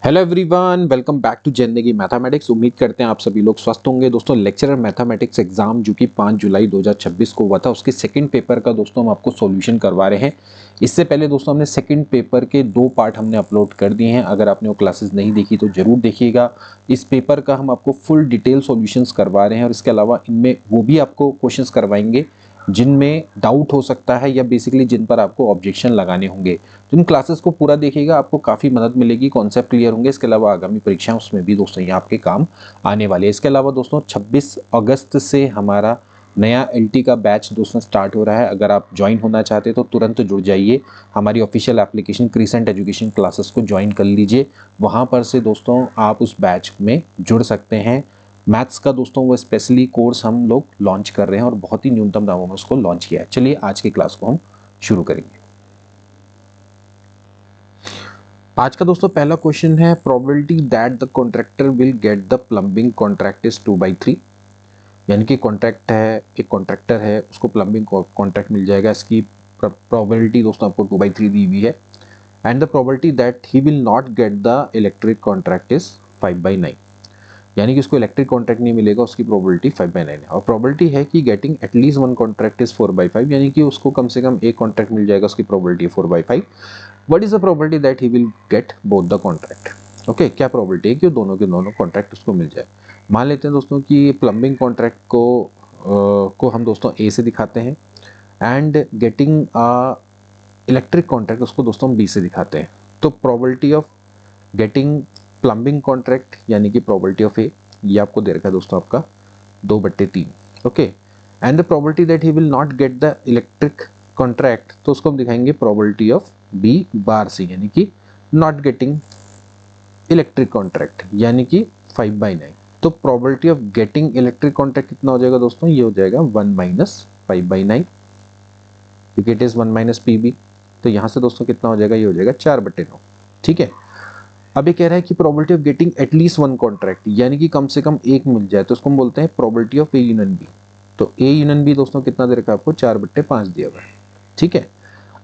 Hello everyone, welcome back to Zindagi mathematics. उम्मीद करते हैं आप सभी लोग स्वस्थ होंगे। दोस्तों लेक्चरर मैथमेटिक्स एग्जाम जो कि 5 जुलाई 2026 को हुआ था, उसके सेकंड पेपर का दोस्तों हम आपको सॉल्यूशन करवा रहे हैं। इससे पहले दोस्तों हमने सेकंड पेपर के 2 पार्ट हमने अपलोड कर दिए हैं। अगर आपने वो क्लासेस नहीं देखी तो जरूर देखिएगा। इस पेपर का हम आपको फुल डिटेल सॉल्यूशंस करवा रहे हैं और इसके अलावा इनमें वो भी आपको क्वेश्चंस करवाएंगे जिनमें डाउट हो सकता है या बेसिकली जिन पर आपको ऑब्जेक्शन लगाने होंगे। तो इन क्लासेस को पूरा देखिएगा, आपको काफ़ी मदद मिलेगी, कॉन्सेप्ट क्लियर होंगे। इसके अलावा आगामी परीक्षाएं उसमें भी दोस्तों ये आपके काम आने वाले हैं। इसके अलावा दोस्तों 26 अगस्त से हमारा नया एलटी का बैच दोस्तों स्टार्ट हो रहा है। अगर आप ज्वाइन होना चाहते हैं तो तुरंत जुड़ जाइए। हमारी official application crescent education classes को ज्वाइन कर लीजिए। वहाँ पर से दोस्तों आप उस बैच में जुड़ सकते हैं। मैथ्स का दोस्तों वो स्पेशली कोर्स हम लोग लॉन्च कर रहे हैं और बहुत ही न्यूनतम दामों में उसको लॉन्च किया है। चलिए आज की क्लास को हम शुरू करेंगे। आज का दोस्तों पहला क्वेश्चन है, probability that the contractor will get the plumbing contract is 2/3। यानी कि कॉन्ट्रैक्ट है, एक कॉन्ट्रैक्टर है, उसको प्लम्बिंग कॉन्ट्रैक्ट मिल जाएगा। इसकी प्रोबेबिलिटी दोस्तों आपको 2/3 दी हुई है। And the probability that he will not get the electric contract is 5/9। यानी कि उसको इलेक्ट्रिक कॉन्ट्रैक्ट नहीं मिलेगा, उसकी प्रोबेबिलिटी 5/9 है। और प्रोबेबिलिटी है कि गेटिंग एटलीस्ट 1 कॉन्ट्रैक्ट इज 4/5, यानी कि उसको कम से कम एक कॉन्ट्रैक्ट मिल जाएगा, उसकी probability 4/5। What is the probability that he will get both the contract. Okay, क्या प्रोबेबिलिटी है कि दोनों के दोनों कॉन्ट्रैक्ट उसको मिल जाए। मान लेते हैं दोस्तों कि प्लम्बिंग कॉन्ट्रैक्ट को हम दोस्तों ए से दिखाते हैं एंड गेटिंग इलेक्ट्रिक कॉन्ट्रैक्ट उसको दोस्तों हम बी से दिखाते हैं। तो probability of getting plumbing contract यानी कि प्रोबेबिलिटी ऑफ ए, ये आपको दे रखा है दोस्तों आपका 2/3। Okay, and the probability that he will not get the electric contract, तो उसको हम दिखाएंगे प्रोबेबिलिटी ऑफ बी बार सी, यानी कि नॉट गेटिंग इलेक्ट्रिक कॉन्ट्रैक्ट, यानी कि 5/9। तो probability of getting electric contract कितना हो जाएगा दोस्तों, ये हो जाएगा 1 - 5/9, क्योंकि इट इज 1 - पी बी। तो यहां से दोस्तों कितना हो जाएगा, ये हो जाएगा 4/9। ठीक है, अब ये कह रहा है कि probability of getting at least 1 contract, यानी कि कम से कम एक मिल जाए, तो उसको हम बोलते हैं probability of A union B. तो ए यूनियन बी दोस्तों कितना दे रखा है आपको, 4/5 दिया हुआ है। ठीक है,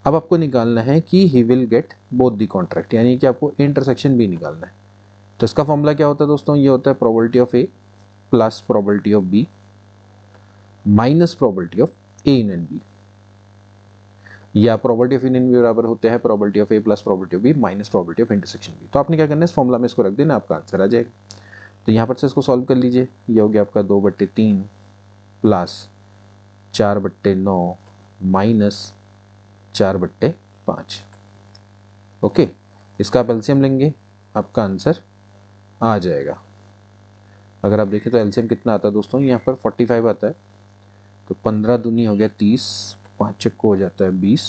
अब आपको निकालना है कि he will get both the contract, यानी कि आपको इंटरसेक्शन भी निकालना है। तो इसका फॉर्मूला क्या होता है दोस्तों, ये होता है probability of A plus probability of B minus probability of A union B, या प्रोबेबिलिटी ऑफ यूनियन बी बराबर होते हैं probability of A plus probability of B minus probability of intersection B. तो आपने क्या करना है, इस फॉर्मूला में इसको रख देना, आपका आंसर आ जाएगा। तो यहाँ पर से इसको सॉल्व कर लीजिए। ये हो गया आपका 2/3 प्लस 4/9 माइनस 4/5। ओके, इसका आप एलसीएम लेंगे, आपका आंसर आ जाएगा। अगर आप देखें तो एलसीएम कितना आता है दोस्तों, यहाँ पर 45 आता है। तो 15 दूनी हो गया 30, 5 चक्को हो जाता है 20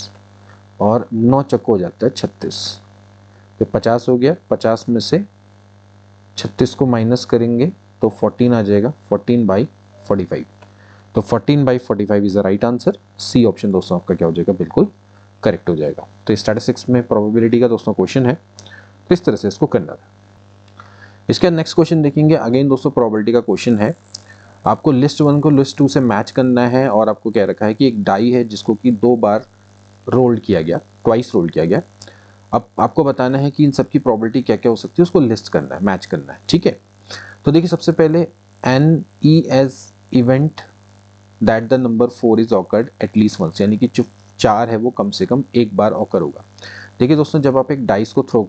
और 9 चक्को हो जाता है 36। तो 50 हो गया, 50 में से 36 को माइनस करेंगे तो 14 आ जाएगा, 14/45। तो 14/45 is the right answer. C option दोस्तों आपका क्या हो जाएगा, बिल्कुल करेक्ट हो जाएगा। तो स्टैटिस्टिक्स में प्रोबेबिलिटी का दोस्तों क्वेश्चन है, तो इस तरह से इसको करना है। इसके बाद नेक्स्ट क्वेश्चन देखेंगे। अगेन दोस्तों प्रोबेबिलिटी का क्वेश्चन है, आपको लिस्ट 1 को लिस्ट 2 से मैच करना है और आपको कह रखा है कि एक डाई है जिसको कि 2 बार रोल किया गया, ट्वाइस रोल किया गया। अब आपको बताना है कि इन सब की प्रोबेबिलिटी क्या क्या हो सकती है, उसको लिस्ट करना है, मैच करना है। ठीक है, तो देखिए सबसे पहले NES event that the number 4 is occurred at least once, यानी कि जो 4 है वो कम से कम एक बार ऑकर होगा। देखिए दोस्तों, जब आप एक डाइस को थ्रो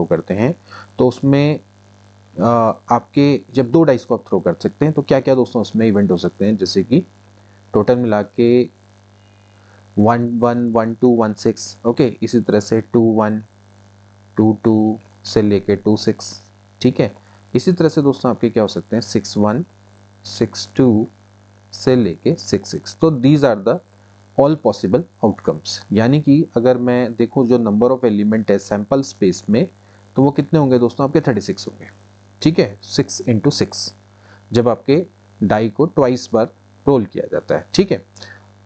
करते हैं, तो उसमें आपके जब 2 डाइस को आप थ्रो कर सकते हैं तो क्या क्या दोस्तों उसमें इवेंट हो सकते हैं, जैसे कि टोटल मिला के 1 1 1 2 1 6। ओके, इसी तरह से 2 1 2 2 से लेके 2 6। ठीक है, इसी तरह से दोस्तों आपके क्या हो सकते हैं, 6 1 6 2 से लेके 6 6। तो these are the all possible outcomes, यानी कि अगर मैं देखूं जो नंबर ऑफ एलिमेंट है सैंपल स्पेस में, तो वो कितने होंगे दोस्तों, आपके 36 होंगे। ठीक है, 6 × 6 जब आपके डाई को ट्वाइस बार रोल किया जाता है। ठीक है,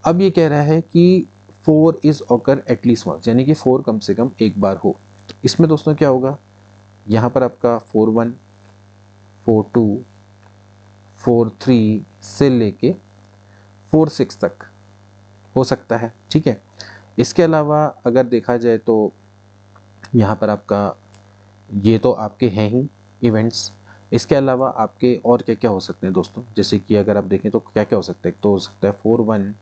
अब ये कह रहा है कि 4 इज ऑकर एटलीस्ट वंस, यानी कि 4 कम से कम एक बार हो। इसमें दोस्तों क्या होगा, यहाँ पर आपका 4 1 4 2 4 3 से लेके 4 6 तक हो सकता है। ठीक है, इसके अलावा अगर देखा जाए तो यहाँ पर आपका ये तो आपके हैं ही इवेंट्स। इसके अलावा आपके और क्या क्या हो सकते हैं दोस्तों, जैसे कि अगर आप देखें तो क्या क्या हो सकता है, तो हो सकता है 4-1,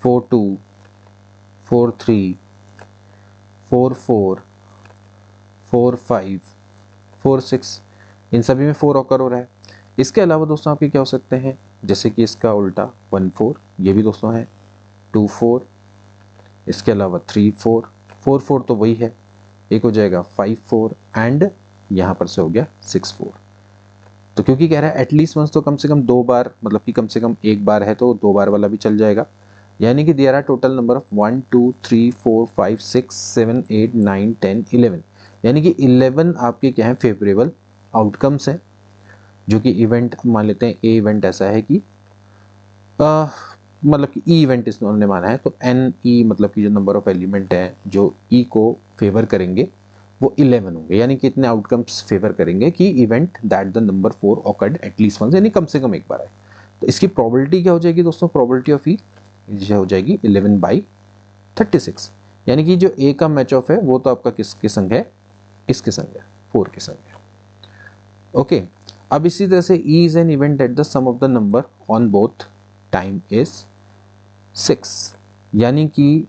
4-2, 4-3, 4-4, 4-5, 4-6, इन सभी में 4 ऑकर हो रहा है। इसके अलावा दोस्तों आपके क्या हो सकते हैं, जैसे कि इसका उल्टा 1-4, ये भी दोस्तों है, 2-4, इसके अलावा 3-4, 4-4 तो वही है, एक हो जाएगा 5-4 एंड यहाँ पर से हो गया 6-4। तो क्योंकि कह रहा है एटलीस्ट वंस, तो कम से कम 2 बार, मतलब कि कम से कम एक बार है तो 2 बार वाला भी चल जाएगा। यानी कि there are total number of 1 2 3 4 5 6 7 8 9 10 11, यानी कि 11 आपके क्या है फेवरेबल आउटकम्स हैं, जो कि इवेंट मान लेते हैं। ए इवेंट ऐसा है कि मतलब कि ई इवेंट इसने माना है, तो एन ई मतलब कि जो नंबर ऑफ एलिमेंट है जो ई को फेवर करेंगे वो 11 होंगे, यानी कि इतने आउटकम्स फेवर करेंगे कि event that the number 4 occurred at least once, यानी कम से कम एक बार है। तो इसकी प्रोबेबिलिटी क्या हो जाएगी दोस्तों, प्रोबेबिलिटी ऑफ ई जो हो जाएगी 11/36, यानी कि जो ए का मैच ऑफ है वो तो आपका किसके संग है, इसके संग है, 4 के संग है। ओके, अब इसी तरह से E is an event at the sum of the number on both time is 6, यानी कि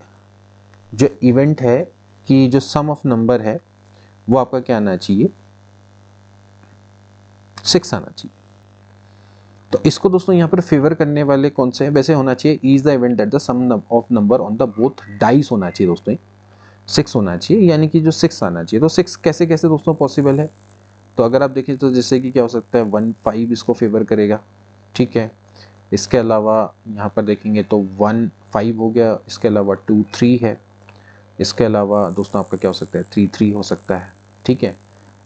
जो इवेंट है कि जो सम ऑफ नंबर है वो आपका क्या आना चाहिए, 6 आना चाहिए। तो इसको दोस्तों यहाँ पर फेवर करने वाले कौन से हैं, वैसे होना चाहिए is the event at the sum of number on the both dice होना चाहिए दोस्तों, 6 होना चाहिए, यानी कि जो 6 आना चाहिए। तो 6 कैसे कैसे दोस्तों पॉसिबल है, तो अगर आप देखें तो जैसे कि क्या हो सकता है 1-5 इसको फेवर करेगा, ठीक है। इसके अलावा यहाँ पर देखेंगे तो 1-5 हो गया, इसके अलावा 2-3 है, इसके अलावा दोस्तों आपका क्या हो सकता है 3-3 हो सकता है, ठीक है।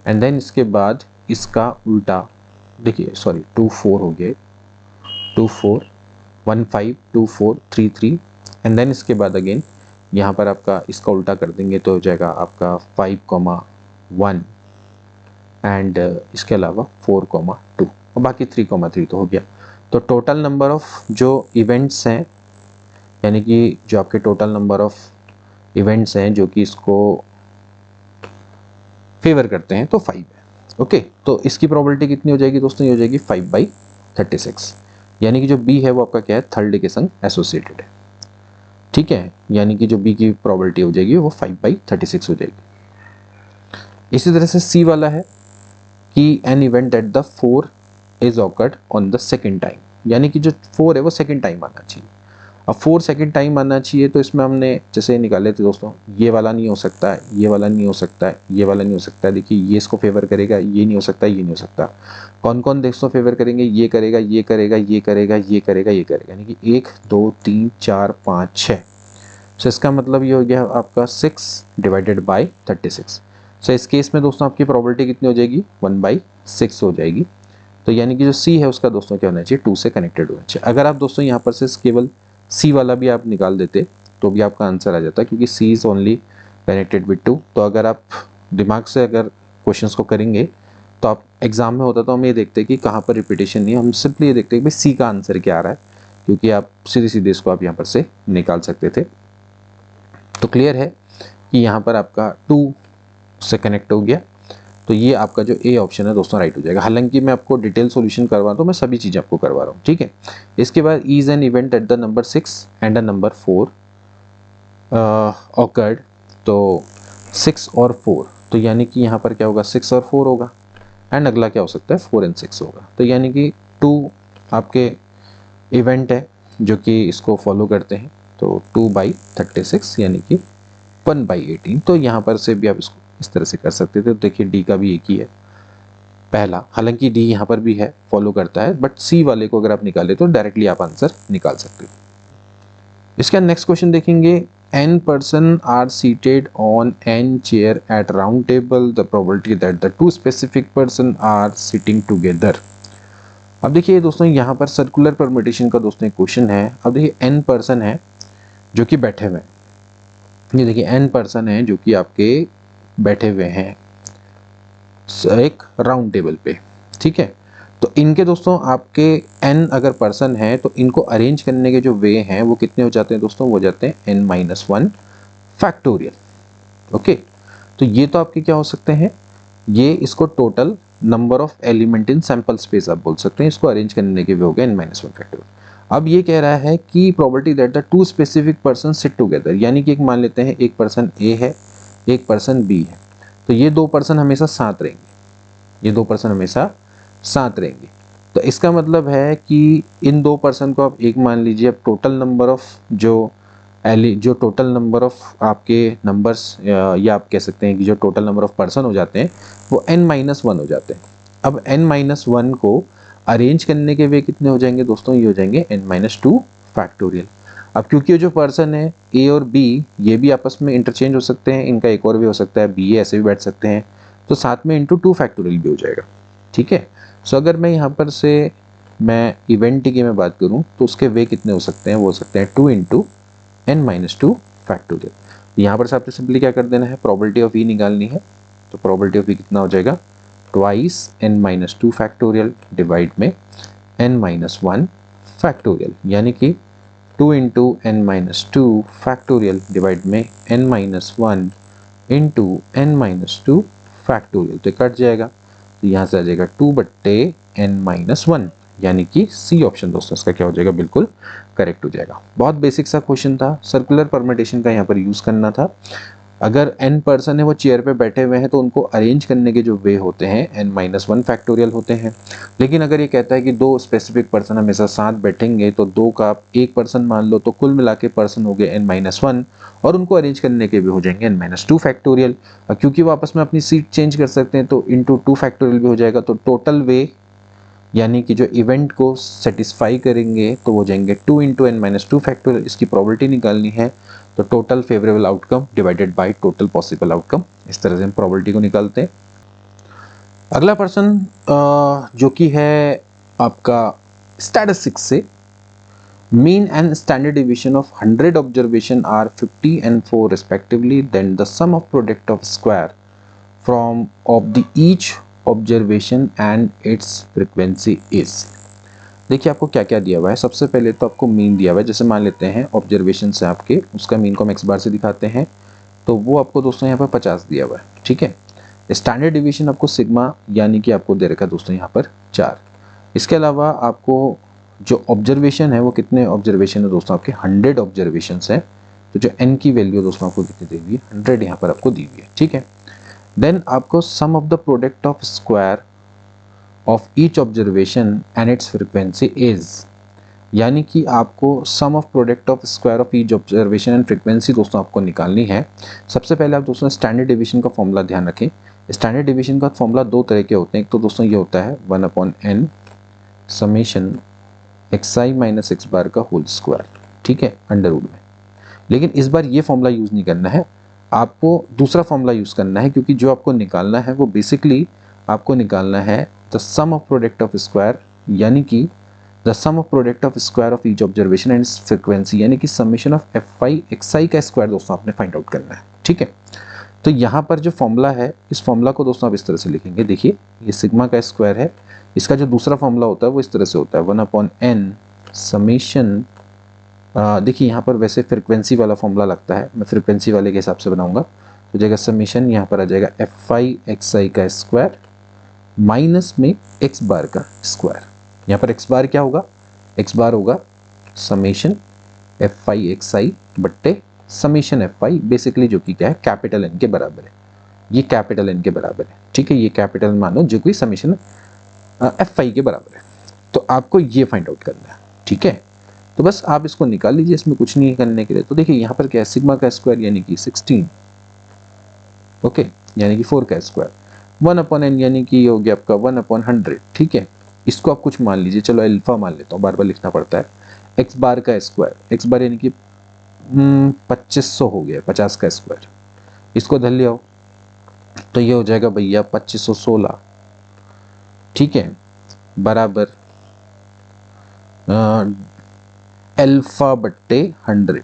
एंड देन इसके बाद इसका उल्टा देखिए, सॉरी 2-4 हो गया, 2-4, 1-5, 2-4, 3-3 एंड देन इसके बाद अगेन यहाँ पर आपका इसका उल्टा कर देंगे तो हो जाएगा आपका 5,1 एंड इसके अलावा 4,2 और बाकी 3,3 तो हो गया। तो टोटल नंबर ऑफ जो इवेंट्स हैं, यानी कि जो आपके टोटल नंबर ऑफ इवेंट्स हैं जो कि इसको फेवर करते हैं तो 5 है। ओके, तो इसकी प्रोबेबिलिटी कितनी हो जाएगी दोस्तों, ये हो जाएगी 5/36, यानी कि जो बी है वो आपका क्या है थर्ड के संग एसोसिएटेड है, ठीक है। यानी कि जो बी की प्रोबेबिलिटी हो जाएगी वो 5/36 हो जाएगी। इसी तरह से सी वाला है कि N event at the 4 is awkward on the second time, यानी कि जो 4 है वो सेकेंड टाइम आना चाहिए। अब 4 सेकेंड टाइम आना चाहिए, तो इसमें हमने जैसे निकाले थे दोस्तों, ये वाला नहीं हो सकता है, ये वाला नहीं हो सकता है, ये वाला नहीं हो सकता है। देखिए ये इसको फेवर करेगा, ये नहीं हो सकता, ये नहीं हो सकता। कौन कौन दोस्तों फेवर करेंगे, ये करेगा, ये करेगा, ये करेगा, ये करेगा, ये करेगा, यानी कि 1 2 3 4 5 6। सो इसका मतलब ये हो गया आपका 6/36। सो इस केस में दोस्तों आपकी प्रोबेबिलिटी कितनी हो जाएगी, 1/6 हो जाएगी। तो यानी कि जो सी है उसका दोस्तों क्या होना चाहिए, 2 से कनेक्टेड होना चाहिए। अगर आप दोस्तों यहाँ पर से केवल सी वाला भी आप निकाल देते तो भी आपका आंसर आ जाता, क्योंकि सी इज ओनली कनेक्टेड विद 2। तो अगर आप दिमाग से अगर क्वेश्चंस को करेंगे तो आप एग्जाम में होता तो हम ये देखते कि कहाँ पर रिपीटेशन नहीं है, हम सिंपली ये देखते कि भाई सी का आंसर क्या आ रहा है, क्योंकि आप सीधे सीधे इसको आप यहाँ पर से निकाल सकते थे। तो क्लियर है कि यहाँ पर आपका 2 से कनेक्ट हो गया, तो ये आपका जो ए ऑप्शन है दोस्तों राइट हो जाएगा। हालांकि मैं आपको डिटेल सॉल्यूशन करवा रहा हूँ, तो मैं सभी चीज़ें आपको करवा रहा हूँ, ठीक है। इसके बाद is an event at the number 6 and a number 4 awkward, तो 6 और 4, तो यानी कि यहाँ पर क्या होगा 6 और 4 होगा, एंड अगला क्या हो सकता है 4 and 6 होगा। तो यानी कि 2 आपके इवेंट है जो कि इसको फॉलो करते हैं, तो 2/36 यानी कि 1/18। तो यहाँ पर से भी आप इसको इस तरह से कर सकते थे। तो देखिए डी का भी एक ही है पहला, हालांकि डी यहाँ पर भी है फॉलो करता है, बट सी वाले को अगर आप निकाले तो डायरेक्टली आप आंसर निकाल सकते हो। इसका नेक्स्ट क्वेश्चन देखेंगे, n person are seated on n chair at round table, the probability that the two specific person are sitting together। अब देखिए दोस्तों यहाँ पर सर्कुलर परम्यूटेशन का दोस्तों एक क्वेश्चन है। अब देखिए n पर्सन है जो कि बैठे हुए हैं, ये देखिए n पर्सन है जो कि आपके बैठे हुए हैं एक राउंड टेबल पे, ठीक है। तो इनके दोस्तों आपके n अगर पर्सन है तो इनको अरेंज करने के जो वे हैं वो कितने हो जाते हैं दोस्तों, वो हो जाते हैं n-1 फैक्टोरियल। ओके, तो ये तो आपके क्या हो सकते हैं ये इसको total number of element in sample space आप बोल सकते हैं, इसको अरेंज करने के भी हो गया n माइनस वन फैक्टोरियल। अब ये कह रहा है कि probability that the two specific person sit together, यानी कि एक मान लेते हैं एक पर्सन ए है, एक पर्सन बी है, तो ये दो पर्सन हमेशा साथ रहेंगे, ये दो पर्सन हमेशा साथ रहेंगे। तो इसका मतलब है कि इन दो पर्सन को आप एक मान लीजिए, अब टोटल नंबर ऑफ जो टोटल नंबर ऑफ आपके नंबर्स, या आप कह सकते हैं कि जो टोटल नंबर ऑफ पर्सन हो जाते हैं वो n माइनस वन हो जाते हैं। अब n माइनस वन को अरेंज करने के वे कितने हो जाएंगे दोस्तों, ये हो जाएंगे n माइनस टू फैक्टोरियल। अब क्योंकि ये जो पर्सन है a और b ये भी आपस में इंटरचेंज हो सकते हैं, इनका एक और भी हो सकता है b ऐसे भी बैठ सकते हैं, तो साथ में इंटू टू फैक्टोरियल भी हो जाएगा। ठीक है, सो अगर मैं यहाँ पर से मैं इवेंट की मैं बात करूँ तो उसके वे कितने हो सकते हैं, वो हो सकते हैं 2 into n minus two factorial. यहाँ पर से आपने सिंपली क्या कर देना है, प्रोबेबिलिटी ऑफ e निकालनी है, तो प्रोबेबिलिटी ऑफ e कितना हो जाएगा, twice n minus two factorial divide में n माइनस वन फैक्टोरियल, यानी कि 2 into n minus two factorial divide में n minus one into n minus two factorial, तो कट जाएगा, तो यहाँ से आ जाएगा 2/n माइनस वन, यानी कि सी ऑप्शन दोस्तों इसका क्या हो जाएगा, बिल्कुल करेक्ट हो जाएगा। बहुत बेसिक सा क्वेश्चन था, सर्कुलर परम्यूटेशन का यहाँ पर यूज करना था। अगर n पर्सन है वो चेयर पे बैठे हुए हैं तो उनको अरेंज करने के जो वे होते हैं n माइनस वन फैक्टोरियल होते हैं। लेकिन अगर ये कहता है कि दो स्पेसिफिक पर्सन हमेशा साथ बैठेंगे तो दो का आप एक पर्सन मान लो, तो कुल मिला के पर्सन हो गए n माइनस वन, और उनको अरेंज करने के भी हो जाएंगे n माइनस टू फैक्टोरियल। क्योंकि वो आपस में अपनी सीट चेंज कर सकते हैं तो इंटू टू फैक्टोरियल भी हो जाएगा, तो टोटल वे यानी कि जो इवेंट को सेटिस्फाई करेंगे तो वो जाएंगे 2 into n minus two factorial. इसकी प्रोबेबिलिटी निकालनी है, तो total favourable outcome divided by total possible outcome, इस तरह से हम प्रोबेबिलिटी को निकालते हैं। अगला पर्सन जो कि है आपका स्टैटिस्टिक्स से, mean and standard division of 100 observation are 50 and 4 respectively, then the sum of product of square from of the each observation and its frequency is। देखिए आपको क्या क्या दिया हुआ है, सबसे पहले तो आपको मीन दिया हुआ है, जैसे मान लेते हैं ऑब्जर्वेशन से आपके उसका मीन को हम एक्स बार से दिखाते हैं, तो वो आपको दोस्तों यहाँ पर 50 दिया हुआ है। ठीक है, स्टैंडर्ड डिवीजन आपको सिग्मा यानी कि आपको दे रखा है दोस्तों यहाँ पर 4। इसके अलावा आपको जो ऑब्जर्वेशन है वो कितने ऑब्जर्वेशन है दोस्तों, आपके 100 ऑब्जर्वेशन है, तो जो n की वैल्यू दोस्तों आपको कितनी दी हुई है, 100 यहाँ पर आपको दी हुई है। ठीक है, देन आपको sum of the product of square of each observation and its frequency is, यानी कि आपको sum of product of square of each observation and frequency दोस्तों आपको निकालनी है। सबसे पहले आप दोस्तों स्टैंडर्ड डिवीजन का फॉर्मूला ध्यान रखें। स्टैंडर्ड डिवीजन का फॉर्मूला दो तरह के होते हैं, एक तो दोस्तों ये होता है 1/n summation xi minus x bar का होल स्क्वायर, ठीक है, अंडर रूट में। लेकिन इस बार ये फॉर्मूला यूज नहीं करना है, आपको दूसरा फॉर्मूला यूज करना है, क्योंकि जो आपको निकालना है वो बेसिकली आपको निकालना है the sum of product of square, यानी कि the sum of product of square of each observation and frequency, यानी कि समेशन ऑफ fi xi का स्क्वायर दोस्तों आपने फाइंड आउट करना है। ठीक है, तो यहाँ पर जो फॉर्मूला है, इस फॉर्मूला को दोस्तों आप इस तरह से लिखेंगे। देखिए ये सिग्मा का स्क्वायर है, इसका जो दूसरा फॉर्मूला होता है वो इस तरह से होता है 1/n समेशन, देखिए यहाँ पर वैसे फ्रीक्वेंसी वाला फॉर्मूला लगता है, मैं फ्रीक्वेंसी वाले के हिसाब से बनाऊंगा, तो जाएगा समेशन, यहाँ पर आ जाएगा fi xi का स्क्वायर माइनस में x बार का स्क्वायर। यहाँ पर x बार क्या होगा, x बार होगा समेशन fi xi बट्टे समेशन fi, बेसिकली जो कि क्या है कैपिटल n के बराबर है, ये कैपिटल n के बराबर है। ठीक है, ये कैपिटल मानो जो कि समेशन fi के बराबर है, तो आपको ये फाइंड आउट करना है। ठीक है, तो बस आप इसको निकाल लीजिए, इसमें कुछ नहीं करने के लिए। तो देखिए यहाँ पर क्या है, सिग्मा का स्क्वायर यानी कि 16, ओके, यानी कि 4 का स्क्वायर, 1/n यानी कि ये हो गया आपका 1/100। ठीक है, इसको आप कुछ मान लीजिए, चलो अल्फा मान लेता हूँ, बार बार लिखना पड़ता है। एक्स बार का स्क्वायर, एक्स बार यानी कि 2500 हो गया, 50 का स्क्वायर, इसको धर लिया हो तो ये हो जाएगा भैया 2516। ठीक है, बराबर अल्फा बट्टे 100,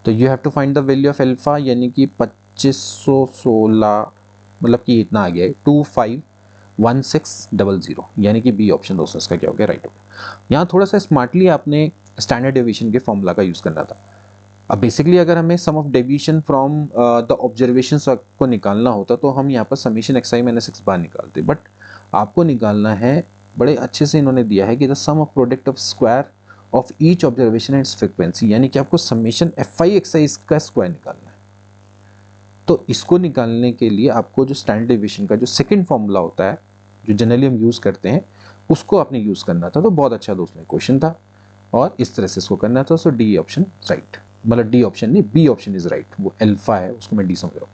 तो you have to find the value of alpha, यानी कि 2516 मतलब कि इतना आ गया है 251600, यानी कि बी ऑप्शन दोस्तों इसका क्या हो गया, राइट हो गया। यहाँ थोड़ा सा स्मार्टली आपने स्टैंडर्ड डिवीजन के फॉर्मूला का यूज करना था। अब बेसिकली अगर हमें sum of deviation from the observations को निकालना होता तो हम यहाँ पर summation x i minus x bar निकालते, बट आपको निकालना है, बड़े अच्छे से इन्होंने दिया है कि the sum of product of square of each observation and frequency, यानी कि आपको summation F I X I का स्क्वायर निकालना है। तो इसको निकालने के लिए आपको जो स्टैंडर्ड डेविएशन का जो सेकंड फॉर्मूला होता है, जो जनरली हम यूज़ करते हैं, उसको आपने यूज़ करना था। तो बहुत अच्छा दोस्तों क्वेश्चन था और इस तरह से इसको करना था। सो डी ऑप्शन राइट, मतलब डी ऑप्शन नहीं, बी ऑप्शन इज राइट। वो अल्फा है, उसको मैं डी समझ रहा हूँ।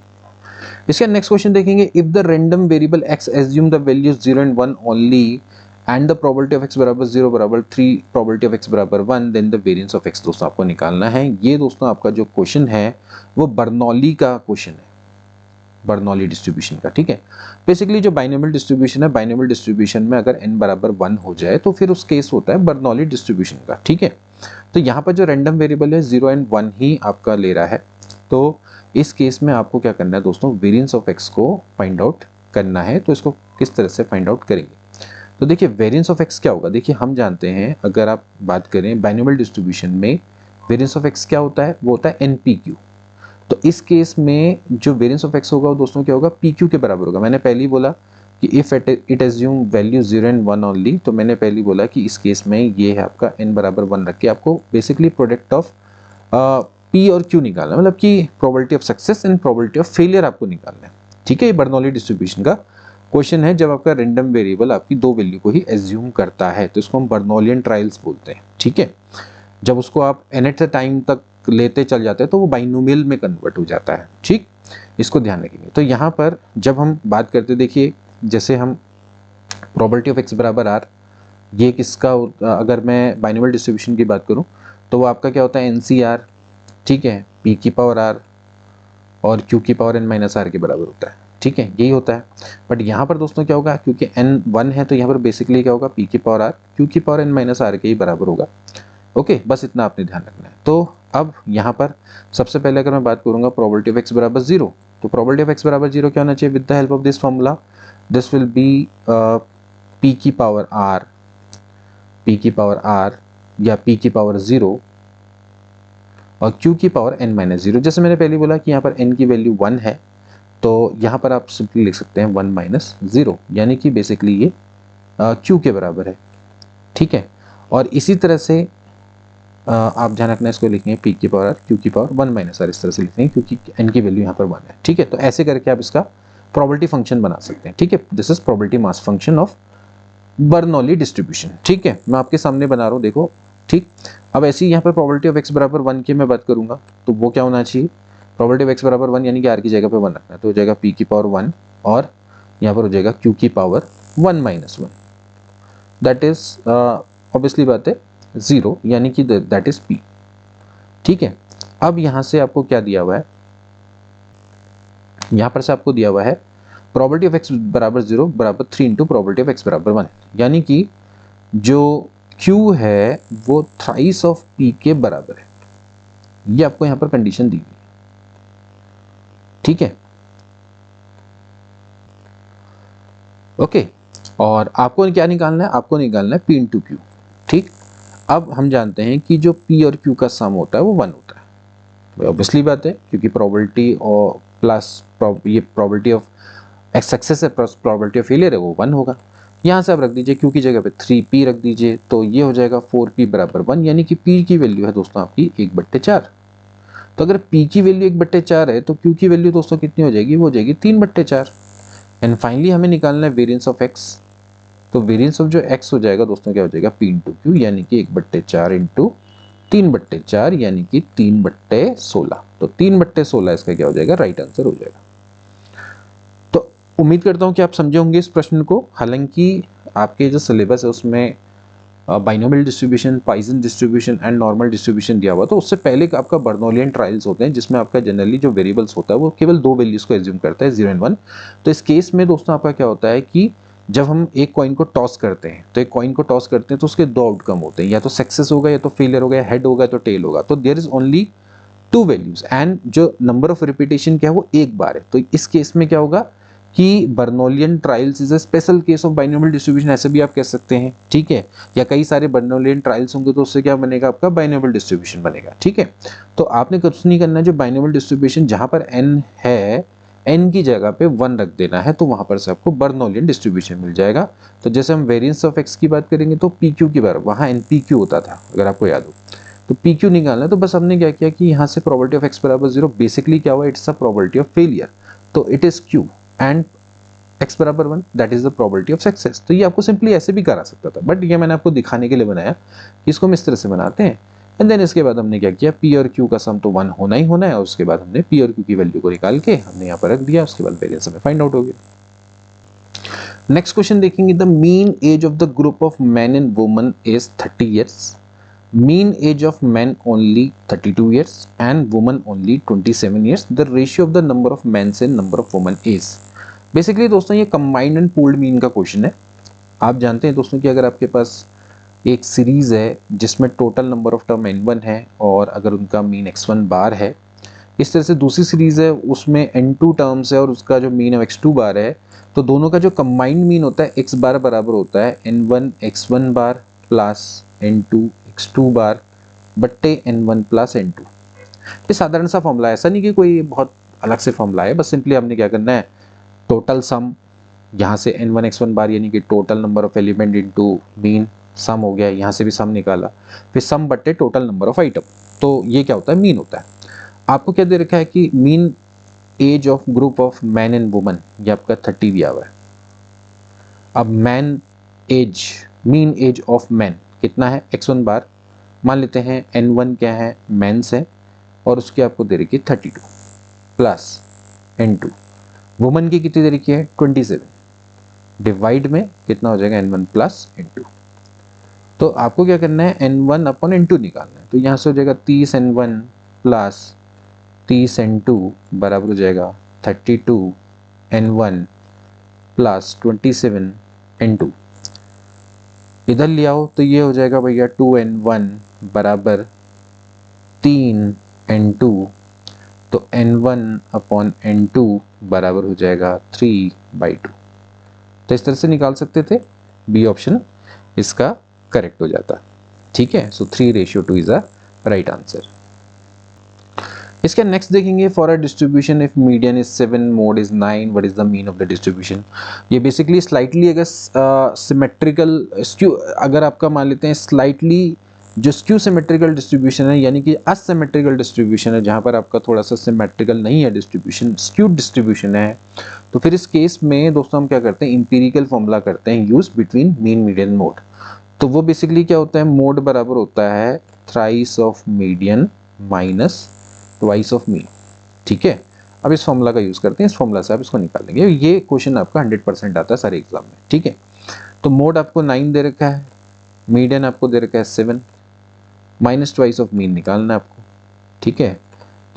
इसका नेक्स्ट क्वेश्चन देखेंगे, if the random variable x assume the values 0 and 1 only and the probability of x बराबर 0 बराबर 3, प्रोबेबिलिटी ऑफ x बराबर 1, then the variance of x दोस्तों आपको निकालना है। ये दोस्तों आपका जो क्वेश्चन है वो बर्नौली का क्वेश्चन है, बर्नौली डिस्ट्रीब्यूशन का। ठीक है, बेसिकली जो बाइनोमियल डिस्ट्रीब्यूशन है, बाइनोमियल डिस्ट्रीब्यूशन में अगर n बराबर 1 हो जाए तो फिर उस केस होता है बर्नौली डिस्ट्रीब्यूशन का। ठीक है, तो यहाँ पर जो रैंडम वेरिएबल है 0 and 1 ही आपका ले रहा है। तो इस केस में आपको क्या करना है दोस्तों, वेरिएंस ऑफ x को फाइंड आउट करना है। तो इसको किस तरह से फाइंड आउट करेंगे, तो देखिए वेरिएंस ऑफ x क्या होगा। देखिए हम जानते हैं, अगर आप बात करें बाइनोमियल डिस्ट्रीब्यूशन में, वेरिएंस ऑफ x क्या होता है, वो होता है NPQ। तो इस केस में जो वेरिएंस ऑफ x होगा वो दोस्तों क्या होगा, PQ के बराबर होगा। मैंने पहले ही बोला कि if it assume value 0 and 1 only, तो मैंने पहले ही बोला कि इस केस में ये है आपका n बराबर 1 रख के आपको बेसिकली प्रोडक्ट ऑफ P और Q निकालना, मतलब कि probability of success and probability of failure आपको निकालना है। ठीक है, ये बर्नौली डिस्ट्रीब्यूशन का क्वेश्चन है, जब आपका रैंडम वेरिएबल आपकी दो वैल्यू को ही एज्यूम करता है, तो इसको हम बर्नौलियन ट्रायल्स बोलते हैं। ठीक है, जब उसको आप एट टाइम तक लेते चल जाते हैं तो वो बाइनोमियल में कन्वर्ट हो जाता है। ठीक, इसको ध्यान रखेंगे। तो यहाँ पर जब हम बात करते, देखिए जैसे हम प्रोबेबिलिटी ऑफ x बराबर r, ये किसका, अगर मैं बाइनोमियल डिस्ट्रीब्यूशन की बात करूँ तो वो आपका क्या होता है, NCR। ठीक है, p की पावर r और q की पावर n माइनस r के बराबर होता है। ठीक है, यही होता है। बट यहाँ पर दोस्तों क्या होगा, क्योंकि n 1 है तो यहाँ पर बेसिकली क्या होगा, p की पावर r q की पावर n माइनस r के ही बराबर होगा। ओके, बस इतना आपने ध्यान रखना है। तो अब यहाँ पर सबसे पहले अगर मैं बात करूंगा प्रोबेबिलिटी ऑफ x बराबर 0, तो प्रोबेबिलिटी ऑफ x बराबर 0 क्या होना चाहिए, with the help of this formula this will be p की पावर r या p की पावर 0 और q की पावर n माइनस 0। जैसे मैंने पहले बोला कि यहाँ पर n की वैल्यू 1 है, तो यहाँ पर आप सिंपली लिख सकते हैं 1 माइनस 0, यानी कि बेसिकली ये q के बराबर है। ठीक है, और इसी तरह से आप ध्यान रखना, इसको लिखेंगे p की पावर r q की पावर 1 माइनस r, इस तरह से लिखेंगे क्योंकि n की वैल्यू यहाँ पर 1 है। ठीक है, तो ऐसे करके आप इसका प्रोबेबिलिटी फंक्शन बना सकते हैं। ठीक है, this is probability mass function of Bernoulli distribution. ठीक है, मैं आपके सामने बना रहा हूँ, देखो। ठीक, अब ऐसे ही यहाँ पर प्रोबेबिलिटी ऑफ x बराबर 1 की मैं बात करूंगा तो वो क्या होना चाहिए, प्रोबेबिलिटी ऑफ x बराबर 1 यानी कि r की जगह पे 1 रखना है, तो हो जाएगा p की पावर 1 और यहाँ पर हो जाएगा q की power 1 minus 1, that is obviously बात है 0, यानी कि दैट इज p। ठीक है, अब यहाँ से आपको क्या दिया हुआ है, यहाँ पर से आपको दिया हुआ है प्रोबेबिलिटी ऑफ x बराबर 0 बराबर 3 इंटू प्रोबेबिलिटी ऑफ x बराबर 1, यानी कि जो q है वो थ्राइस ऑफ p के बराबर है। ये आपको यहाँ पर कंडीशन दी गई। ठीक है, ओके, और आपको क्या निकालना है, आपको निकालना है p इंटू क्यू। ठीक, अब हम जानते हैं कि जो p और q का सम होता है वो 1 होता है। ऑब्वियसली बात है, क्योंकि प्रोबेबिलिटी और प्लस ये प्रोबेबिलिटी ऑफ एक्स सक्सेस है प्लस प्रोबेबिलिटी ऑफ फेलियर है, वो 1 होगा। यहाँ से आप रख दीजिए q की जगह पे 3p रख दीजिए, तो ये हो जाएगा 4p बराबर 1, यानी कि p की वैल्यू है दोस्तों आपकी 1/4। तो अगर p की वैल्यू 1/4 है तो q की वैल्यू दोस्तों कितनी हो जाएगी, वो हो जाएगी 3/4। एंड फाइनली हमें निकालना है वेरिएंस ऑफ x, तो वेरिएंस ऑफ जो x हो जाएगा दोस्तों क्या हो जाएगा, p इंटू क्यू, यानी कि 1/4 इंटू 3/4, यानी कि 3/16। तो 3/16 इसका क्या हो जाएगा, राइट आंसर हो जाएगा। तो उम्मीद करता हूं कि आप समझे होंगे इस प्रश्न को। हालांकि आपके जो सिलेबस है उसमें binomial distribution, Poisson distribution and normal distribution दिया हुआ, तो उससे पहले आपका बर्नौलियन ट्रायल्स होते हैं जिसमें आपका जनरली जो वेरिएबल्स होता है वो केवल दो वैल्यूज को एज्यूम करता है, 0 and 1। तो इस केस में दोस्तों आपका क्या होता है कि जब हम एक कॉइन को टॉस करते हैं, तो एक कॉइन को टॉस करते हैं तो उसके दो आउटकम होते हैं, या तो सक्सेस होगा या तो फेलियर होगा, या हेड होगा तो टेल होगा। तो there is only 2 values and जो नंबर ऑफ रिपीटेशन क्या है वो एक बार है। तो इस केस में क्या होगा कि Bernoullian trials is a special case of binomial distribution, ऐसे भी आप कह सकते हैं, ठीक है। या कई सारे बर्नौलियन ट्रायल्स होंगे तो उससे क्या बनेगा, आपका बाइनोमियल डिस्ट्रीब्यूशन बनेगा, ठीक है। तो आपने कुछ नहीं करना है, जो बाइनोमियल डिस्ट्रीब्यूशन जहां पर n है, n की जगह पे 1 रख देना है, तो वहां पर से आपको बर्नौलियन डिस्ट्रीब्यूशन मिल जाएगा। तो जैसे हम वेरिएंस ऑफ x की बात करेंगे तो pq की बार वहां npq होता था, अगर आपको याद हो, तो pq निकालना है। तो बस हमने क्या किया कि यहाँ से प्रोबेबिलिटी ऑफ x बराबर 0, बेसिकली क्या हुआ, it's a probability of failure, तो it is q and x बराबर 1, that is the probability of success. तो ये आपको सिंपली ऐसे भी करा सकता था, बट ये मैंने आपको दिखाने के लिए बनाया कि इसको हम इस तरह से बनाते हैं। एंड देन इसके बाद हमने क्या किया, p और q का सम तो 1 होना ही होना है, और उसके बाद हमने p और q की वैल्यू को निकाल के हमने यहाँ पर रख दिया, उसके बाद वेरिएंस हमें फाइंड आउट हो गया। नेक्स्ट क्वेश्चन देखेंगे, the mean age of the group of man and woman is 30 years, mean age of men only 32 years and women only 27 years, the ratio of the number of men and number of women is। Basically दोस्तों ये combined and pooled mean का question है। आप जानते हैं दोस्तों कि अगर आपके पास एक सीरीज है जिसमें total number of term n1 है और अगर उनका मीन x1 बार है, इस तरह से दूसरी सीरीज है उसमें n2 टर्म्स है और उसका जो मीन है x2 बार है, तो दोनों का जो कंबाइंड मीन होता है x बार बराबर होता है n1 x1 बार प्लस n2 x2 बार बट्टे n1 प्लस n2। ये साधारण सा फॉर्मूला है, ऐसा नहीं कि कोई बहुत अलग से फॉर्मूला है, बस सिंपली हमने क्या करना है, टोटल सम यहाँ से n1 x1 बार यानी कि total number of element into mean, sum हो गया, यहाँ से भी सम निकाला, फिर सम बट्टे टोटल नंबर ऑफ आइटम, तो ये क्या होता है, मीन होता है। आपको क्या दे रखा है कि mean age of group of man and woman, ये आपका 30 दिया हुआ है। अब man age, mean age of man कितना है, x1 बार, मान लेते हैं n1 क्या है, मेंस है, और उसकी आपको दे रखी है 32 प्लस n2, वुमन की कितनी दे रखी है 27, डिवाइड में कितना हो जाएगा n1 प्लस n2। तो आपको क्या करना है, n1 अपॉन n2 निकालना है, तो यहाँ से हो जाएगा 30 n1 प्लस 30 n2 बराबर हो जाएगा 32 n1 प्लस 27 n2। इधर ले आओ तो ये हो जाएगा भैया 2n1 बराबर 3n2, तो n1 अपॉन n2 बराबर हो जाएगा 3/2। तो इस तरह से निकाल सकते थे, बी ऑप्शन इसका करेक्ट हो जाता, ठीक है। सो 3:2 इज अ राइट आंसर। इसका नेक्स्ट देखेंगे, for a distribution if median is 7 mode is 9 what is the mean of the distribution. ये बेसिकली स्लाइटली अगर सिमेट्रिकल स्क्यू, अगर आपका मान लेते हैं स्लाइटली जो स्क्यू सिमेट्रिकल डिस्ट्रीब्यूशन है, यानी कि असिमेट्रिकल डिस्ट्रीब्यूशन है, जहां पर आपका थोड़ा सा सिमेट्रिकल नहीं है डिस्ट्रीब्यूशन, स्क्यूड डिस्ट्रीब्यूशन है, तो फिर इस केस में दोस्तों हम क्या करते हैं, इंपीरिकल फॉर्मूला करते हैं use between mean median mode. तो वो बेसिकली क्या होता है, मोड बराबर होता है thrice of median minus twice of mean, ठीक है। अब इस फॉर्मूला का यूज करते हैं, इस फॉर्मूला से आप इसको निकाल लेंगे। ये क्वेश्चन आपका 100% आता है सारे एग्जाम में, ठीक है। तो मोड आपको 9 दे रखा है, मीडियन आपको दे रखा है 7, माइनस ट्वाइस ऑफ मीन निकालना है आपको, ठीक है।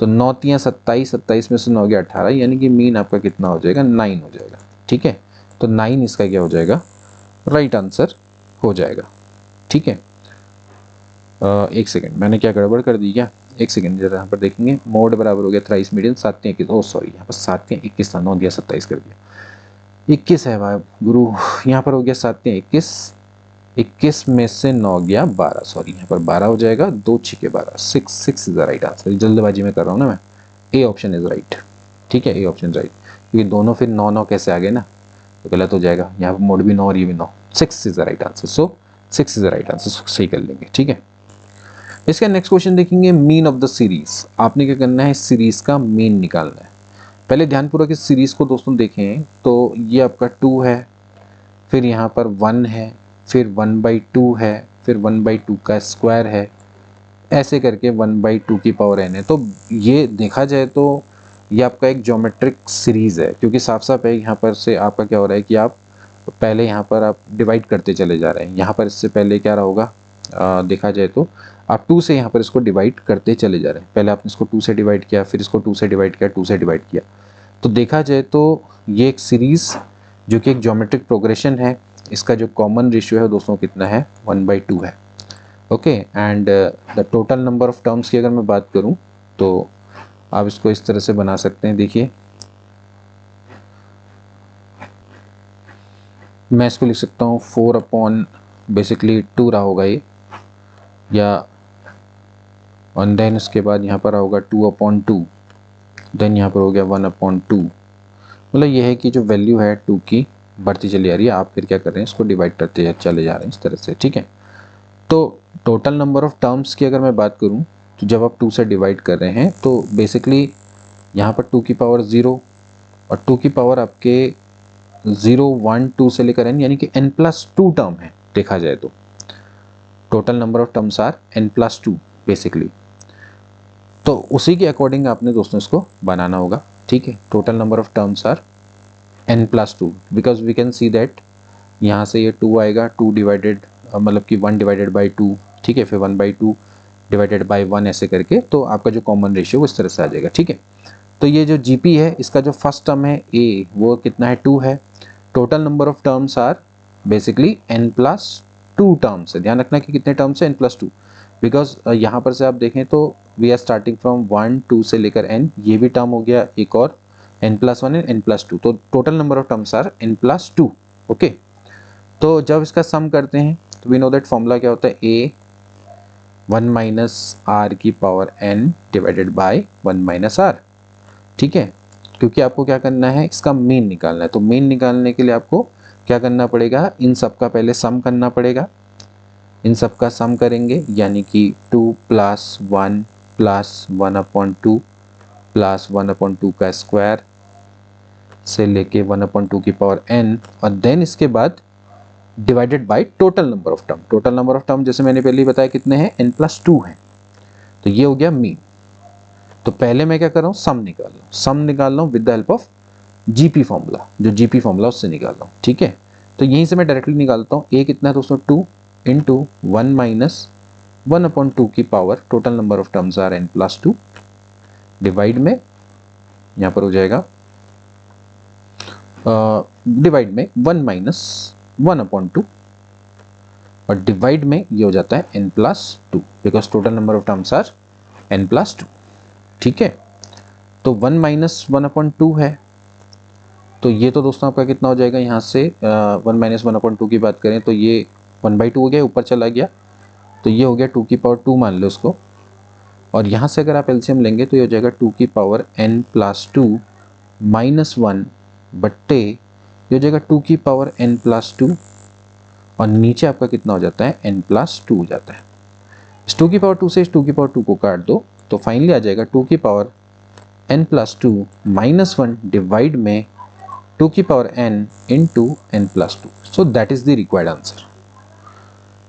तो 9 तियां 27, 27 में से 9 गया 18, यानी कि मीन आपका कितना हो जाएगा, 9 हो जाएगा, ठीक है। तो 9 इसका क्या हो जाएगा, राइट आंसर हो जाएगा, ठीक है। एक सेकेंड, मैंने क्या गड़बड़ कर दी क्या, एक सेकेंड जरा यहाँ पर देखेंगे। मोड बराबर हो गया थ्राइस मीडियन 7 21, ओ सॉरी यहाँ पर 7 21 था, 9 दिया 27 कर दिया, 21 है भाई गुरु, यहाँ पर हो गया 7 21, 21 में से 9 गया 12, सॉरी यहाँ पर 12 हो जाएगा, 2 6 12, 6 इज द राइट आंसर। जल्दबाजी में कर रहा हूँ ना मैं, ए ऑप्शन इज राइट, ठीक है, ए ऑप्शन राइट, क्योंकि दोनों फिर 9 9 कैसे आ गए ना, तो गलत हो जाएगा, यहाँ पर मोड भी 9 और ये भी 9, 6 is the right answer. So 6 is the right answer, सही कर लेंगे, ठीक है। इसका नेक्स्ट क्वेश्चन देखेंगे, मीन ऑफ द सीरीज। आपने क्या करना है, इस सीरीज का मीन निकालना है। पहले ध्यानपूर्वक इस सीरीज को दोस्तों देखें, तो ये आपका 2 है, फिर यहाँ पर 1 है, फिर 1/2 है, फिर 1/2 का स्क्वायर है, ऐसे करके 1/2 की पावर n है। तो ये देखा जाए तो ये आपका एक ज्योमेट्रिक सीरीज है, क्योंकि साफ साफ है यहाँ पर से आपका क्या हो रहा है कि आप पहले यहाँ पर आप डिवाइड करते चले जा रहे हैं। यहाँ पर इससे पहले क्या रहा होगा, देखा जाए तो आप 2 से यहाँ पर इसको डिवाइड करते चले जा रहे हैं। पहले आपने इसको 2 से डिवाइड किया, फिर इसको 2 से डिवाइड किया, 2 से डिवाइड किया। तो देखा जाए तो ये एक सीरीज जो कि एक ज्योमेट्रिक प्रोग्रेशन है, इसका जो कॉमन रेशियो है दोस्तों कितना है, 1/2 है, okay. And the total number of terms की अगर मैं बात करूं तो आप इसको इस तरह से बना सकते हैं, देखिए मैं इसको लिख सकता हूँ 4 अपॉन बेसिकली 2 रहा होगा ये, या और देन इसके बाद यहाँ पर होगा 2/2, देन यहाँ पर हो गया 1/2। मतलब ये है कि जो वैल्यू है 2 की बढ़ती चली आ रही है, आप फिर क्या कर रहे हैं, इसको डिवाइड करते चले जा रहे हैं इस तरह से, ठीक है। तो टोटल नंबर ऑफ टर्म्स की अगर मैं बात करूँ, तो जब आप 2 से डिवाइड कर रहे हैं तो बेसिकली यहाँ पर 2 की पावर 0 और 2 की पावर आपके 0 1 2 से लेकर n, यानी कि n+2 टर्म है देखा जाए तो। Total number of terms are n+2 basically. तो उसी के अकॉर्डिंग आपने दोस्तों इसको बनाना होगा, ठीक है। Total number of terms are n+2 because we can see that यहाँ से ये 2 आएगा, 2 डिवाइडेड मतलब कि 1 डिवाइडेड बाई 2, ठीक है, फिर 1/2 डिवाइडेड बाई 1 ऐसे करके, तो आपका जो कॉमन रेशियो उस तरह से आ जाएगा, ठीक है। तो ये जो जीपी है इसका जो फर्स्ट टर्म है ए, वो कितना है, 2 है। Total number of terms are basically n+2 terms है। ध्यान रखना कि कितने टर्म्स है, n+2, बिकॉज यहाँ पर से आप देखें तो वी आर स्टार्टिंग फ्रॉम 1 2 से लेकर n, ये भी टर्म हो गया एक और n+1 एंड n+2, तो total number of terms are n+2, okay. तो जब इसका सम करते हैं तो वी नो दैट फॉर्मूला क्या होता है, a 1 - r की power n divided by 1 - r, ठीक है। क्योंकि आपको क्या करना है, इसका मीन निकालना है, तो मीन निकालने के लिए आपको क्या करना पड़ेगा, इन सब का पहले सम करना पड़ेगा। इन सब का सम करेंगे यानी कि 2 + 1 + 1/2 + 1/2 का स्क्वायर से लेके 1/2 की पावर n, और देन इसके बाद divided by total number of term. Total number of term जैसे मैंने पहले ही बताया कितने हैं, n+2 हैं। तो ये हो गया मीन। तो पहले मैं क्या कर रहा हूँ, सम निकाल रहा हूँ, सम निकाल रहा हूँ with the help of GP formula, जो जीपी फॉर्मूला उससे निकाल रहा हूँ, ठीक है। तो यहीं से मैं डायरेक्टली निकालता हूँ, ए कितना है दोस्तों, 2 × 1 - 1/2 की power, total number of terms are n+2, divide में यहाँ पर हो जाएगा डिवाइड में 1 - 1/2, और डिवाइड में ये हो जाता है n+2 because total number of terms are n+2, ठीक है। तो 1 - 1/2 है, तो ये तो दोस्तों आपका कितना हो जाएगा, यहाँ से 1 - 1/2 की बात करें तो ये 1/2 हो गया, ऊपर चला गया, तो ये हो गया 2 की पावर 2 मान लो उसको, और यहाँ से अगर आप एलसीएम लेंगे तो ये हो जाएगा 2 की पावर n+2 -1 बट्टे ये हो जाएगा 2 की पावर n+2, और नीचे आपका कितना हो जाता है, n+2 हो जाता है। इस 2 की पावर 2 से इस 2 की पावर 2 को काट दो, तो फाइनली आ जाएगा 2 की पावर n+2 -1 डिवाइड में 2 की power n into n+2, so that is the required answer,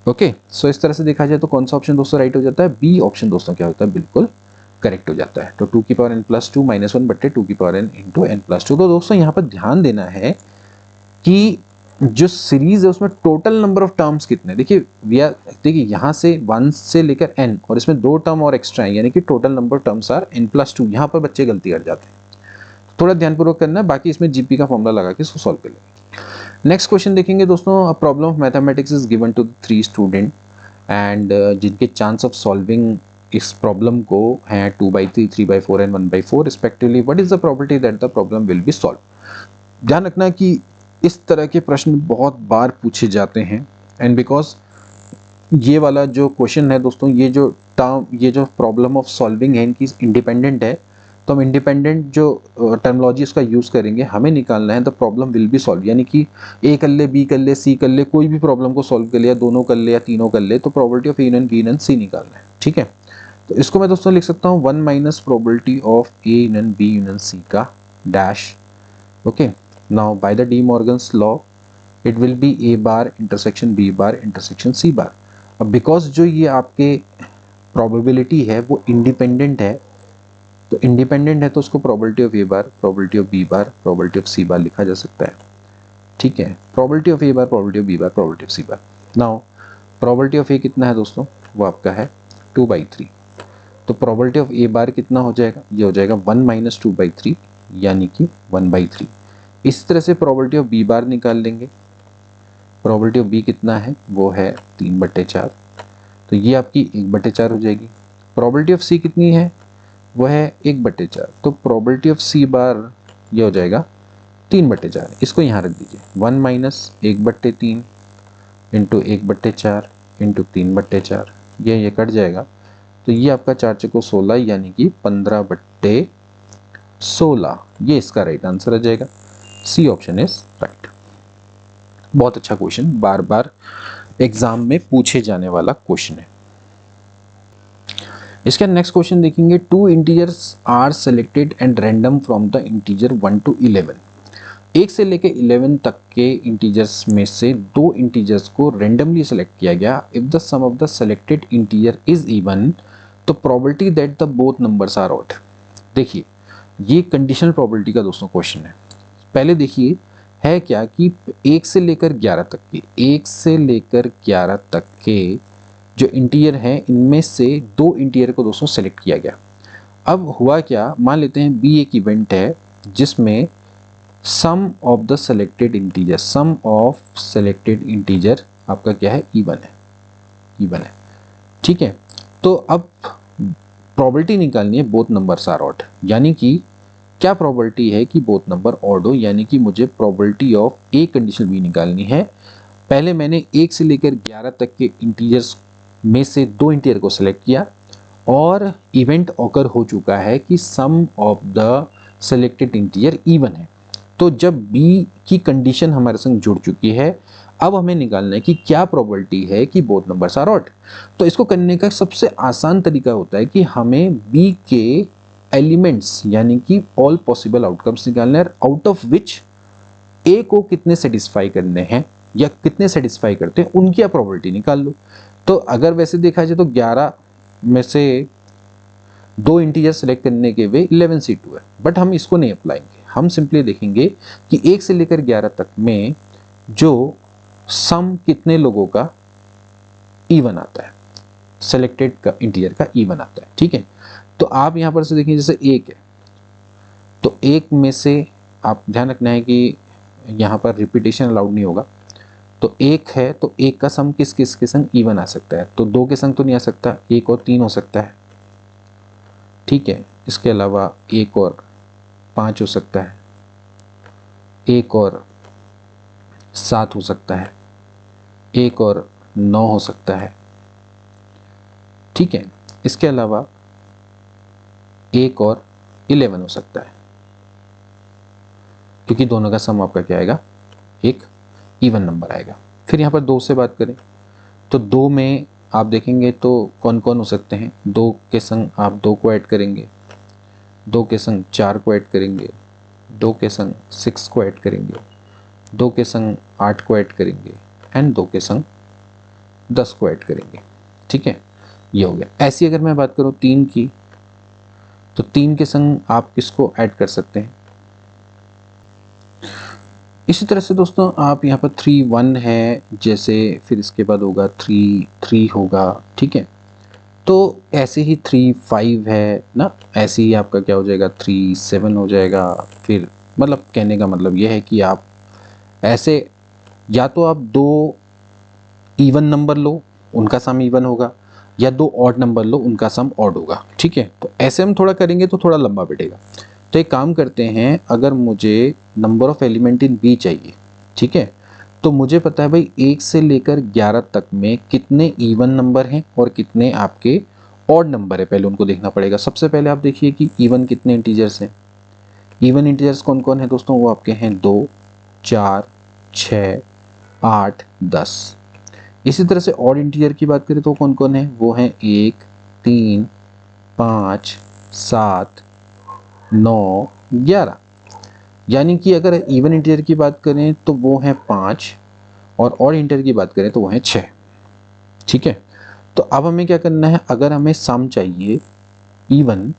okay. So इस तरह से देखा जाए तो कौन सा ऑप्शन दोस्तों राइट हो जाता है, बी ऑप्शन दोस्तों क्या होता है, बिल्कुल करेक्ट हो जाता है। तो 2 की पावर n+2 -1 बट्टे 2 की पावर n इंटू n+2। तो दोस्तों यहाँ पर ध्यान देना है कि जो सीरीज है उसमें टोटल नंबर ऑफ टर्म्स कितने, देखिए यहाँ से 1 से लेकर n, और इसमें 2 टर्म और एक्स्ट्रा है, यानी कि total number of terms are n+2। यहाँ पर बच्चे गलती कर जाते हैं, थोड़ा ध्यानपूर्वक करना है, बाकी इसमें जीपी का फॉर्मूला लगा के इसको सॉल्व कर लेंगे। नेक्स्ट क्वेश्चन देखेंगे दोस्तों, a problem of mathematics is given to 3 student and जिनके चांस ऑफ सॉल्विंग इस प्रॉब्लम को हैं 2/3, 3/4 एंड 1/4 respectively. What is the probability that the problem will be solve. ध्यान रखना कि इस तरह के प्रश्न बहुत बार पूछे जाते हैं, एंड बिकॉज ये वाला जो क्वेश्चन है दोस्तों, ये जो प्रॉब्लम ऑफ सॉल्विंग है इनकी इंडिपेंडेंट है, तो हम इंडिपेंडेंट जो टर्मोलॉजी उसका यूज़ करेंगे, हमें निकालना है the problem will be solve, यानी कि ए कर ले, बी कर ले, सी कर ले, कोई भी प्रॉब्लम को सॉल्व कर ले, या दोनों कर ले या तीनों कर ले, तो probability of A union B union C निकालना है, ठीक है। तो इसको मैं दोस्तों लिख सकता हूँ 1 - probability of A union B union C का dash, okay. Now by the De Morgan's law it will be A bar intersection B bar intersection C bar. अब बिकॉज जो ये आपके प्रोबेबिलिटी है वो इंडिपेंडेंट है, तो इंडिपेंडेंट है तो उसको probability of A bar, probability of B bar, probability of C bar लिखा जा सकता है, ठीक है। Probability of A bar, probability of B bar, probability of C bar. Now probability of A कितना है दोस्तों, वो आपका है 2/3, तो प्रोबेबिलिटी ऑफ ए बार कितना हो जाएगा, ये हो जाएगा 1 - 2/3 यानी कि 1/3। इस तरह से प्रोबेबिलिटी ऑफ बी बार निकाल लेंगे, प्रोबेबिलिटी ऑफ बी कितना है, वो है 3/4, तो ये आपकी 1/4 हो जाएगी। प्रोबेबिलिटी ऑफ सी कितनी है, वो है 1/4, तो प्रोबेबिलिटी ऑफ सी बार ये हो जाएगा 3/4, इसको यहाँ रख दीजिए। 1 माइनस 1/3 इंटू 1/4 इंटू 3/4, ये कट जाएगा, तो ये आपका 4 चौको 16 यानी कि 15/16, ये इसका राइट आंसर आ जाएगा। C option is right. बहुत अच्छा क्वेश्चन, बार बार एग्जाम में पूछे जाने वाला क्वेश्चन है। इसका नेक्स्ट क्वेश्चन देखेंगे, 2 integers are selected and random from the integer 1 to 11। 1 से लेकर 11 तक के इंटीजर्स में से 2 इंटीजर्स को रैंडमली सेलेक्ट किया गया। If the sum of the selected integer is even, तो probability that the both numbers are odd. देखिए, ये कंडीशनल प्रोबेबिलिटी का दोस्तों क्वेश्चन है। पहले देखिए है क्या कि 1 से लेकर 11 तक के 1 से लेकर 11 तक के जो इंटीजर हैं, इनमें से 2 इंटीजर को दोस्तों सेलेक्ट किया गया। अब हुआ क्या, मान लेते हैं बी एक इवेंट है जिसमें sum of the selected integer, sum of selected integer आपका क्या है, इवन है, इवन है। ठीक है, तो अब प्रोबेबिलिटी निकालनी है बोथ नंबर्स आर ऑड, यानी कि क्या प्रोबेबिलिटी है कि बोथ नंबर ऑड हो, यानी कि मुझे probability of A condition B निकालनी है। पहले मैंने 1 से लेकर 11 तक के इंटीजर्स में से 2 इंटीजर को सेलेक्ट किया और इवेंट ऑकर हो चुका है कि sum of the selected integer even है। तो जब बी की कंडीशन हमारे संग जुड़ चुकी है, अब हमें निकालना है कि क्या प्रोबेबिलिटी है कि बोथ नंबर्स आर ऑड। तो इसको करने का सबसे आसान तरीका होता है कि हमें बी के एलिमेंट्स यानी कि ऑल पॉसिबल आउटकम्स निकालने हैं, आउट ऑफ विच ए को कितने सेटिस्फाई करने हैं या कितने सेटिस्फाई करते हैं, उनकी आप प्रोबेबिलिटी निकाल लो। तो अगर वैसे देखा जाए तो 11 में से 2 इंटीजर सेलेक्ट करने के वे 11C2 है, बट हम इसको नहीं अप्लाएंगे। हम सिंपली देखेंगे कि 1 से लेकर 11 तक में जो सम कितने लोगों का इवन आता है, सेलेक्टेड का इंटीजर का इवन आता है। ठीक है, तो आप यहां पर से देखें, जैसे 1 है तो 1 में से आप ध्यान रखना है कि यहां पर रिपीटेशन अलाउड नहीं होगा। तो 1 है तो 1 का सम किस किस के संग इवन आ सकता है, तो 2 के संग तो नहीं आ सकता, 1 और 3 हो सकता है। ठीक है, इसके अलावा 1 और 5 हो सकता है, 1 और 7 हो सकता है, 1 और 9 हो सकता है। ठीक है, इसके अलावा 1 और 11 हो सकता है, क्योंकि दोनों का सम आपका क्या आएगा, एक इवन नंबर आएगा। फिर यहाँ पर 2 से बात करें तो 2 में आप देखेंगे तो कौन कौन हो सकते हैं। 2 के संग आप 2 को ऐड करेंगे, 2 के संग 4 को ऐड करेंगे, 2 के संग 6 को ऐड करेंगे, 2 के संग 8 को ऐड करेंगे एंड 2 के संग 10 को ऐड करेंगे। ठीक है, ये हो गया। ऐसी अगर मैं बात करूँ 3 की, तो 3 के संग आप किसको ऐड कर सकते हैं। इसी तरह से दोस्तों आप यहाँ पर 3 1 है जैसे, फिर इसके बाद होगा 3 3 होगा। ठीक है, तो ऐसे ही 3 5 है ना, ऐसे ही आपका क्या हो जाएगा, 3 7 हो जाएगा। फिर मतलब कहने का मतलब ये है कि आप ऐसे या तो आप 2 इवन नंबर लो, उनका सम इवन होगा, या 2 ऑड नंबर लो, उनका सम ऑड होगा। ठीक है, तो ऐसे हम थोड़ा करेंगे तो थोड़ा लंबा बैठेगा। तो एक काम करते हैं, अगर मुझे number of element in B चाहिए, ठीक है, तो मुझे पता है भाई 1 से लेकर 11 तक में कितने इवन नंबर हैं और कितने आपके ऑड नंबर है, पहले उनको देखना पड़ेगा। सबसे पहले आप देखिए कि इवन कितने इंटीजर्स हैं। इवन इंटीजर्स कौन कौन है दोस्तों, वो आपके हैं 2 4 6 8 10। इसी तरह से ऑड इंटीजर की बात करें तो कौन कौन है, वो हैं 1 3 5 7 9 11। यानी कि अगर इवन इंटीजर की बात करें तो वो है 5 और ऑड इंटीजर की बात करें तो वो है 6। ठीक है, तो अब हमें क्या करना है, अगर हमें सम चाहिए इवन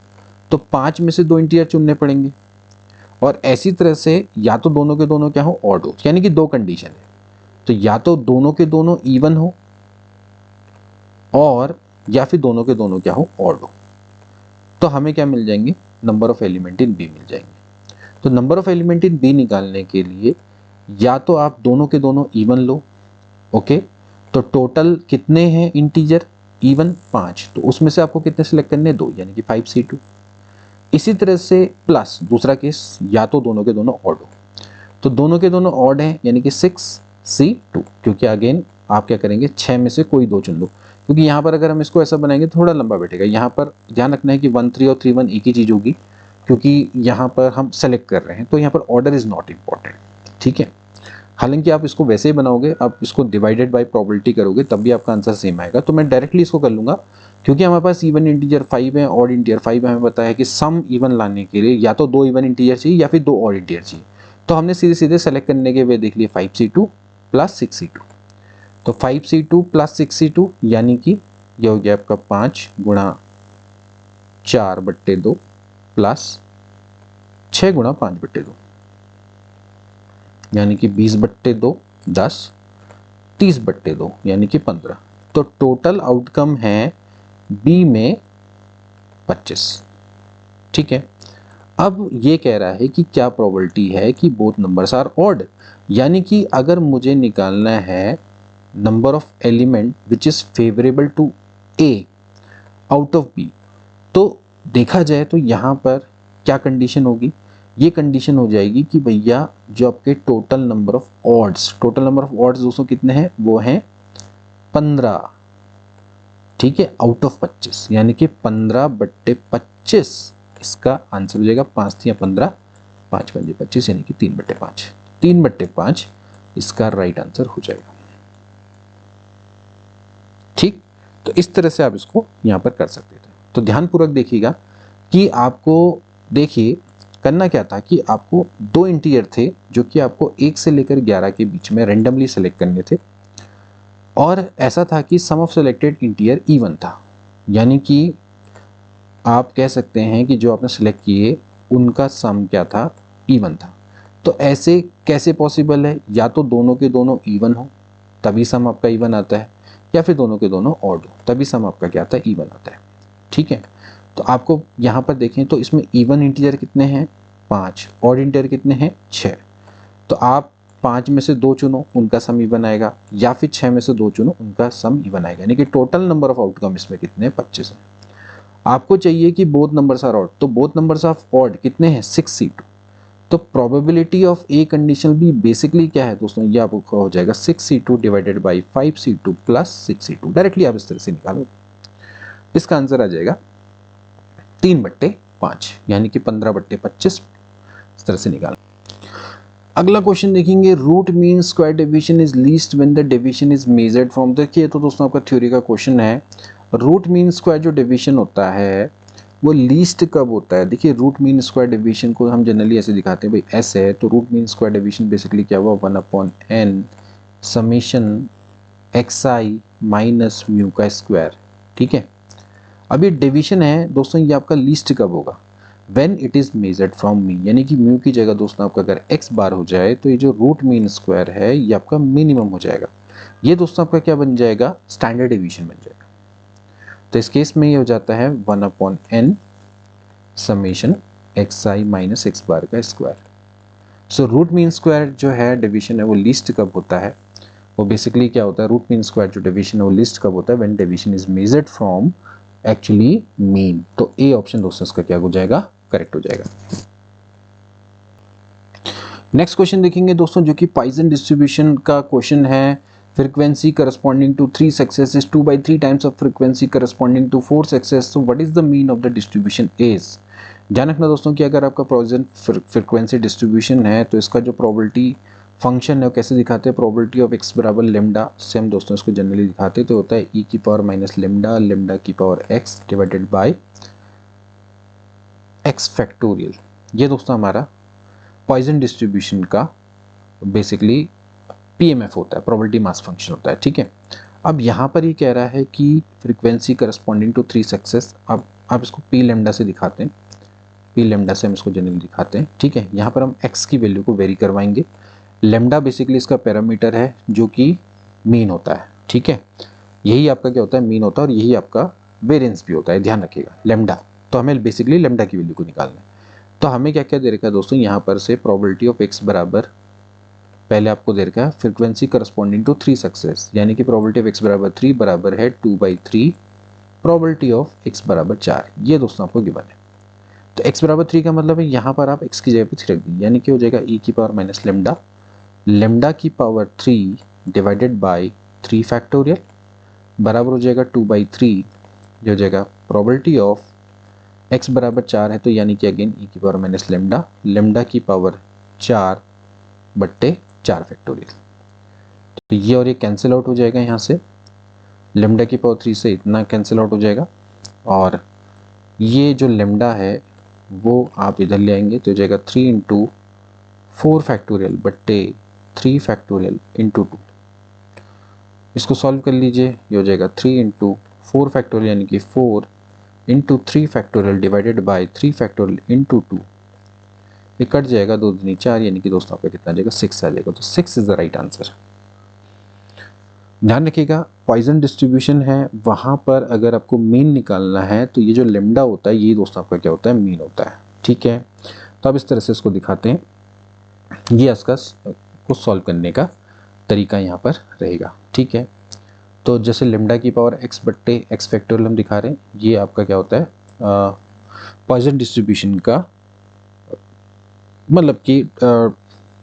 तो 5 में से 2 इंटीजर चुनने पड़ेंगे, और ऐसी तरह से या तो दोनों के दोनों क्या हो, ऑड हो। यानी कि 2 कंडीशन है, तो या तो दोनों के दोनों इवन हो और या फिर दोनों के दोनों क्या हो, ऑड हो। तो हमें क्या मिल जाएंगे, number of element in B मिल जाएंगे। तो number of element in B निकालने के लिए या तो आप दोनों के दोनों इवन लो, ओके, तो टोटल कितने हैं इंटीजर इवन 5, तो उसमें से आपको कितने सेलेक्ट करने, 2, यानी कि 5C2। इसी तरह से प्लस दूसरा केस, या तो दोनों के दोनों ऑड हो, तो दोनों के दोनों ऑड हैं, यानी कि 6C2, क्योंकि अगेन आप क्या करेंगे 6 में से कोई 2 चुन लो, क्योंकि यहाँ पर अगर हम इसको ऐसा बनाएंगे थोड़ा लंबा बैठेगा। यहाँ पर ध्यान रखना है कि 1 3 और 3 1 एक ही चीज़ होगी, क्योंकि यहाँ पर हम सेलेक्ट कर रहे हैं, तो यहाँ पर ऑर्डर इज नॉट इम्पॉर्टेंट, ठीक है। हालांकि आप इसको वैसे ही बनाओगे, आप इसको डिवाइडेड बाय प्रोबेबिलिटी करोगे तब भी आपका आंसर सेम आएगा। तो मैं डायरेक्टली इसको कर लूँगा, क्योंकि हमारे पास इवन इंटीजर 5 है, ऑड इंटीजर 5 है। हमें पता है कि सम इवन लाने के लिए या तो 2 इवन इंटीजर चाहिए या फिर 2 ऑड इंटीजर चाहिए। तो हमने सीधे सीधे सेलेक्ट करने के वे देख लिए 5C2 प्लस 6C2। तो 5C2 प्लस 6C2 यानी कि ये हो गया आपका 5 गुणा 4/2 प्लस 6 गुणा 5/2, यानी कि 20/2 10, 30/2 यानी कि 15। तो टोटल आउटकम है बी में 25, ठीक है। अब ये कह रहा है कि क्या प्रोबेबिलिटी है कि बोथ नंबर्स आर ऑड, यानी कि अगर मुझे निकालना है number of element which is favourable to A out of B, तो देखा जाए तो यहाँ पर क्या कंडीशन होगी, ये कंडीशन हो जाएगी कि भैया जो आपके टोटल नंबर ऑफ ऑड्स दोस्तों कितने हैं, वो हैं 15, ठीक है, आउट ऑफ 25, यानी कि 15/25 इसका आंसर हो जाएगा। 5 या 15, 5 5 25 यानी कि 3/5, 3/5 इसका राइट आंसर हो जाएगा, ठीक। तो इस तरह से आप इसको यहां पर कर सकते थे। तो ध्यानपूर्वक देखिएगा कि आपको देखिए करना क्या था कि आपको 2 इंटीजर थे जो कि आपको 1 से लेकर 11 के बीच में रेंडमली सेलेक्ट करने थे, और ऐसा था कि sum of selected integer even था, यानी कि आप कह सकते हैं कि जो आपने सेलेक्ट किए उनका सम क्या था, इवन था। तो ऐसे कैसे पॉसिबल है, या तो दोनों के दोनों इवन हो तभी सम आपका इवन आता है, या फिर दोनों के दोनों ऑड हो तभी सम आपका क्या आता है, इवन आता है, ठीक है। तो आपको यहाँ पर देखें तो इसमें इवन इंटीजर कितने हैं, 5, ऑड इंटीजर कितने हैं, 6। तो आप 5 में से 2 चुनो, उनका सम इवन आएगा, या फिर 6 में से 2 चुनो, उनका सम इवन आएगा, यानी कि टोटल नंबर ऑफ आउटकम इसमें कितने हैं, 25 हैं। आपको चाहिए कि बोथ नंबर्स आर ऑड, तो बोथ नंबर्स ऑफ ऑड कितने हैं, 6C2। तो प्रोबेबिलिटी ऑफ ए कंडीशन भी बेसिकली क्या है दोस्तों, ये आपको हो जाएगा 6C2 divided by 5C2 plus 6C2। Directly आप इस तरह से निकालो, इसका आंसर आ जाएगा 3/5, यानी कि 15/25 इस तरह से निकाल। अगला क्वेश्चन देखेंगे, root mean square deviation is least when the deviation is measured from. देखिए तो दोस्तों आपका थ्योरी का क्वेश्चन है, रूट मीन स्क्वायर जो डेविएशन होता है वो लीस्ट कब होता है। देखिए रूट मीन स्क्वायर डेविएशन को हम जनरली ऐसे दिखाते हैं, भाई एस है तो root mean square deviation basically क्या हुआ, 1/n summation xi minus mu का स्क्वायर, ठीक है। अब ये डेविएशन है दोस्तों, ये आपका लीस्ट कब होगा, when it is measured from mean, यानी कि म्यू की जगह दोस्तों आपका अगर x बार हो जाए तो ये जो रूट मीन स्क्वायर है ये आपका मिनिमम हो जाएगा। ये दोस्तों आपका क्या बन जाएगा, स्टैंडर्ड डेविएशन बन जाएगा। तो इस केस में ये हो जाता है 1/n summation xi minus x bar का square. So root mean square जो है डेविएशन है वो लीस्ट कब होता है, वो बेसिकली क्या होता है, रूट मीन स्क्वायर जो डेविएशन है वो लीस्ट कब होता है, when deviation is measured from actually mean. तो ए ऑप्शन दोस्तों इसका क्या हो जाएगा, करेक्ट हो जाएगा। नेक्स्ट क्वेश्चन देखेंगे दोस्तों जो कि पॉइसन डिस्ट्रीब्यूशन का क्वेश्चन है। Frequency corresponding to 3 success is 2/3 times of frequency corresponding to 4 success, so what is the mean of the distribution is. ध्यान रखना दोस्तों कि अगर आपका पॉइसन फ्रीक्वेंसी डिस्ट्रीब्यूशन है तो इसका जो प्रोबेबिलिटी फंक्शन है वो कैसे दिखाते हैं, प्रोबेबिलिटी ऑफ x बराबर लेमडा से हम दोस्तों इसको जनरली दिखाते तो होता है e की पावर माइनस लेमडा, लेमडा की power x divided by x factorial. ये दोस्तों हमारा पॉइसन डिस्ट्रीब्यूशन का बेसिकली PMF होता है, प्रोबेबिलिटी मास फंक्शन होता है, ठीक है। अब यहाँ पर ये कह रहा है कि फ्रीक्वेंसी करस्पॉन्डिंग टू 3 सक्सेस, अब आप इसको p लेमडा से दिखाते हैं, p लेमडा से हम इसको जनरली दिखाते हैं, ठीक है। यहाँ पर हम x की वैल्यू को वेरी करवाएंगे, लेमडा बेसिकली इसका पैरामीटर है जो कि मीन होता है, ठीक है। यही आपका क्या होता है, मीन होता है, और यही आपका वेरिएंस भी होता है, ध्यान रखिएगा लेमडा। तो हमें बेसिकली लेमडा की वैल्यू को निकालना है। तो हमें क्या क्या दे रखा है दोस्तों, यहाँ पर से प्रोबेबिलिटी ऑफ x बराबर पहले आपको दे रखा है फ्रीक्वेंसी करस्पॉन्डिंग टू 3 सक्सेस, यानी कि प्रोबेबिलिटी ऑफ x बराबर 3 बराबर है 2/3 प्रोबेबिलिटी ऑफ x बराबर 4। ये दोस्तों आपको गिवन है। तो x बराबर 3 का मतलब है यहाँ पर आप x की जगह पे 3 रख दीजिए, यानी कि हो जाएगा e की पावर माइनस लेमडा, लेमडा की पावर 3 डिवाइडेड बाई 3 फैक्टोरियल बराबर हो जाएगा 2/3, जो हो जाएगा प्रोबेबिलिटी ऑफ x बराबर 4 है तो यानी कि अगेन e की पावर माइनस लेमडा, लेमडा की पावर 4/4 फैक्टोरियल। तो ये और ये कैंसिल आउट हो जाएगा, यहाँ से लेमडा की पावर 3 से इतना कैंसिल आउट हो जाएगा, और ये जो लेमडा है वो आप इधर ले आएंगे तो हो जाएगा 3 इंटू 4 फैक्टोरियल बट्टे 3 फैक्टोरियल इंटू 2। इसको सॉल्व कर लीजिए, ये हो जाएगा 3 इंटू 4 फैक्टोरियल यानी कि 4 into 3 factorial divided by 3 factorial into 2। ये कट जाएगा, 2 दूनी 4 यानी कि दोस्तों आपका कितना आ जाएगा 6 आ जाएगा। तो 6 इज द राइट आंसर। ध्यान रखिएगा पॉइजन डिस्ट्रीब्यूशन है, वहां पर अगर आपको मीन निकालना है तो ये जो लेमडा होता है ये दोस्तों आपका क्या होता है, मीन होता है। ठीक है, तो अब इस तरह से इसको दिखाते हैं, ये इसका को सॉल्व करने का तरीका यहाँ पर रहेगा। ठीक है, तो जैसे लेमडा की पावर x बट्टे x फैक्टोरियल हम दिखा रहे हैं, ये आपका क्या होता है पॉइजन डिस्ट्रीब्यूशन का मतलब कि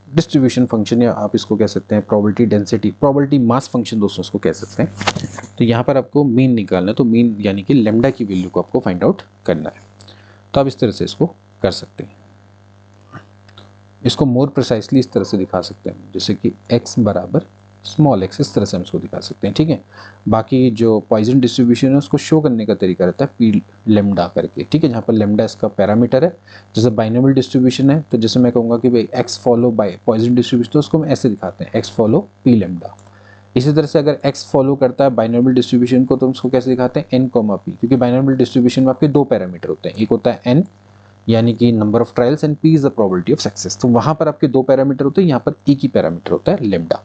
डिस्ट्रीब्यूशन फंक्शन, या आप इसको कह सकते हैं probability density, probability mass function दोस्तों इसको कह सकते हैं। तो यहाँ पर आपको मीन निकालना है, तो मीन यानी कि लेमडा की वैल्यू को आपको फाइंड आउट करना है। तो आप इस तरह से इसको कर सकते हैं, इसको मोर प्रिसाइसली इस तरह से दिखा सकते हैं, जैसे कि x बराबर स्मॉल x, इस तरह से हम इसको दिखा सकते हैं। ठीक है, बाकी जो पॉइजन डिस्ट्रीब्यूशन है उसको शो करने का तरीका रहता है पी लेमडा करके। ठीक है, जहाँ पर लेमडा इसका पैरामीटर है, जैसे बाइनोमियल डिस्ट्रीब्यूशन है तो जैसे मैं कहूँगा कि भाई x follow by Poisson distribution, तो उसको हम ऐसे दिखाते हैं x फॉलो पी लेमडा। इसी तरह से अगर x फॉलो करता है बाइनोमियल डिस्ट्रीब्यूशन को तो हम उसको कैसे दिखाते हैं n, p, क्योंकि बाइनोमियल डिस्ट्रीब्यूशन में आपके दो पैरामीटर होते हैं, एक होता है n यानी कि number of trials and p is the probability of success. तो वहां पर आपके दो पैरामीटर होते हैं, यहाँ पर एक ही पैरामीटर होता है लेमडा।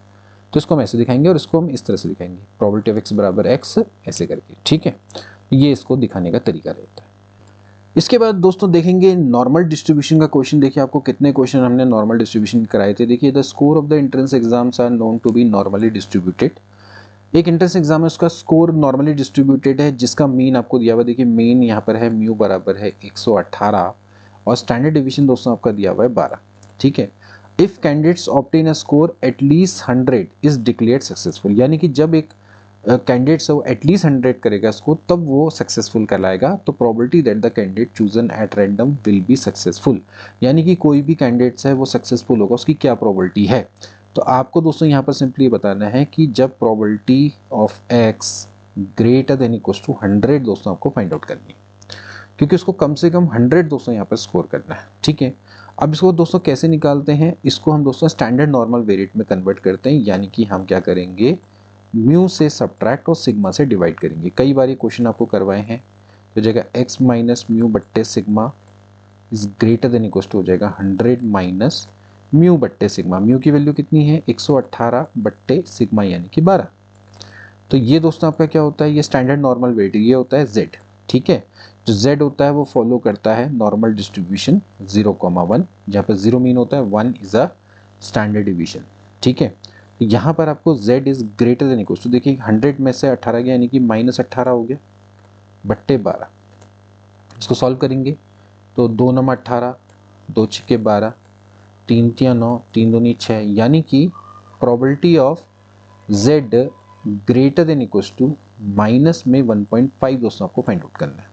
तो इसको हम ऐसे दिखाएंगे और इसको हम इस तरह से दिखाएंगे, प्रोबेबिलिटी ऑफ x बराबर x ऐसे करके। ठीक है, ये इसको दिखाने का तरीका रहता है। इसके बाद दोस्तों देखेंगे नॉर्मल डिस्ट्रीब्यूशन का क्वेश्चन। देखिए आपको कितने क्वेश्चन हमने नॉर्मल डिस्ट्रीब्यूशन कराए थे। देखिए the score of the entrance exams are known to be normally distributed. एक एंट्रेंस एग्जाम है उसका स्कोर नॉर्मली डिस्ट्रीब्यूटेड है, जिसका मीन आपको दिया हुआ, देखिए मीन यहाँ पर है म्यू बराबर है 118 और स्टैंडर्ड डिवीजन दोस्तों आपका दिया हुआ है 12। ठीक है, if candidates obtain a score at least 100 is declared successful, यानी कि जब एक कैंडिडेट से वो एटलीस्ट 100 करेगा स्कोर तब वो सक्सेसफुल कहलाएगा। तो probability that the candidate chosen at random will be successful, यानी कि कोई भी कैंडिडेट है वो सक्सेसफुल होगा, उसकी क्या प्रोबेबिलिटी है। तो आपको दोस्तों यहाँ पर सिंपली बताना है कि जब probability of x greater than equal to 100 दोस्तों आपको फाइंड आउट करनी है, क्योंकि उसको कम से कम 100 दोस्तों यहाँ पर स्कोर करना है। ठीक है, अब इसको दोस्तों कैसे निकालते हैं, इसको हम दोस्तों स्टैंडर्ड नॉर्मल वेरिएट में कन्वर्ट करते हैं, यानी कि हम क्या करेंगे म्यू से सब्ट्रैक्ट और सिग्मा से डिवाइड करेंगे। कई बार ये क्वेश्चन आपको करवाए हैं, तो जगह x माइनस म्यू बट्टे sigma is greater than equal to हो जाएगा 100 माइनस म्यू बट्टे सिग्मा। म्यू की वैल्यू कितनी है 118 बट्टे सिग्मा यानी कि 12। तो ये दोस्तों आपका क्या होता है, ये स्टैंडर्ड नॉर्मल वेट, ये होता है z। ठीक है, जो z होता है वो फॉलो करता है नॉर्मल डिस्ट्रीब्यूशन 0,1, जहाँ पर 0 मीन होता है, 1 इज अ स्टैंडर्ड डिवीजन। ठीक है, तो यहाँ पर आपको z is greater than equal to, देखिए 100 में से 18 गया यानी कि -18 हो गया बट्टे 12। इसको सॉल्व करेंगे तो 2 नंबर 18, 2 छिके 12, 3 तिया 9, 3 दूनी 6, यानी कि probability of z greater than equal to minus में 1.5 दोस्तों आपको फाइंड आउट करना है।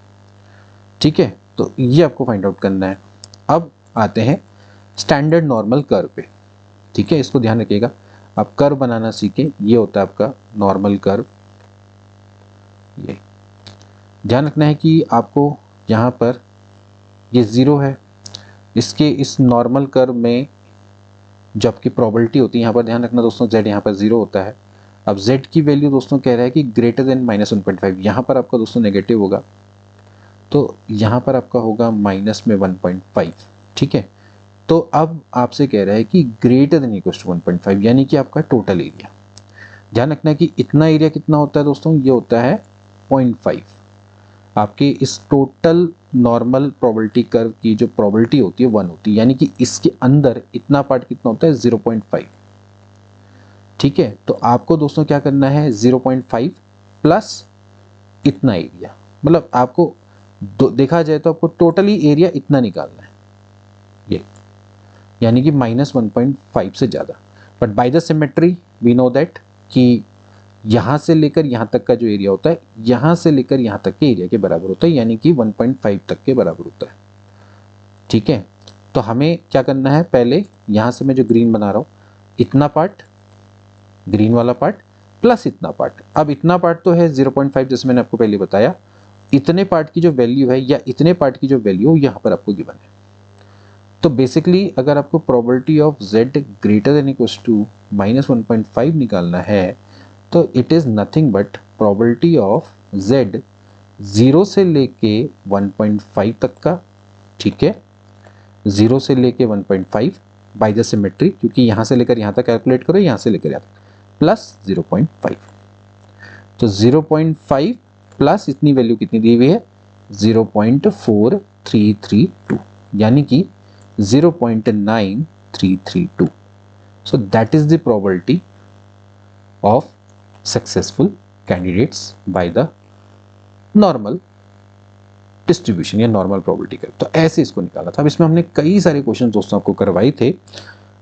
ठीक है, तो ये आपको फाइंड आउट करना है। अब आते हैं स्टैंडर्ड नॉर्मल कर्व पे। ठीक है, इसको ध्यान रखिएगा, आप कर्व बनाना सीखें, ये होता है आपका नॉर्मल कर्व। ये ध्यान रखना है कि आपको यहाँ पर ये 0 है, इसके इस नॉर्मल कर्व में जो आपकी प्रोबेबिलिटी होती है, यहाँ पर ध्यान रखना दोस्तों z यहाँ पर 0 होता है। अब z की वैल्यू दोस्तों कह रहा है कि ग्रेटर देन -1.5, यहाँ पर आपका दोस्तों नेगेटिव होगा, तो यहाँ पर आपका होगा माइनस में 1.5। ठीक है, तो अब आपसे कह रहा है कि ग्रेटर देन इक्वल टू 1.5, यानी कि आपका टोटल एरिया। ध्यान रखना है कि इतना एरिया कितना होता है दोस्तों, ये होता है 0.5। आपके इस टोटल नॉर्मल प्रोबेबिलिटी कर्व की जो प्रोबेबिलिटी होती है 1 होती है, यानी कि इसके अंदर इतना पार्ट कितना होता है 0.5। ठीक है, तो आपको दोस्तों क्या करना है 0.5 प्लस इतना एरिया, मतलब आपको देखा जाए तो आपको टोटली एरिया इतना निकालना है, ये यानी कि -1.5 से ज़्यादा। But by the symmetry we know that कि यहाँ से लेकर यहाँ तक का जो एरिया होता है, यहाँ से लेकर यहाँ तक के एरिया के बराबर होता है, यानी कि 1.5 तक के बराबर होता है। ठीक है, तो हमें क्या करना है, पहले यहाँ से मैं जो ग्रीन बना रहा हूँ, इतना पार्ट ग्रीन वाला पार्ट प्लस इतना पार्ट। अब इतना पार्ट तो है 0.5, जैसे मैंने आपको पहले बताया। इतने पार्ट की जो वैल्यू है या इतने पार्ट की जो वैल्यू यहाँ पर आपको गिवन है। तो बेसिकली अगर आपको probability of z greater than equals to -1.5 निकालना है, तो it is nothing but probability of z 0 से लेके 1.5 तक का। ठीक है, 0 से लेके 1.5 बाय द सिमेट्री, क्योंकि यहाँ से लेकर यहाँ तक कैलकुलेट करो, यहाँ से लेकर यहाँ तक, प्लस 0.5। तो 0.5 प्लस इतनी वैल्यू कितनी दी हुई है, 0.4332, यानी कि 0.9332। सो that is the probability of successful candidates by the normal distribution या नॉर्मल प्रोबेबिलिटी कर्व। तो ऐसे इसको निकाला था। अब इसमें हमने कई सारे क्वेश्चन दोस्तों आपको करवाए थे।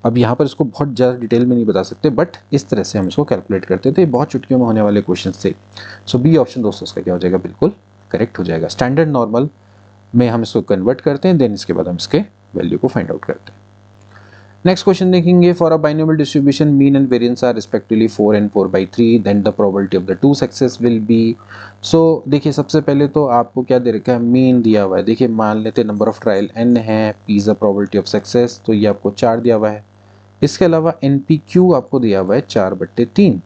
अब यहाँ पर इसको बहुत ज़्यादा डिटेल में नहीं बता सकते, बट इस तरह से हम इसको कैलकुलेट करते थे। बहुत चुटकियों में होने वाले क्वेश्चन थे। सो बी ऑप्शन दोस्तों इसका क्या हो जाएगा, बिल्कुल करेक्ट हो जाएगा। स्टैंडर्ड नॉर्मल में हम इसको कन्वर्ट करते हैं, देन इसके बाद हम इसके वैल्यू को फाइंड आउट करते हैं। नेक्स्ट क्वेश्चन देखेंगे, for a binomial distribution mean and variance are respectively 4 and 4/3, then the probability of the two success will be. So देखिए, सबसे पहले तो आपको क्या दे रखा है, मीन दिया हुआ है। देखिए मान लेते हैं नंबर ऑफ ट्रायल n है, p is the probability of success, तो ये आपको 4 दिया हुआ है। इसके अलावा NPQ आपको दिया हुआ है 4/3,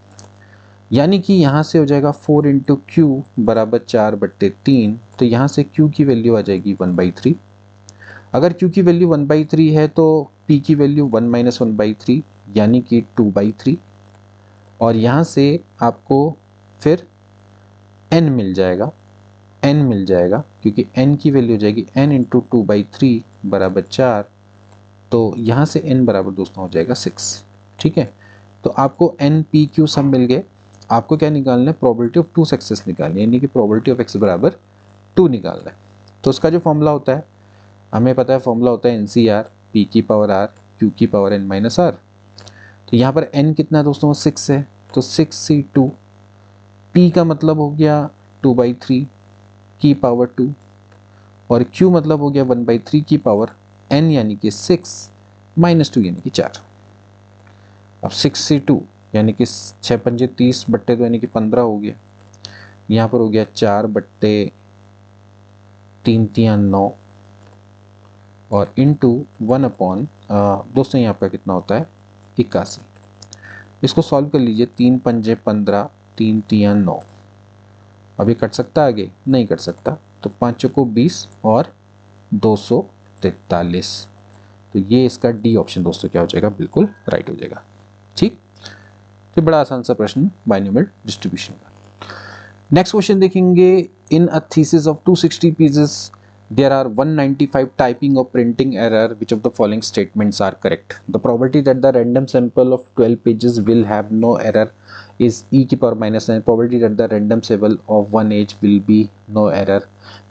यानी कि यहाँ से हो जाएगा 4 × Q बराबर 4/3, तो यहाँ से Q की वैल्यू आ जाएगी 1/3। अगर Q की वैल्यू 1/3 है तो P की वैल्यू 1 - 1/3 यानी कि 2/3, और यहाँ से आपको फिर n मिल जाएगा, क्योंकि n की वैल्यू हो जाएगी n × 2/3 बराबर 4, तो यहाँ से n बराबर दोस्तों हो जाएगा 6। ठीक है, तो आपको NPQ सब मिल गए। आपको क्या निकालना है, प्रोबेबिलिटी ऑफ टू सक्सेस निकालनी है, यानी कि प्रोबेबिलिटी ऑफ x बराबर 2 निकालना है। तो उसका जो फॉर्मूला होता है, हमें पता है फॉर्मूला होता है NCR, P की पावर R, Q की पावर n - R। तो यहाँ पर n कितना है दोस्तों, 6 है, तो 6C2, P का मतलब हो गया 2/3 की पावर 2, और Q मतलब हो गया 1/3 की पावर n यानी कि 6 - 2 यानी कि 4। अब 6C2 यानी कि 6 × 5 = 30 बट्टे 2 यानी कि 15 हो गया। यहाँ पर हो गया 4/3 × 9 और इंटू 1/, दोस्तों यहाँ पर कितना होता है, 81। इसको सॉल्व कर लीजिए, 3 × 5 = 15, 3 × 3 = 9। अभी कट सकता है, आगे नहीं कट सकता, तो 5 को 20 और 243। तो ये इसका डी ऑप्शन दोस्तों क्या हो जाएगा, बिल्कुल राइट हो जाएगा। ठीक, तो बड़ा आसान सा प्रश्न बाइनोमियल डिस्ट्रीब्यूशन का। नेक्स्ट क्वेश्चन देखेंगे, in a thesis of 260 pieces there are 195 typing or printing error, which of the following statements are correct? The probability that the random sample of 12 pages will have no error is e⁻⁻9. Probability that the random sample of one page will be no error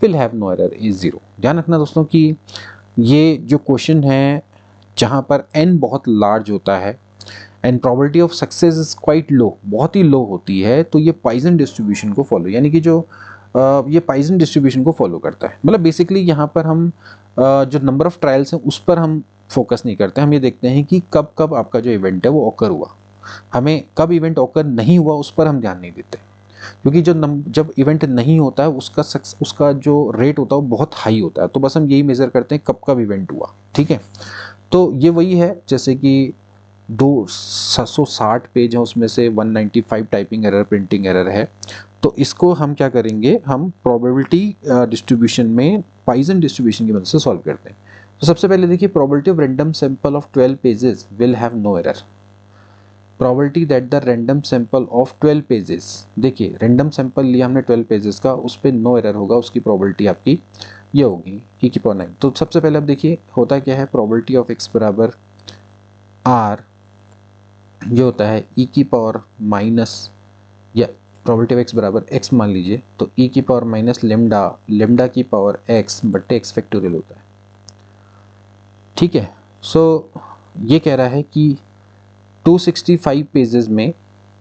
will have no error is 0। ध्यान रखना दोस्तों कि ये जो question है जहाँ पर n बहुत लार्ज होता है and probability of success is quite low, बहुत ही लो होती है, तो ये पॉइजन डिस्ट्रीब्यूशन को फॉलो, यानी कि जो ये पॉइजन डिस्ट्रीब्यूशन को फॉलो करता है। मतलब बेसिकली यहाँ पर हम जो नंबर ऑफ ट्रायल्स हैं उस पर हम फोकस नहीं करते, हम ये देखते हैं कि कब कब आपका जो इवेंट है वो ऑकर हुआ। हमें कब इवेंट ऑकर नहीं हुआ उस पर हम ध्यान नहीं देते, क्योंकि जब इवेंट नहीं होता है उसका जो रेट होता है वो बहुत हाई होता है, तो बस हम यही मेजर करते हैं कब कब इवेंट हुआ। ठीक है, तो ये वही है, जैसे कि 260 पेज है, उसमें से 195 टाइपिंग एरर प्रिंटिंग एरर है, तो इसको हम क्या करेंगे, हम प्रोबेबिलिटी डिस्ट्रीब्यूशन में पॉइजन डिस्ट्रीब्यूशन की मदद से सॉल्व करते हैं। तो सबसे पहले देखिए, probability of random sample of 12 pages will have no error. Probability that the random sample of 12 pages, देखिए रैंडम सैंपल लिया हमने 12 पेजेस का, उस पर नो एरर होगा, उसकी प्रोबेबिलिटी आपकी ये होगी e⁻9। तो सबसे पहले अब देखिए होता क्या है, प्रोबेबिलिटी ऑफ x बराबर r, ये होता है e⁻, या प्रोबेबिलिटी ऑफ एक्स बराबर एक्स मान लीजिए, तो ई की पावर माइनस लेमडा, लेमडा की पावर एक्स बट्टे एक्स फैक्टोरियल होता है। ठीक है, सो ये कह रहा है कि 265 पेजेस में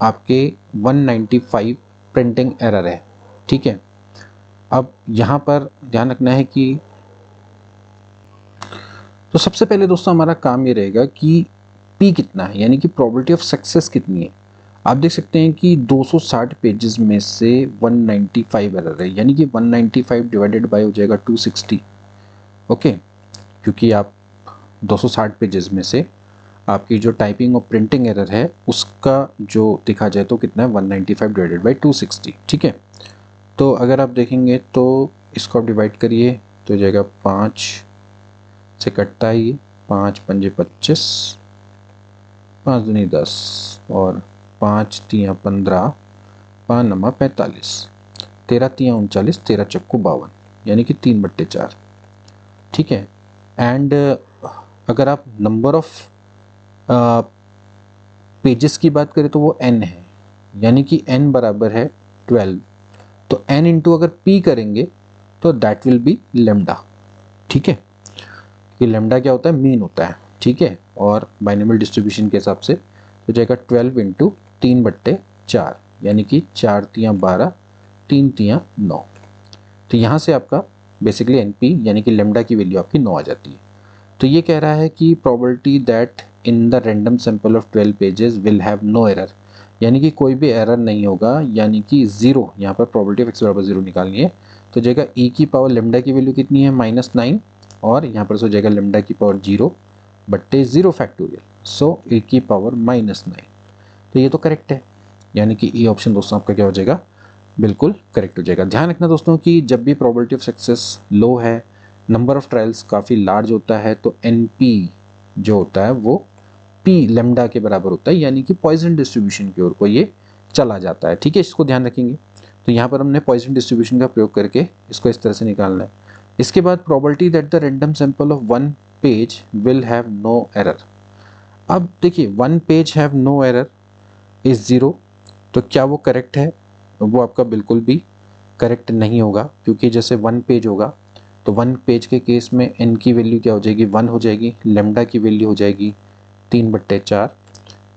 आपके 195 प्रिंटिंग एरर है। ठीक है, अब यहाँ पर ध्यान रखना है कि तो सबसे पहले दोस्तों हमारा काम ये रहेगा कि P कितना है, यानी कि प्रोबेबिलिटी ऑफ सक्सेस कितनी है। आप देख सकते हैं कि 260 पेजेस में से 195 एरर है, यानी कि 195 डिवाइडेड बाय हो जाएगा 260। ओके, क्योंकि आप 260 पेजेस में से आपकी जो टाइपिंग और प्रिंटिंग एरर है उसका जो देखा जाए तो कितना है 195 डिवाइडेड बाय 260। ठीक है, तो अगर आप देखेंगे तो इसको आप डिवाइड करिए तो हो जाएगा 5 से कटता है ये, 5 पंजे 25, 5 दूनी 10 और 5 तियाँ 15, 5 नमा 45, 13 तियाँ 39, 13 चक्कू 52, यानी कि 3/4। ठीक है, एंड अगर आप नंबर ऑफ पेजेस की बात करें तो वो n है, यानी कि n बराबर है 12, तो n इंटू अगर p करेंगे तो दैट विल बी लेमडा। ठीक है, कि लेमडा क्या होता है, मीन होता है। ठीक है, और बाइनोमियल डिस्ट्रीब्यूशन के हिसाब से तो जाएगा 12 इंटू 3/4, यानी कि 4 तियाँ 12, 3 तियाँ 9। तो यहाँ से आपका बेसिकली एनपी यानी कि लेमडा की वैल्यू आपकी 9 आ जाती है। तो ये कह रहा है कि probability that in the random sample of 12 pages will have no error, यानी कि कोई भी एरर नहीं होगा, यानी कि जीरो। यहाँ पर प्रोबेबिलिटी ऑफ एक्स बराबर जीरो निकालनी है, तो जाएगा ई की पावर लेमडा की वैल्यू कितनी है -9, और यहाँ पर सो जाएगा लेमडा की पावर 0 बट्टे 0 फैक्टोरियल, सो ई की पावर -9। तो ये तो करेक्ट है, यानी कि ई ऑप्शन दोस्तों आपका क्या हो जाएगा, बिल्कुल करेक्ट हो जाएगा। ध्यान रखना दोस्तों कि जब भी प्रोबेबिलिटी ऑफ सक्सेस लो है, नंबर ऑफ ट्रायल्स काफ़ी लार्ज होता है, तो एनपी जो होता है वो पी लेमडा के बराबर होता है, यानी कि पॉइजन डिस्ट्रीब्यूशन की ओर को ये चला जाता है। ठीक है, इसको ध्यान रखेंगे। तो यहाँ पर हमने पॉइजन डिस्ट्रीब्यूशन का प्रयोग करके इसको इस तरह से निकालना है। इसके बाद probability that the random sample of 1 page will have no error. अब देखिए 1 page have no error is 0, तो क्या वो करेक्ट है? वो आपका बिल्कुल भी करेक्ट नहीं होगा, क्योंकि जैसे 1 पेज होगा तो 1 पेज के केस में n की वैल्यू क्या हो जाएगी, 1 हो जाएगी, लेमडा की वैल्यू हो जाएगी 3/4,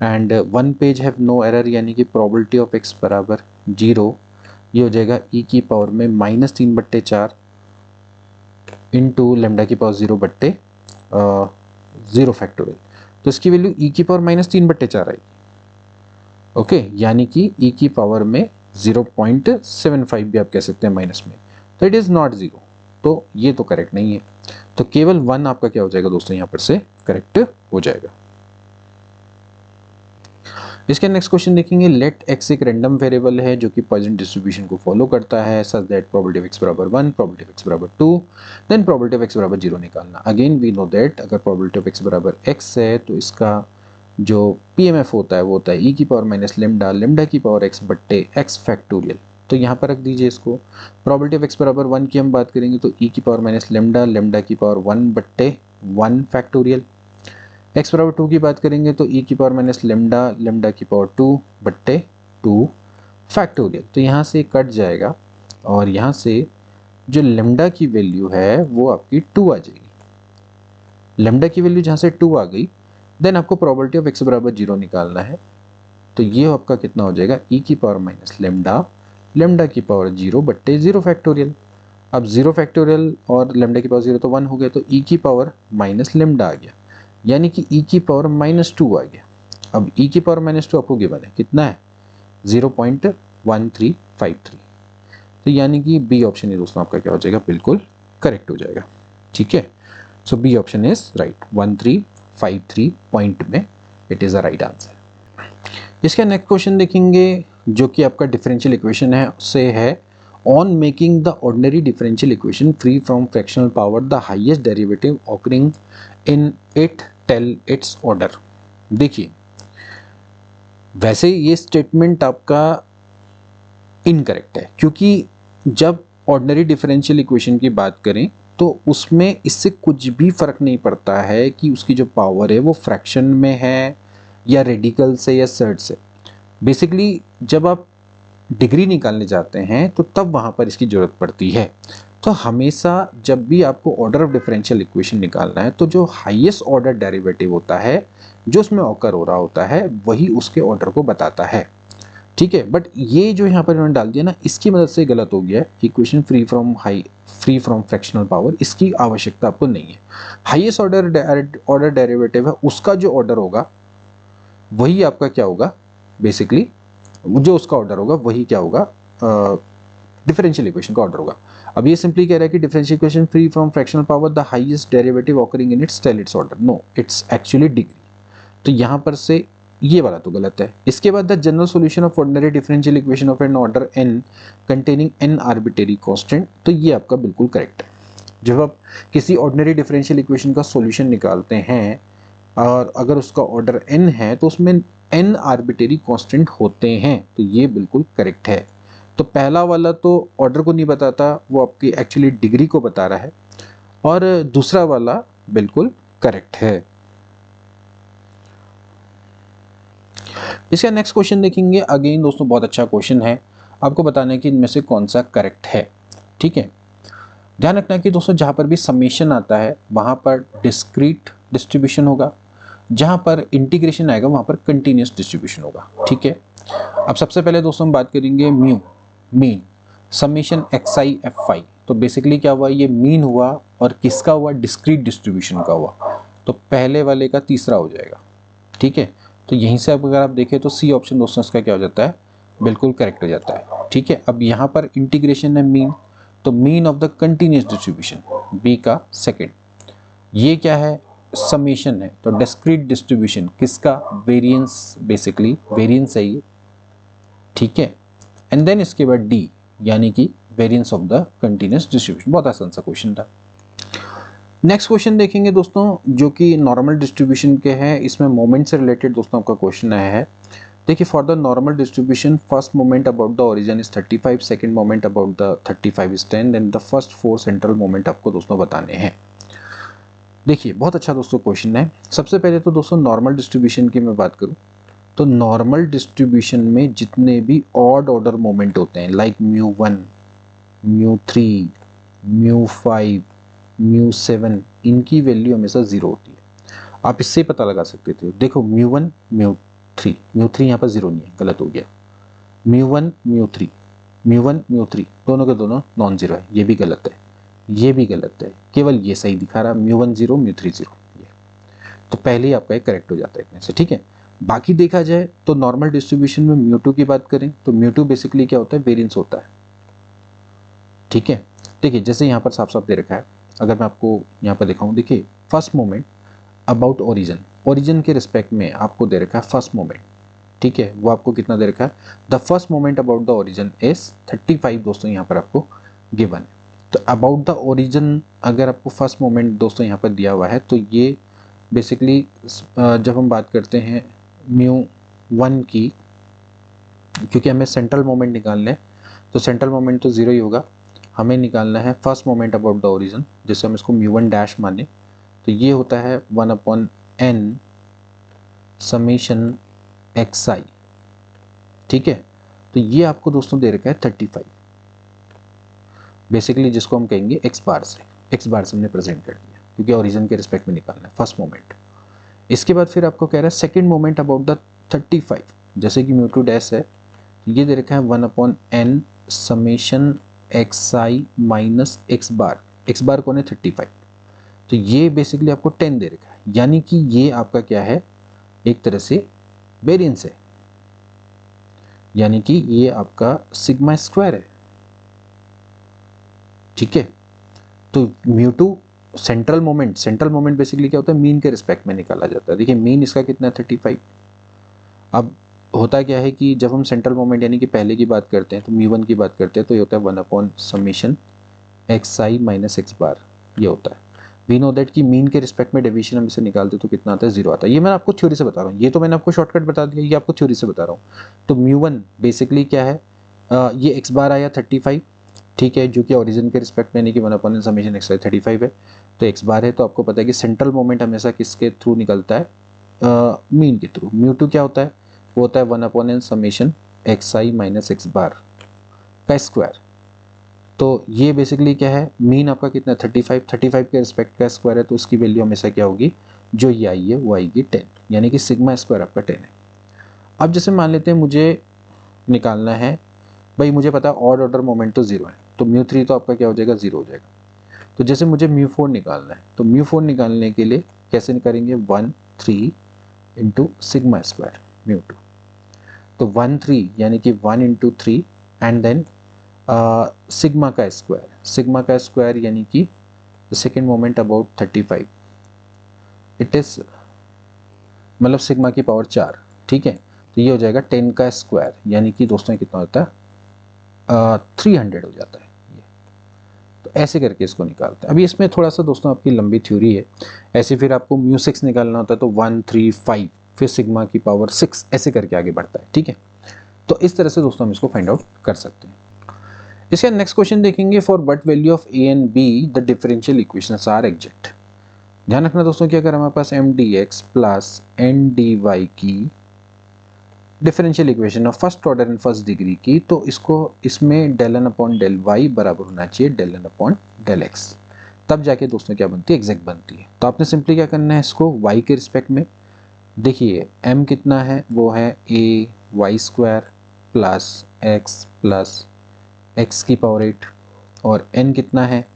and 1 page have no error, यानी कि प्रोबेबिलिटी ऑफ x बराबर 0, ये हो जाएगा e की पावर में -3/4 इंटू लेमडा की पावर 0/0 फैक्टोरियल, तो इसकी वैल्यू e की पावर -3/4 आएगी। ओके, यानी कि e की पावर में 0.75 भी आप कह सकते हैं माइनस में, तो इट इज़ नॉट 0, तो ये तो करेक्ट नहीं है। तो केवल 1 आपका क्या हो जाएगा दोस्तों, यहाँ पर से करेक्ट हो जाएगा। इसके नेक्स्ट क्वेश्चन देखेंगे, लेट x एक रैंडम वेरिएबल है जो कि पॉइजन डिस्ट्रीब्यूशन को फॉलो करता है, such that probability of x बराबर 1, प्रोबेबिलिटी ऑफ x बराबर 2, देन प्रोबेबिलिटी ऑफ x बराबर 0 निकालना। अगेन वी नो दैट अगर प्रोबेबिलिटी ऑफ x बराबर x है तो इसका जो PMF होता है वो होता है e की पावर माइनस लेमडा, लेमडा की पावर x बट्टे x फैक्टोरियल। तो यहाँ पर रख दीजिए इसको। प्रोबेबिलिटी ऑफ x बराबर 1 की हम बात करेंगे तो e की पावर माइनस लेमडा, लेमडा की पावर 1 बट्टे 1 फैक्टोरियल। x बराबर 2 की बात करेंगे तो e की पावर माइनस लेमडा, लेमडा की पावर 2 बट्टे 2 फैक्टोरियल। तो यहाँ से कट जाएगा और यहाँ से जो लेमडा की वैल्यू है वो आपकी 2 आ जाएगी। लेमडा की वैल्यू जहाँ से 2 आ गई, देन आपको प्रोबेबिलिटी ऑफ x बराबर 0 निकालना है। तो ये आपका कितना हो जाएगा, e की पावर माइनस लेमडा, लेमडा की पावर 0 बट्टे 0 फैक्टोरियल। अब 0 फैक्टोरियल और लेमडा की पावर 0 तो 1 हो गया, तो e की पावर माइनस लेमडा आ गया, यानी कि e की पावर -2 आ गया। अब e की पावर -2 आपको गिवन है, कितना है 0.1353, तो यानी कि बी ऑप्शन ही दोस्तों आपका क्या हो जाएगा, बिल्कुल करेक्ट हो जाएगा। ठीक है, so B option is right, 1353 point में it is a right answer. इसका नेक्स्ट क्वेश्चन देखेंगे जो कि आपका डिफरेंशियल इक्वेशन है, उससे है on making the ordinary differential equation free from fractional power the highest derivative occurring in it tell its order। देखिए वैसे ये स्टेटमेंट आपका इनकरेक्ट है, क्योंकि जब ऑर्डिनरी डिफरेंशियल इक्वेशन की बात करें तो उसमें इससे कुछ भी फर्क नहीं पड़ता है कि उसकी जो पावर है वो फ्रैक्शन में है या रेडिकल से या सर्ड से। बेसिकली जब आप डिग्री निकालने जाते हैं तो तब वहां पर इसकी जरूरत पड़ती है। तो हमेशा जब भी आपको ऑर्डर ऑफ डिफरेंशियल इक्वेशन निकालना है तो जो हाईएस्ट ऑर्डर डेरिवेटिव होता है जो उसमें ऑकर हो रहा होता है वही उसके ऑर्डर को बताता है, ठीक है। बट ये जो यहाँ पर इन्होंने डाल दिया ना, इसकी मदद से गलत हो गया है। Equation free from fractional power, इसकी आवश्यकता आपको नहीं है। हाईएस्ट ऑर्डर डेरिवेटिव है, उसका जो ऑर्डर होगा वही आपका क्या होगा, बेसिकली जो उसका ऑर्डर होगा वही क्या होगा, डिफरेंशियल इक्वेशन का ऑर्डर होगा। अब ये सिंपली कह रहा है कि differential equation free from fractional power the highest derivative occurring in its tell its order, no its actually degree. तो यहाँ पर से ये वाला तो गलत है। इसके बाद the general solution of ordinary differential equation of an order n containing n arbitrary constant, तो ये आपका बिल्कुल करेक्ट है। जब आप किसी ऑर्डिनरी डिफरेंशियल इक्वेशन का सॉल्यूशन निकालते हैं और अगर उसका ऑर्डर n है तो उसमें n आर्बिट्रेरी कांस्टेंट होते हैं, तो ये बिल्कुल करेक्ट है। तो पहला वाला तो ऑर्डर को नहीं बताता, वो आपकी एक्चुअली डिग्री को बता रहा है, और दूसरा वाला बिल्कुल करेक्ट है। इसका नेक्स्ट क्वेश्चन देखेंगे। अगेन दोस्तों बहुत अच्छा क्वेश्चन है, आपको बताना है कि इनमें से कौन सा करेक्ट है, ठीक है। ध्यान रखना है कि दोस्तों जहां पर भी समेशन आता है वहां पर डिस्क्रीट डिस्ट्रीब्यूशन होगा, जहां पर इंटीग्रेशन आएगा वहां पर कंटिन्यूअस डिस्ट्रीब्यूशन होगा, ठीक है। अब सबसे पहले दोस्तों हम बात करेंगे mu, mean, summation xi fi। तो बेसिकली क्या हुआ, ये मीन हुआ और किसका हुआ, डिस्क्रीट डिस्ट्रीब्यूशन का हुआ, तो पहले वाले का तीसरा हो जाएगा, ठीक है। तो यहीं से अब अगर आप देखें तो सी ऑप्शन दोस्तों इसका क्या हो जाता है, बिल्कुल करेक्ट हो जाता है, ठीक है। अब यहाँ पर इंटीग्रेशन है मीन, तो mean of the continuous distribution B का सेकंड। ये क्या है, समेशन है, तो डिस्क्रीट डिस्ट्रीब्यूशन किसका, वेरिएंस, बेसिकली वेरिएंस है ये, ठीक है। एंड देन इसके बाद डी यानी कि variance of the continuous distribution. बहुत आसान सा क्वेश्चन था। नेक्स्ट क्वेश्चन देखेंगे दोस्तों जो कि नॉर्मल डिस्ट्रीब्यूशन के हैं, इसमें मोमेंट से रिलेटेड दोस्तों आपका क्वेश्चन आया है। देखिए, for the normal distribution first moment about the origin is 35, second moment about the 35 is 10, and the first 4 central moment आपको दोस्तों बताने हैं। देखिए बहुत अच्छा दोस्तों क्वेश्चन है। सबसे पहले तो दोस्तों नॉर्मल डिस्ट्रीब्यूशन की मैं बात करूं तो नॉर्मल डिस्ट्रीब्यूशन में जितने भी ऑड ऑर्डर मोमेंट होते हैं लाइक μ1, μ3, μ5, μ7, इनकी वैल्यू हमेशा 0 होती है। आप इससे पता लगा सकते थे, देखो μ1, μ3 यहाँ पर 0 नहीं है, गलत हो गया। μ1, μ3 दोनों के दोनों नॉन जीरो है, ये भी गलत है, ये भी गलत है, केवल ये सही दिखा रहा, μ1 0, μ3 0, ये तो पहले ही आपका करेक्ट हो जाता है इतने से, ठीक है। बाकी देखा जाए तो नॉर्मल डिस्ट्रीब्यूशन में μ2 की बात करें तो μ2 बेसिकली क्या होता है, वेरिएंस होता है, ठीक है। देखिए जैसे यहाँ पर साफ साफ दे रखा है, अगर मैं आपको यहाँ पर दिखाऊं, देखिए फर्स्ट मोमेंट अबाउट ओरिजिन के रिस्पेक्ट में आपको दे रखा है फर्स्ट मोमेंट, ठीक है, वो आपको कितना दे रखा है, the first moment about the origin is 35 दोस्तों यहाँ पर आपको गिवन है। तो अबाउट द ओरिजिन अगर आपको फर्स्ट मोमेंट दोस्तों यहाँ पर दिया हुआ है तो ये बेसिकली जब हम बात करते हैं μ1 की, क्योंकि हमें सेंट्रल मोमेंट निकालना है तो सेंट्रल मोमेंट तो 0 ही होगा, हमें निकालना है first moment about the origin, जैसे हम इसको μ1 डैश माने तो ये होता है 1/n समेशन xi, ठीक है। तो ये आपको दोस्तों दे रखा है 35, बेसिकली जिसको हम कहेंगे x बार से हमने प्रेजेंट कर दिया क्योंकि ओरिजिन के रिस्पेक्ट में निकालना है फर्स्ट मोमेंट। इसके बाद फिर आपको कह रहा है सेकंड मोमेंट अबाउट द 35, जैसे कि μ2 डैश है, ये दे रखा है 1/n summation xi minus x बार कौन है 35, तो ये बेसिकली आपको 10 दे रखा है, यानी कि ये आपका क्या है, एक तरह से वेरिएंस है, यानी कि ये आपका सिग्मा स्क्वायर है, ठीक है। तो μ2 सेंट्रल मोमेंट बेसिकली क्या होता है, मीन के रिस्पेक्ट में निकाला जाता है। देखिए मीन इसका कितना है 35। अब होता क्या है कि जब हम सेंट्रल मोमेंट यानी कि पहले की बात करते हैं तो μ1 की बात करते हैं तो ये होता है 1/समेशन xi माइनस x बार, ये होता है। वी नो दैट कि मीन के रिस्पेक्ट में डेविएशन हम इसे निकालते तो कितना आता है, 0 आता है। ये मैं आपको थ्योरी से बता रहा हूँ, ये तो मैंने आपको शॉर्टकट बता दिया, ये आपको थ्योरी से बता रहा हूँ। तो μ1 बेसिकली क्या है, ये x बार आया 35, ठीक है, जो कि ओरिजिन के रिस्पेक्ट में यानी कि 1/n समेशन xi 35 है, तो x बार है, तो आपको पता है कि सेंट्रल मोमेंट हमेशा किसके थ्रू निकलता है, मीन के थ्रू। μ2 क्या होता है, वो होता है 1/n summation x i minus x bar का स्क्वायर। तो ये बेसिकली क्या है, मीन आपका कितना 35, 35 के रिस्पेक्ट का स्क्वायर है, तो उसकी वैल्यू हमेशा क्या होगी, जो ये आई है वो आएगी 10, यानी कि सिग्मा स्क्वायर आपका 10 है। अब जैसे मान लेते हैं मुझे निकालना है, भाई मुझे पता है ऑड ऑर्डर मोमेंट तो 0 है, तो म्यू 3 तो आपका क्या हो जाएगा, 0 हो जाएगा। तो जैसे मुझे म्यू 4 निकालना है, तो म्यू 4 निकालने के लिए कैसे करेंगे, 1 3 इंटू सिग्मा स्क्वायर म्यू 2। तो 1 3 यानी कि 1 इंटू 3 एंड देन सिग्मा का स्क्वायर यानी कि the second moment about 35, it is मतलब सिग्मा की पावर 4, ठीक है। तो ये हो जाएगा 10 का स्क्वायर, यानी कि दोस्तों ये कितना होता है 300 हो जाता है ये। तो ऐसे करके इसको निकालते हैं। अभी इसमें थोड़ा सा दोस्तों आपकी लंबी थ्योरी है, ऐसे फिर आपको म्यू 6 निकालना होता है, तो 1 3 5 फिर सिग्मा की पावर 6 ऐसे करके आगे बढ़ता है, ठीक है। तो इस तरह से दोस्तों हम इसको फाइंड आउट कर सकते हैं। इसका नेक्स्ट क्वेश्चन देखेंगे, for what value of A and B the differential equations are exact. ध्यान रखना दोस्तों कि अगर हमारे पास M D x plus N D Y की differential equation of first order and first degree की, तो इसमें del N upon del Y बराबर होना चाहिए del N upon del X, तब जाके दोस्तों क्या बनती है, एग्जैक्ट बनती है। तो आपने सिंपली क्या करना है, इसको वाई के रिस्पेक्ट में देखिए, एम कितना है, वो है A Y square plus X की पावर 8, और एन कितना है,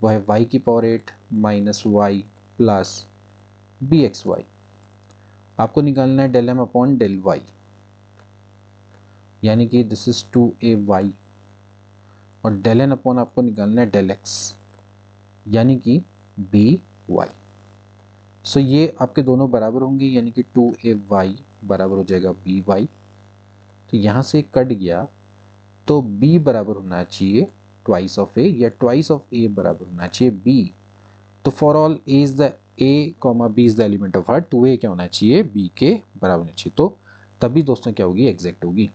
वो है वाई की power 8 minus Y plus B X Y. आपको निकालना है del M upon del Y, यानी कि दिस इज 2ay, और डेल एन अपॉन आपको निकालना है डेल एक्स, यानी कि बी वाई। सो ये आपके दोनों बराबर होंगे, यानी कि 2ay बराबर हो जाएगा बी वाई। तो यहाँ से कट गया, तो b बराबर होना चाहिए ट्वाइस ऑफ a, या ट्वाइस ऑफ a बराबर होना चाहिए b। तो for all a is the a comma b is the element of r, 2a क्या होना चाहिए, b के बराबर होना चाहिए। तो तभी दोस्तों क्या होगी, एग्जैक्ट होगी।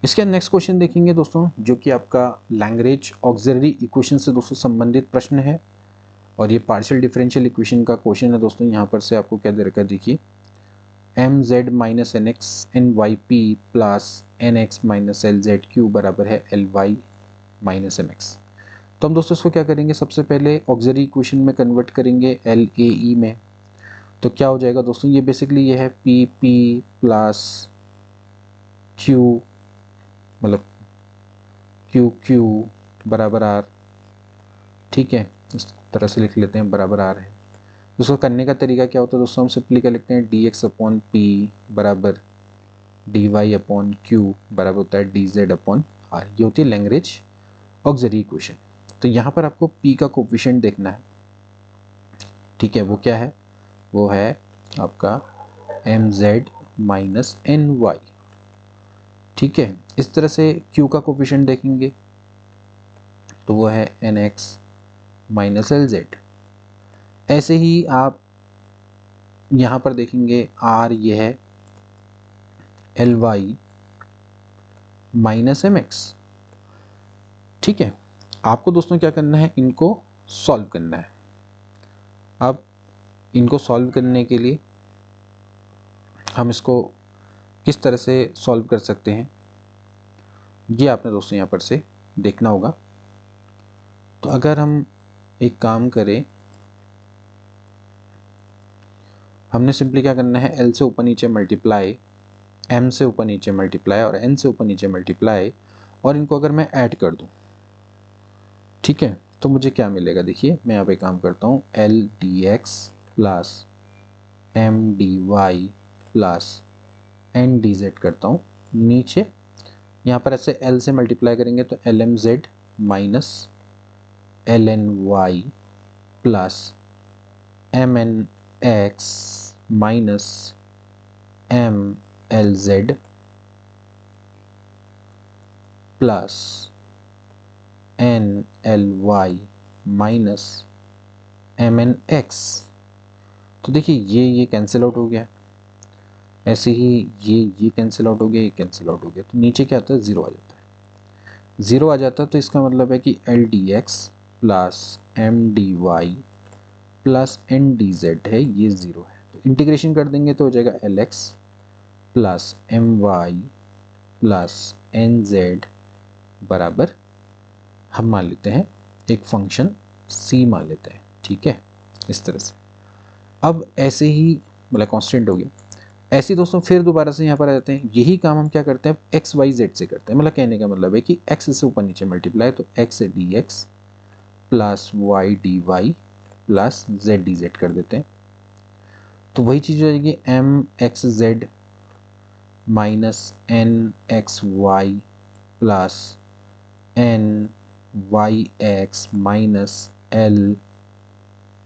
इसके नेक्स्ट क्वेश्चन देखेंगे दोस्तों, जो कि आपका लैग्रेंज ऑक्सिलरी इक्वेशन से दोस्तों संबंधित प्रश्न है, और ये पार्शियल डिफरेंशियल इक्वेशन का क्वेश्चन है दोस्तों। यहाँ पर से आपको क्या दे रखा है, देखिए M Z minus N X N Y P plus N X minus L Z Q बराबर है L Y minus M X. तो हम दोस्तों इसको क्या करेंगे, सबसे पहले ऑक्सिलरी इक्वेशन में कन्वर्ट करेंगे एल ए ई में। तो क्या हो जाएगा दोस्तों, ये बेसिकली ये है पी पी प्लस क्यू, मतलब क्यू क्यू बराबर आर, ठीक है, इस तरह से लिख लेते हैं, बराबर आर है। उसको करने का तरीका क्या होता है दोस्तों, हम सिंपली क्या लिखते हैं, डी एक्स अपॉन पी बराबर डी वाई अपॉन क्यू बराबर होता है डी जेड अपॉन आर। ये होती है लैग्रेंज ऑक्सिलरी इक्वेशन। तो यहाँ पर आपको पी का कोफिशिएंट देखना है, ठीक है, वो क्या है, वो है आपका M Z minus N Y, ठीक है। इस तरह से Q का कोफिशिएंट देखेंगे, तो वो है N X minus L Z. ऐसे ही आप यहाँ पर देखेंगे R ये है L Y minus M X, ठीक है। आपको दोस्तों क्या करना है, इनको सॉल्व करना है। अब इनको सॉल्व करने के लिए हम इसको किस तरह से सॉल्व कर सकते हैं, ये आपने दोस्तों यहाँ पर से देखना होगा। तो अगर हम एक काम करें, हमने सिंपली क्या करना है, L से ऊपर नीचे मल्टीप्लाई, M से ऊपर नीचे मल्टीप्लाई और N से ऊपर नीचे मल्टीप्लाई, और इनको अगर मैं ऐड कर दूं, ठीक है, तो मुझे क्या मिलेगा, देखिए मैं यहाँ पे काम करता हूँ, L D x plus M D Y plus N D Z करता हूँ। नीचे यहाँ पर ऐसे L से मल्टीप्लाई करेंगे तो L M Z minus L N Y plus M N X minus M L Z plus N L Y minus M N X. तो देखिए ये कैंसिल आउट हो गया, ऐसे ही ये कैंसिल आउट हो गया, ये कैंसिल आउट हो गया, तो नीचे क्या आता है, जीरो आ जाता है। जीरो आ जाता है तो इसका मतलब है कि L D x plus M D Y plus N D Z है, ये जीरो है। तो इंटीग्रेशन कर देंगे तो हो जाएगा L X plus M Y plus N Z बराबर हम मान लेते हैं एक फंक्शन सी मान लेते हैं, ठीक है, इस तरह से। अब ऐसे ही मतलब कांस्टेंट हो गया। ऐसे ही दोस्तों फिर दोबारा से यहाँ पर आ जाते हैं, यही काम हम क्या करते हैं एक्स वाई जेड से करते हैं। मतलब कहने का मतलब है कि एक्स से ऊपर नीचे मल्टीप्लाई, तो X D x plus Y D Y plus Z D Z कर देते हैं। तो वही चीज़ हो जाएगी M X Z minus N X Y plus N Y X minus L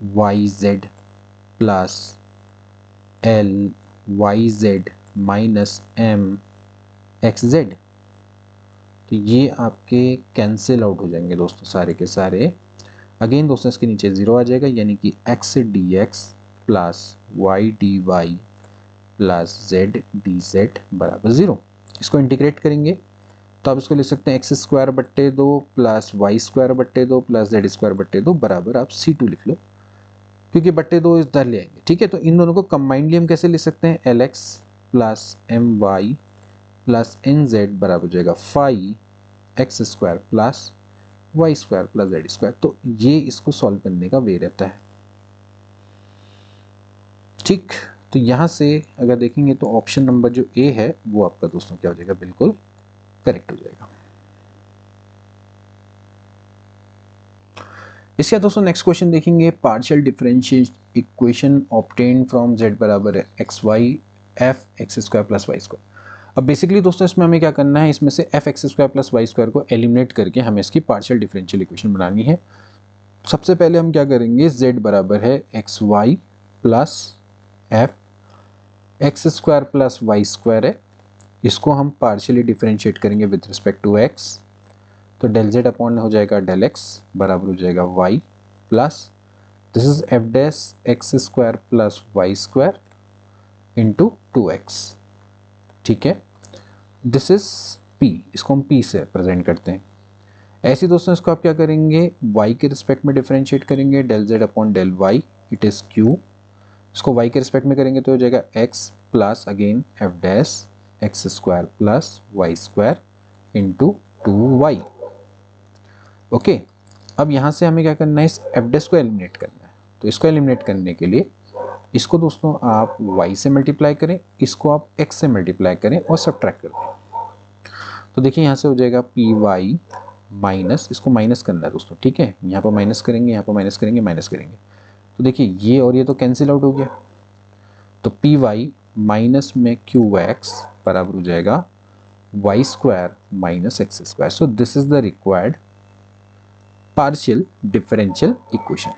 Y Z plus L Y Z minus M X Z. तो ये आपके कैंसिल आउट हो जाएंगे दोस्तों सारे के सारे। अगेन दोस्तों इसके नीचे जीरो आ जाएगा, यानी कि X D x plus Y D Y plus Z D Z बराबर जीरो। इसको इंटीग्रेट करेंगे तो आप इसको लिख सकते हैं एक्स स्क्वायर बट्टे दो प्लस वाई स्क्वायर बट्टे दो प्लस जेड स्क्वायर बट्टे दो बराबर आप C2 लिख लो, क्योंकि बट्टे दो इधर ले आएंगे, ठीक है। तो इन दोनों को कंबाइंडली हम कैसे लिख सकते हैं, L X plus M Y plus N Z बराबर हो जाएगा five X square plus Y square plus Z square. तो ये इसको सॉल्व करने का वे रहता है, ठीक। तो यहां से अगर देखेंगे तो ऑप्शन नंबर जो ए है वो आपका दोस्तों क्या हो जाएगा, बिल्कुल करेक्ट हो जाएगा। इसका दोस्तों नेक्स्ट क्वेश्चन देखेंगे, partial differential equation obtain from z बराबर है X Y F X square plus Y square. अब बेसिकली दोस्तों इसमें हमें क्या करना है, इसमें से F X square plus Y square को एलिमिनेट करके हमें इसकी पार्शियल डिफरेंशियल इक्वेशन बनानी है। सबसे पहले हम क्या करेंगे, z बराबर है X Y plus F X square plus Y square है, इसको हम पार्शियली डिफरेंशिएट करेंगे विद रिस्पेक्ट टू x। तो डेल जेड अपॉन हो जाएगा डेल एक्स बराबर हो जाएगा y plus this is F dash X square plus Y square into 2x, ठीक है। दिस इज p, इसको हम p से प्रेजेंट करते हैं। ऐसे दोस्तों इसको आप क्या करेंगे, y के रिस्पेक्ट में डिफरेंशिएट करेंगे, del Z upon del Y it is q। इसको y के रिस्पेक्ट में करेंगे तो हो जाएगा x plus again F dash X square plus Y square into 2y। Okay, अब यहाँ से हमें क्या करना है, इस एफ डैश को एलिमिनेट करना है। तो इसको एलिमिनेट करने के लिए इसको दोस्तों आप y से मल्टीप्लाई करें, इसको आप x से मल्टीप्लाई करें और सब्ट्रैक्ट कर दें। तो देखिए यहाँ से हो जाएगा पी वाई माइनस, इसको माइनस करना है दोस्तों, ठीक है। यहाँ पर माइनस करेंगे, यहाँ पर माइनस करेंगे, माइनस करेंगे, तो देखिए ये और ये तो कैंसिल आउट हो गया। तो पी वाई माइनस में क्यू एक्स बराबर हो जाएगा Y square minus X square. So this is the required partial differential equation.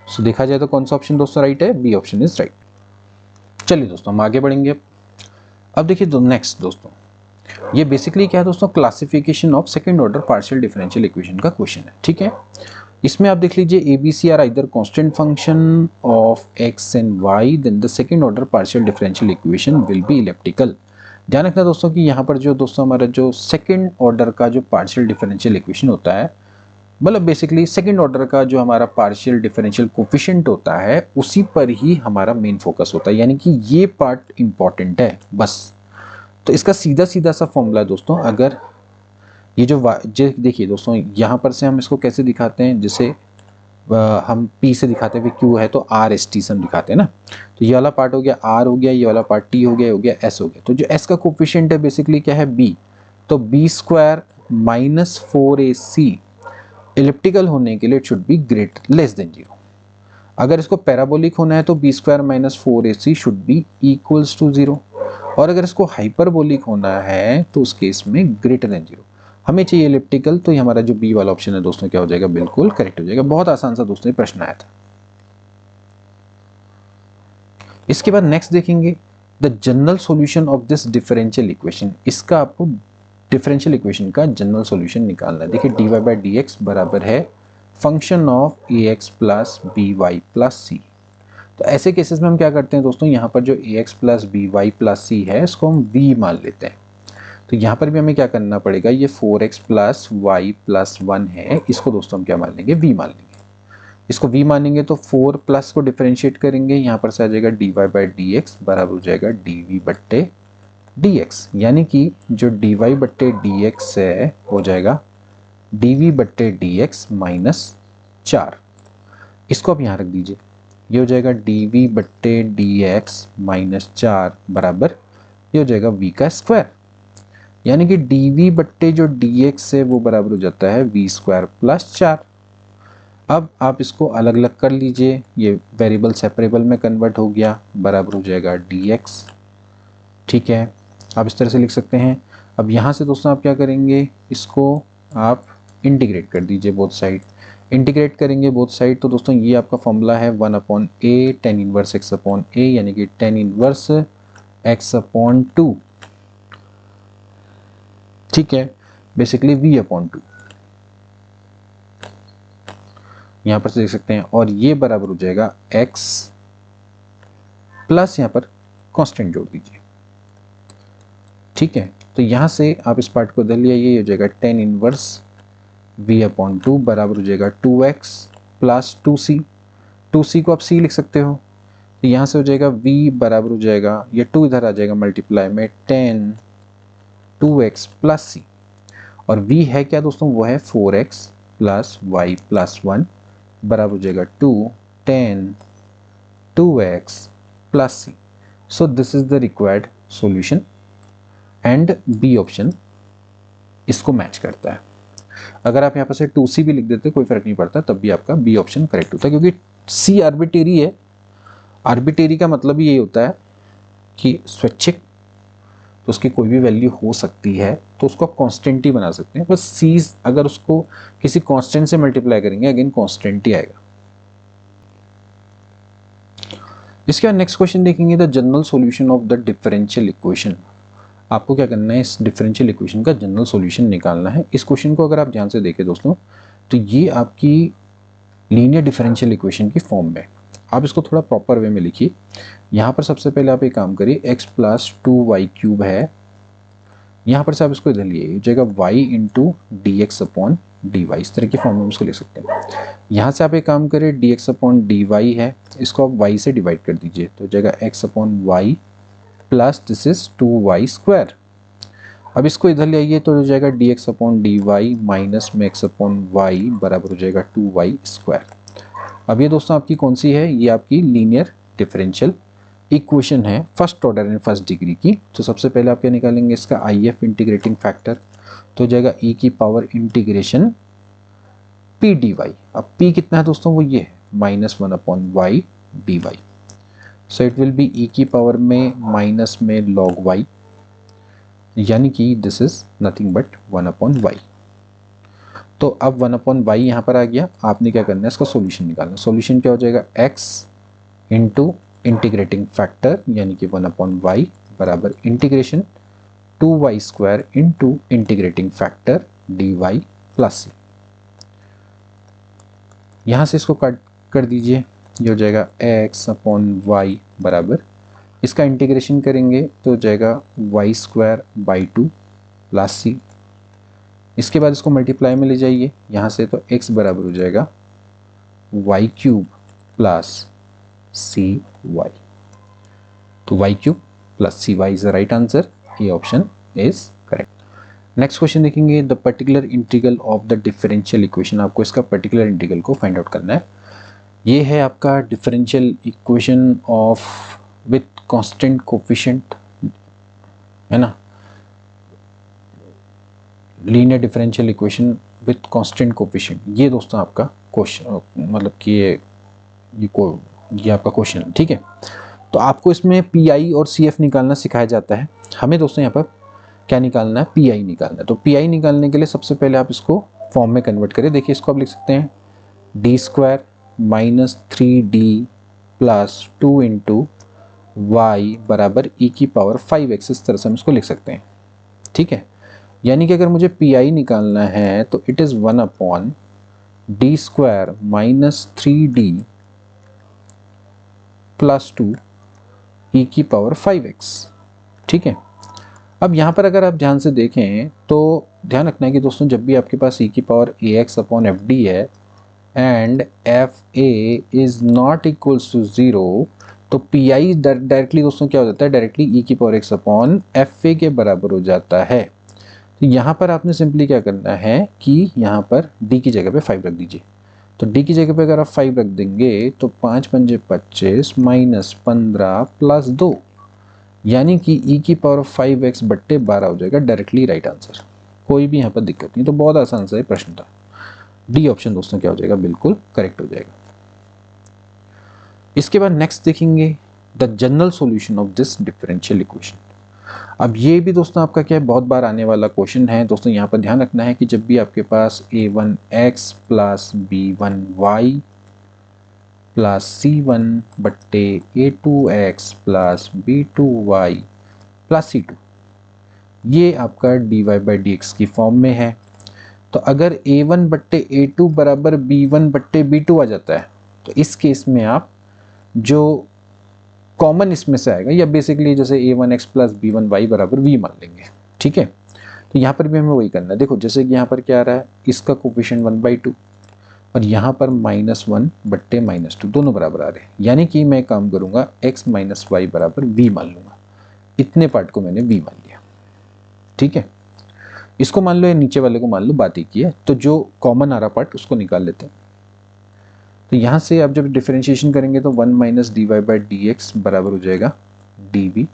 सो देखा जाए तो कौन सा ऑप्शन दोस्तों राइट है, बी ऑप्शन इज राइट। चलिए दोस्तों हम आगे बढ़ेंगे। अब देखिए नेक्स्ट दोस्तों, ये बेसिकली क्या है दोस्तों, classification of second order partial differential equation का क्वेश्चन है, ठीक है। इसमें आप देख लीजिए A B C are either constant function of X and Y, then the second order partial differential equation will be elliptical. ध्यान रखना दोस्तों कि यहाँ पर जो दोस्तों हमारा जो सेकंड ऑर्डर का जो पार्शियल डिफरेंशियल इक्वेशन होता है, मतलब बेसिकली सेकंड ऑर्डर का जो हमारा पार्शियल डिफरेंशियल कोफिशिएंट होता है उसी पर ही हमारा मेन फोकस होता है, यानी कि ये पार्ट इंपॉर्टेंट है बस। तो इसका सीधा सीधा सा फॉर्मूला है दोस्तों, अगर ये जो देखिए दोस्तों यहाँ पर से हम इसको कैसे दिखाते हैं, जैसे हम P से दिखाते हैं, Q है तो R S T से हम दिखाते हैं ना। तो ये वाला पार्ट हो गया R हो गया, ये वाला पार्ट T हो गया S हो गया। तो जो S का कोफिशिएंट है बेसिकली क्या है, B। तो B square minus 4AC elliptical होने के लिए it should be greater less than 0। अगर इसको पैराबोलिक होना है तो B square minus 4AC should be equals to 0, और अगर इसको हाइपरबोलिक होना है तो उस केस में ग्रेटर देन 0। हमें चाहिए इलिप्टिकल, तो ये हमारा जो बी वाला ऑप्शन है दोस्तों क्या हो जाएगा, बिल्कुल करेक्ट हो जाएगा। बहुत आसान सा दोस्तों प्रश्न आया था। इसके बाद नेक्स्ट देखेंगे the general solution of this differential equation. इसका आपको डिफरेंशियल इक्वेशन का जनरल सॉल्यूशन निकालना है। देखिए D Y by D x बराबर है function of A X plus B Y plus C. तो ऐसे केसेस में हम क्या करते हैं दोस्तों, यहाँ पर जो A X plus B Y plus C है इसको हम v मान लेते हैं। तो यहाँ पर भी हमें क्या करना पड़ेगा, ये 4x प्लस वाई प्लस 1 है, इसको दोस्तों हम क्या मान लेंगे, v मान लेंगे। इसको v मानेंगे तो 4 प्लस को डिफरेंशिएट करेंगे, यहाँ पर से आ जाएगा dy बाई डी एक्स बराबर हो जाएगा dv बट्टे dx, यानी कि जो dy बट्टे dx है हो जाएगा dv बट्टे dx माइनस 4। इसको आप यहाँ रख दीजिए, ये हो जाएगा dv बट्टे dx माइनस 4 बराबर ये हो जाएगा v का स्क्वायर, यानी कि dv बट्टे जो dx है वो बराबर हो जाता है v स्क्वायर प्लस 4। अब आप इसको अलग अलग कर लीजिए, ये वेरिएबल सेपरेबल में कन्वर्ट हो गया, बराबर हो जाएगा dx। ठीक है, आप इस तरह से लिख सकते हैं। अब यहाँ से दोस्तों आप क्या करेंगे, इसको आप इंटीग्रेट कर दीजिए बोथ साइड। इंटीग्रेट करेंगे बोथ साइड तो दोस्तों ये आपका फॉर्मूला है 1/a tan इनवर्स x/a, यानी कि tan इनवर्स x/2। ठीक है, बेसिकली v/2 यहाँ पर से देख सकते हैं, और ये बराबर हो जाएगा x प्लस यहाँ पर कांस्टेंट जोड़ दीजिए। ठीक है, तो यहाँ से आप इस पार्ट को इधर ले आइए, ये हो जाएगा tan इनवर्स v/2 बराबर हो जाएगा 2x प्लस 2c। 2c को आप c लिख सकते हो, तो यहाँ से हो जाएगा v बराबर हो जाएगा, ये 2 इधर आ जाएगा मल्टीप्लाई में tan 2x प्लस c, और v है क्या दोस्तों, वो है 4x प्लस y प्लस 1 बराबर हो जाएगा 2 tan 2x plus c। So this is the required solution and B option इसको मैच करता है। अगर आप यहाँ पर से 2c भी लिख देते कोई फर्क नहीं पड़ता, तब भी आपका बी ऑप्शन करेक्ट होता है, क्योंकि c आर्बिट्रेरी है। आर्बिट्रेरी का मतलब ये होता है कि स्वैच्छिक, तो उसकी कोई भी वैल्यू हो सकती है, तो उसको आप कांस्टेंट ही बना सकते हैं। बस c अगर उसको किसी कांस्टेंट से मल्टीप्लाई करेंगे अगेन कांस्टेंट ही आएगा। इसके बाद नेक्स्ट क्वेश्चन देखेंगे, the general solution of the differential equation. आपको क्या करना है, इस डिफरेंशियल इक्वेशन का जनरल सॉल्यूशन निकालना है। इस क्वेश्चन को अगर आप ध्यान से देखें दोस्तों, तो ये आपकी लीनियर डिफरेंशियल इक्वेशन की फॉर्म में, आप इसको थोड़ा प्रॉपर वे में लिखिए। यहाँ पर सबसे पहले आप एक काम करिए, x प्लस 2y³ है, यहाँ पर से आप इसको इधर लिए, जाएगा y into d x upon d y, इस तरह की फॉर्म में इसको लिख सकते हैं। यहाँ से आप एक काम करें, dx अपॉन dy है, इसको आप y से डिवाइड कर दीजिए, तो जाएगा x upon y plus this is 2y square. अब इसको इधर ले आइए तो हो जाएगा dx अपॉन dy माइनस में x अपॉन y बराबर हो जाएगा 2y स्क्वायर। अब ये दोस्तों आपकी कौन सी है, ये आपकी लीनियर डिफरेंशियल इक्वेशन है first order and first degree की। तो सबसे पहले आप क्या निकालेंगे, इसका IF इंटीग्रेटिंग फैक्टर, तो हो जाएगा e की पावर इंटीग्रेशन p dy। अब p कितना है दोस्तों, वो ये है -1/y dy, so it will B e की पावर में माइनस में log y, यानी कि this is nothing but 1/y। तो अब 1/y यहाँ पर आ गया, आपने क्या करना है, इसका सॉल्यूशन निकालना। सॉल्यूशन क्या हो जाएगा, x इंटू इंटीग्रेटिंग फैक्टर यानी कि 1/y बराबर integration 2y square into integrating factor dy plus c। यहाँ से इसको कट कर दीजिए, ये हो जाएगा x अपॉन y बराबर, इसका इंटीग्रेशन करेंगे तो हो जाएगा y square by 2 plus c। इसके बाद इसको मल्टीप्लाई में ले जाइए यहाँ से, तो x बराबर हो जाएगा y³ प्लस cy, तो y³ plus cy is the right answer, ये option is correct. Next question देखेंगे, the particular integral of the differential equation. आपको इसका पर्टिकुलर इंटीग्रल को फाइंड आउट करना है। ये है आपका differential equation of with constant coefficient, है ना, linear differential equation with constant coefficient. ये दोस्तों आपका क्वेश्चन, मतलब कि ये आपका क्वेश्चन है। ठीक है, तो आपको इसमें PI और CF निकालना सिखाया जाता है। हमें दोस्तों यहाँ पर क्या निकालना है, PI निकालना है। तो PI निकालने के लिए सबसे पहले आप इसको फॉर्म में कन्वर्ट करें। देखिए इसको आप लिख सकते हैं d square minus 3d plus 2 into y बराबर e की पावर 5x, इस तरह से हम इसको लिख सकते हैं। ठीक है, यानी कि अगर मुझे PI निकालना है तो it is 1/d square minus 3d plus 2 e की पावर 5x। ठीक है, अब यहाँ पर अगर आप ध्यान से देखें तो ध्यान रखना है कि दोस्तों जब भी आपके पास e की पावर ax अपॉन fd है and fa is not equals to 0, तो पी आई डायरेक्टली दोस्तों क्या हो जाता है, डायरेक्टली ई की power x upon F A के बराबर हो जाता है। तो यहाँ पर आपने सिंपली क्या करना है कि यहाँ पर डी की जगह पे 5 रख दीजिए। तो डी की जगह पे अगर आप 5 रख देंगे तो 5 पंजे 25 माइनस 15 प्लस 2, यानी कि ई की पावर 5x बट्टे 12 हो जाएगा, डायरेक्टली राइट आंसर। कोई भी यहाँ पर दिक्कत नहीं, तो बहुत आसान सा ये प्रश्न था। डी ऑप्शन दोस्तों क्या हो जाएगा, बिल्कुल करेक्ट हो जाएगा। इसके बाद नेक्स्ट देखेंगे the general solution of this differential equation. अब ये भी दोस्तों आपका क्या है, बहुत बार आने वाला क्वेश्चन है दोस्तों। यहाँ पर ध्यान रखना है कि जब भी आपके पास a1x plus b1y plus c1 बट्टे a2x plus b2y plus c2, ये आपका dy बाई dx की फॉर्म में है। तो अगर a1 बट्टे a2 बराबर b1 बट्टे b2 आ जाता है, तो इस केस में आप जो कॉमन इसमें से आएगा, या बेसिकली जैसे a1x प्लस b1y बराबर v मान लेंगे, ठीक है। तो यहाँ पर भी हमें वही करना है। देखो जैसे कि यहाँ पर क्या आ रहा है, इसका कोफिशिएंट 1/2 और यहाँ पर -1 बट्टे -2 दोनों बराबर आ रहे हैं, यानी कि मैं काम करूँगा x माइनस वाई बराबर v मान लूँगा। इतने पार्ट को मैंने v मान लिया, ठीक है। इसको मान लो या नीचे वाले को मान लो, बात एक ही है। तो जो कॉमन आ रहा पार्ट उसको निकाल लेते हैं। तो यहाँ से आप जब डिफरेंशिएशन करेंगे तो 1 minus d Y by D x बराबर हो जाएगा डी वी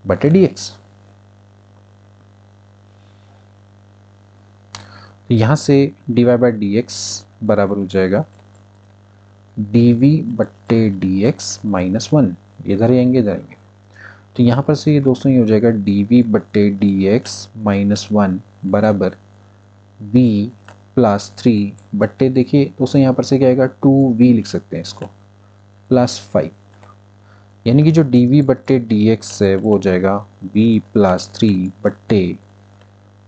बटे डी एक्स। तो यहाँ से d Y by D x बराबर हो जाएगा डी वी बटे डी एक्स माइनस 1। इधर आएंगे इधर आएंगे, तो यहाँ पर से ये दोस्तों ये हो जाएगा डी वी बटे डी एक्स माइनस 1 बराबर वी प्लस 3 बट्टे, देखिए दोस्तों यहाँ पर से क्या आएगा 2v लिख सकते हैं इसको, प्लस 5, यानी कि जो dv बट्टे dx है वो हो जाएगा v प्लस 3 बट्टे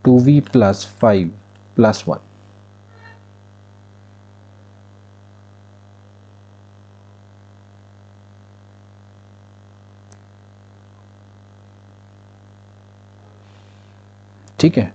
2v प्लस 5 प्लस 1। ठीक है,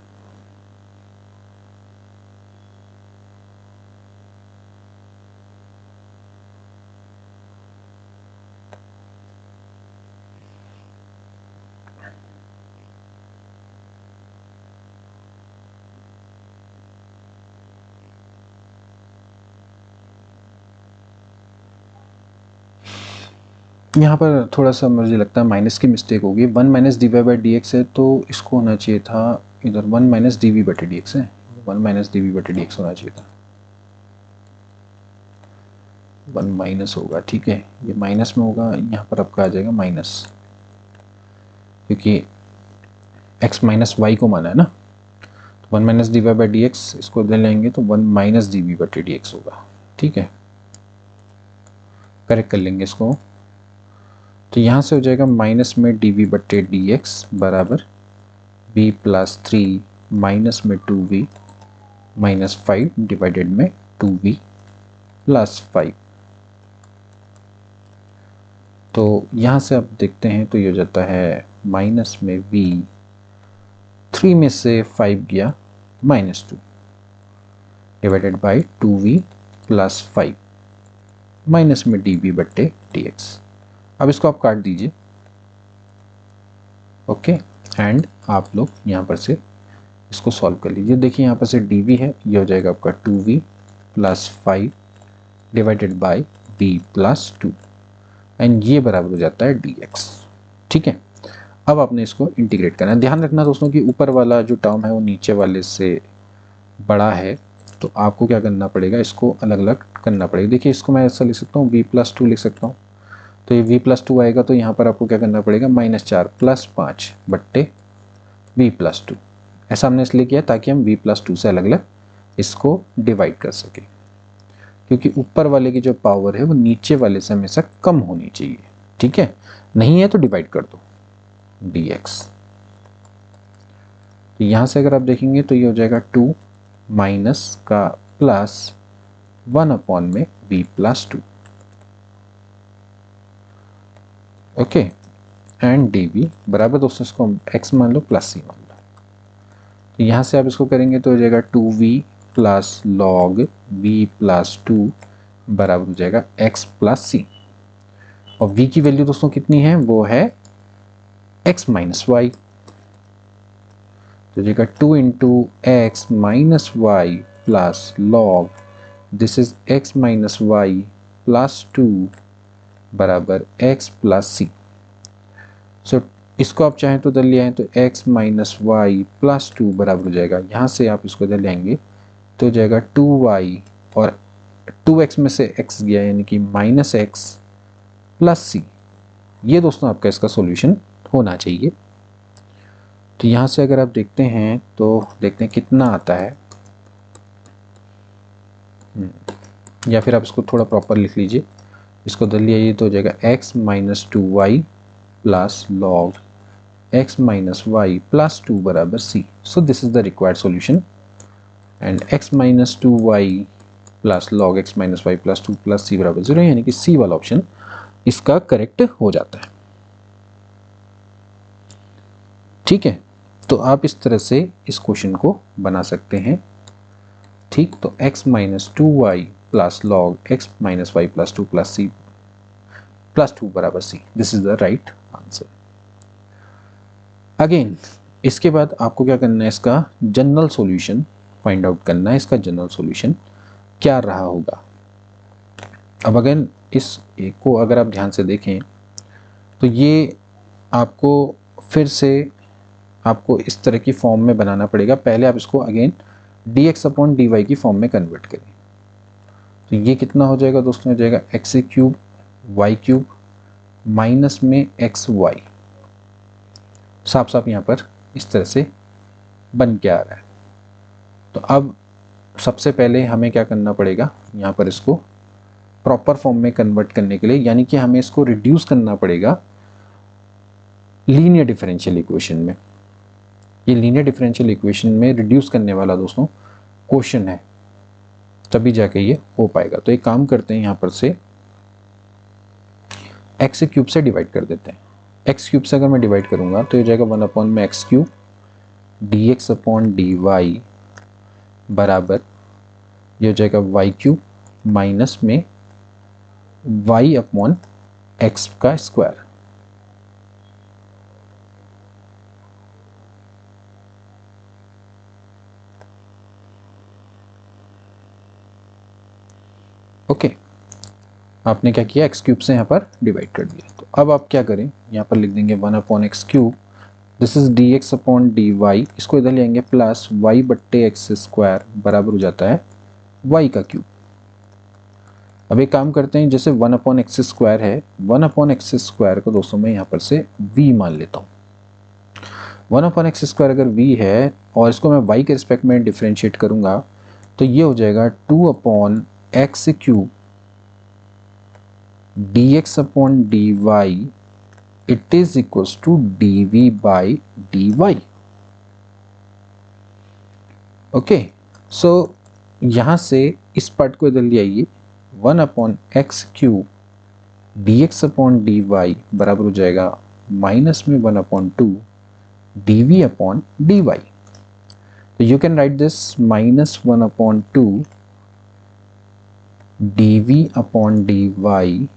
यहाँ पर थोड़ा सा मुझे लगता है माइनस की मिस्टेक होगी। 1 minus d Y by D x है तो इसको होना चाहिए था इधर 1 माइनस डी वी बटे डी एक्स है, 1 माइनस डी वी बटे डी एक्स होना चाहिए था, 1 माइनस होगा, ठीक है। ये माइनस में होगा, यहाँ पर आपका आ जाएगा माइनस, क्योंकि x माइनस वाई को माना है ना। तो 1 minus d Y by D x इसको इधर लेंगे तो 1 माइनस डी वी बटे डी एक्स होगा, ठीक है। करेक्ट कर लेंगे इसको। तो यहाँ से हो जाएगा माइनस में डी वी बटे डी एक्स बराबर v प्लस 3 माइनस में 2v माइनस 5 डिवाइडेड में 2v प्लस 5। तो यहाँ से आप देखते हैं तो ये हो जाता है माइनस में v, 3 में से 5 गया -2 divided by 2v plus 5 minus में dv बट्टे dx। अब इसको आप काट दीजिए, ओके, एंड आप लोग यहाँ पर से इसको सॉल्व कर लीजिए। देखिए यहाँ पर से dv है, ये हो जाएगा आपका 2v plus 5 divided by v plus 2 and ये बराबर हो जाता है dx, ठीक है। अब आपने इसको इंटीग्रेट करना है। ध्यान रखना दोस्तों कि ऊपर वाला जो टर्म है वो नीचे वाले से बड़ा है, तो आपको क्या करना पड़ेगा, इसको अलग अलग करना पड़ेगा। देखिए इसको मैं ऐसा लिख सकता हूँ v प्लस 2 लिख सकता हूँ, तो ये v प्लस 2 आएगा, तो यहाँ पर आपको क्या करना पड़ेगा -4 प्लस 5 बट्टे v प्लस 2। ऐसा हमने इसलिए किया ताकि हम v प्लस 2 से अलग अलग इसको डिवाइड कर सकें, क्योंकि ऊपर वाले की जो पावर है वो नीचे वाले से हमेशा कम होनी चाहिए, ठीक है। नहीं है तो डिवाइड कर दो dx। तो यहाँ से अगर आप देखेंगे तो ये हो जाएगा 2 माइनस का प्लस 1 अपॉन में v plus 2, okay, and dv बराबर दोस्तों इसको हम x मान लो प्लस c मान लो। तो यहाँ से आप इसको करेंगे तो हो जाएगा 2v plus log v plus 2 बराबर हो जाएगा x प्लस c। और v की वैल्यू दोस्तों कितनी है, वो है x माइनस वाई, तो जाएगा 2 into x minus Y plus log this is x minus Y plus 2 बराबर x प्लस सी। सो इसको आप चाहें तो इधर ले आए तो x माइनस वाई प्लस 2 बराबर हो जाएगा, यहाँ से आप इसको इधर ले आएंगे तो हो जाएगा 2y और 2x में से x गया यानी कि माइनस एक्स प्लस सी। ये दोस्तों आपका इसका सॉल्यूशन होना चाहिए। तो यहाँ से अगर आप देखते हैं तो देखते हैं कितना आता है, या फिर आप इसको थोड़ा प्रॉपर लिख लीजिए, इसको इधर ले आइए तो हो जाएगा x minus 2y plus log x minus Y plus 2 बराबर c। So this is the required solution and x minus 2y plus log x minus Y plus 2 plus c बराबर 0, यानी कि c वाला ऑप्शन इसका करेक्ट हो जाता है। ठीक है, तो आप इस तरह से इस क्वेश्चन को बना सकते हैं। ठीक, तो x minus 2y plus log x minus Y plus 2 plus c plus 2 बराबर c, this is the right answer. Again इसके बाद आपको क्या करना है, इसका जनरल सॉल्यूशन फाइंड आउट करना है, इसका जनरल सॉल्यूशन क्या रहा होगा। अब अगेन इस एक को अगर आप ध्यान से देखें तो ये आपको फिर से आपको इस तरह की फॉर्म में बनाना पड़ेगा। पहले आप इसको अगेन dx अपॉन dy की फॉर्म में कन्वर्ट करें, तो ये कितना हो जाएगा दोस्तों, हो जाएगा x cube y cube minus में एक्स वाई, साफ साफ यहाँ पर इस तरह से बन के आ रहा है। तो अब सबसे पहले हमें क्या करना पड़ेगा, यहाँ पर इसको प्रॉपर फॉर्म में कन्वर्ट करने के लिए, यानी कि हमें इसको रिड्यूस करना पड़ेगा लीनियर डिफरेंशियल इक्वेशन में। ये लीनियर डिफरेंशियल इक्वेशन में रिड्यूस करने वाला दोस्तों क्वेश्चन है, तभी जाके ये हो पाएगा। तो एक काम करते हैं, यहाँ पर से एक्स क्यूब से डिवाइड कर देते हैं। एक्स क्यूब से अगर मैं डिवाइड करूंगा तो ये जाएगा 1 अपॉन में x cube d x upon d y बराबर ये हो जाएगा वाई क्यूब माइनस में वाई अपॉन एक्स का स्क्वायर। ओके, आपने क्या किया, एक्स क्यूब से यहाँ पर डिवाइड कर दिया। तो अब आप क्या करें, यहाँ पर लिख देंगे 1 upon x cube this is d x upon d y, इसको इधर लेंगे प्लस वाई बट्टे एक्स स्क्वायर बराबर हो जाता है वाई का क्यूब। अब एक काम करते हैं, जैसे 1 अपॉन एक्स स्क्वायर है, 1 अपॉन एक्स स्क्वायर को दोस्तों मैं यहाँ पर से v मान लेता हूँ। 1 अपॉन एक्स स्क्वायर अगर v है और इसको मैं y के रिस्पेक्ट में डिफ्रेंशिएट करूंगा तो ये हो जाएगा 2 upon x cube d x upon d y it is equals to d v by d y. Okay, so यहां से इस पार्ट को इधर ले आइए, 1 upon x cube d x upon d y बराबर हो जाएगा माइनस में 1 upon 2 d v upon d y. तो you can write this minus 1 upon 2 d v upon d Y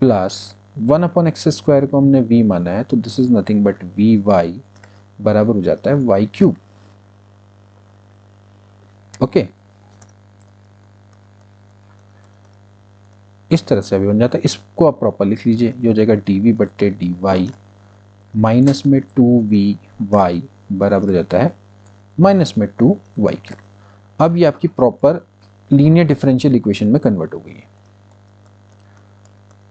plus 1 upon x square को हमने v माना है तो this is nothing but v y बराबर हो जाता है वाई क्यूब। ओके, इस तरह से अभी बन जाता है। इसको आप प्रॉपर लिख लीजिए, ये हो जाएगा डी वी बट्टे डी वाई माइनस में 2vy बराबर हो जाता है माइनस में 2y क्यूब। अब ये आपकी प्रॉपर लीनियर डिफरेंशियल इक्वेशन में कन्वर्ट हो गई है।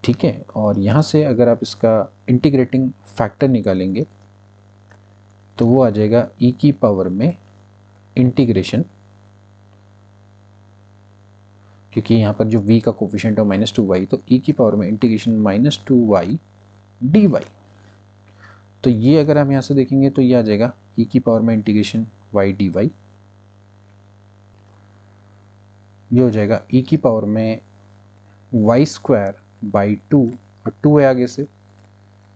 ठीक है, और यहां से अगर आप इसका इंटीग्रेटिंग फैक्टर निकालेंगे तो वो आ जाएगा e की पावर में इंटीग्रेशन, क्योंकि यहाँ पर जो v का कोफिशिएंट है -2y, तो e की पावर में इंटीग्रेशन -2y dy। तो ये अगर हम यहाँ से देखेंगे तो ये आ जाएगा e की पावर में इंटीग्रेशन y dy, ये हो जाएगा e की पावर में y स्क्वायर बाई 2 और 2 है आगे से,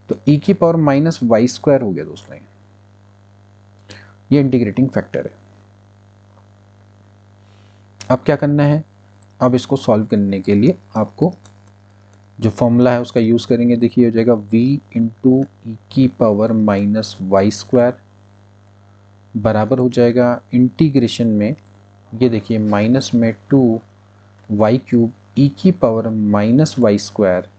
तो e की पावर माइनस वाई स्क्वायर हो गया दोस्तों। ये इंटीग्रेटिंग फैक्टर है। अब क्या करना है, अब इसको सॉल्व करने के लिए आपको जो फॉर्मूला है उसका यूज़ करेंगे, देखिए हो जाएगा v इंटू ई की पावर माइनस वाई स्क्वायर बराबर हो जाएगा इंटीग्रेशन में, ये देखिए माइनस में 2 वाई क्यूब ई की power minus y square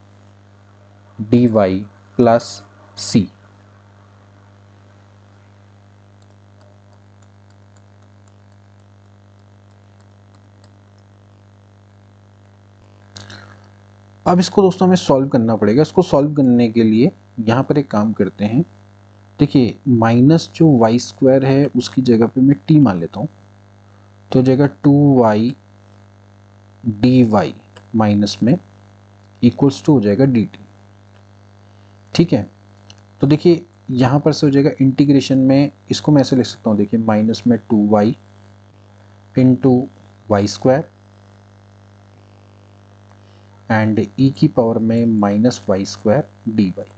d Y plus c. अब इसको दोस्तों हमें सॉल्व करना पड़ेगा। इसको सॉल्व करने के लिए यहाँ पर एक काम करते हैं, देखिए माइनस जो वाई स्क्वायर है उसकी जगह पे मैं टी मान लेता हूँ, तो जगह 2y डी वाई माइनस में इक्वल्स टू हो जाएगा डी टी। ठीक है, तो देखिए यहाँ पर से हो जाएगा इंटीग्रेशन में, इसको मैं ऐसे लिख सकता हूँ, देखिए माइनस में 2y into y square and e की पावर में minus y square d y.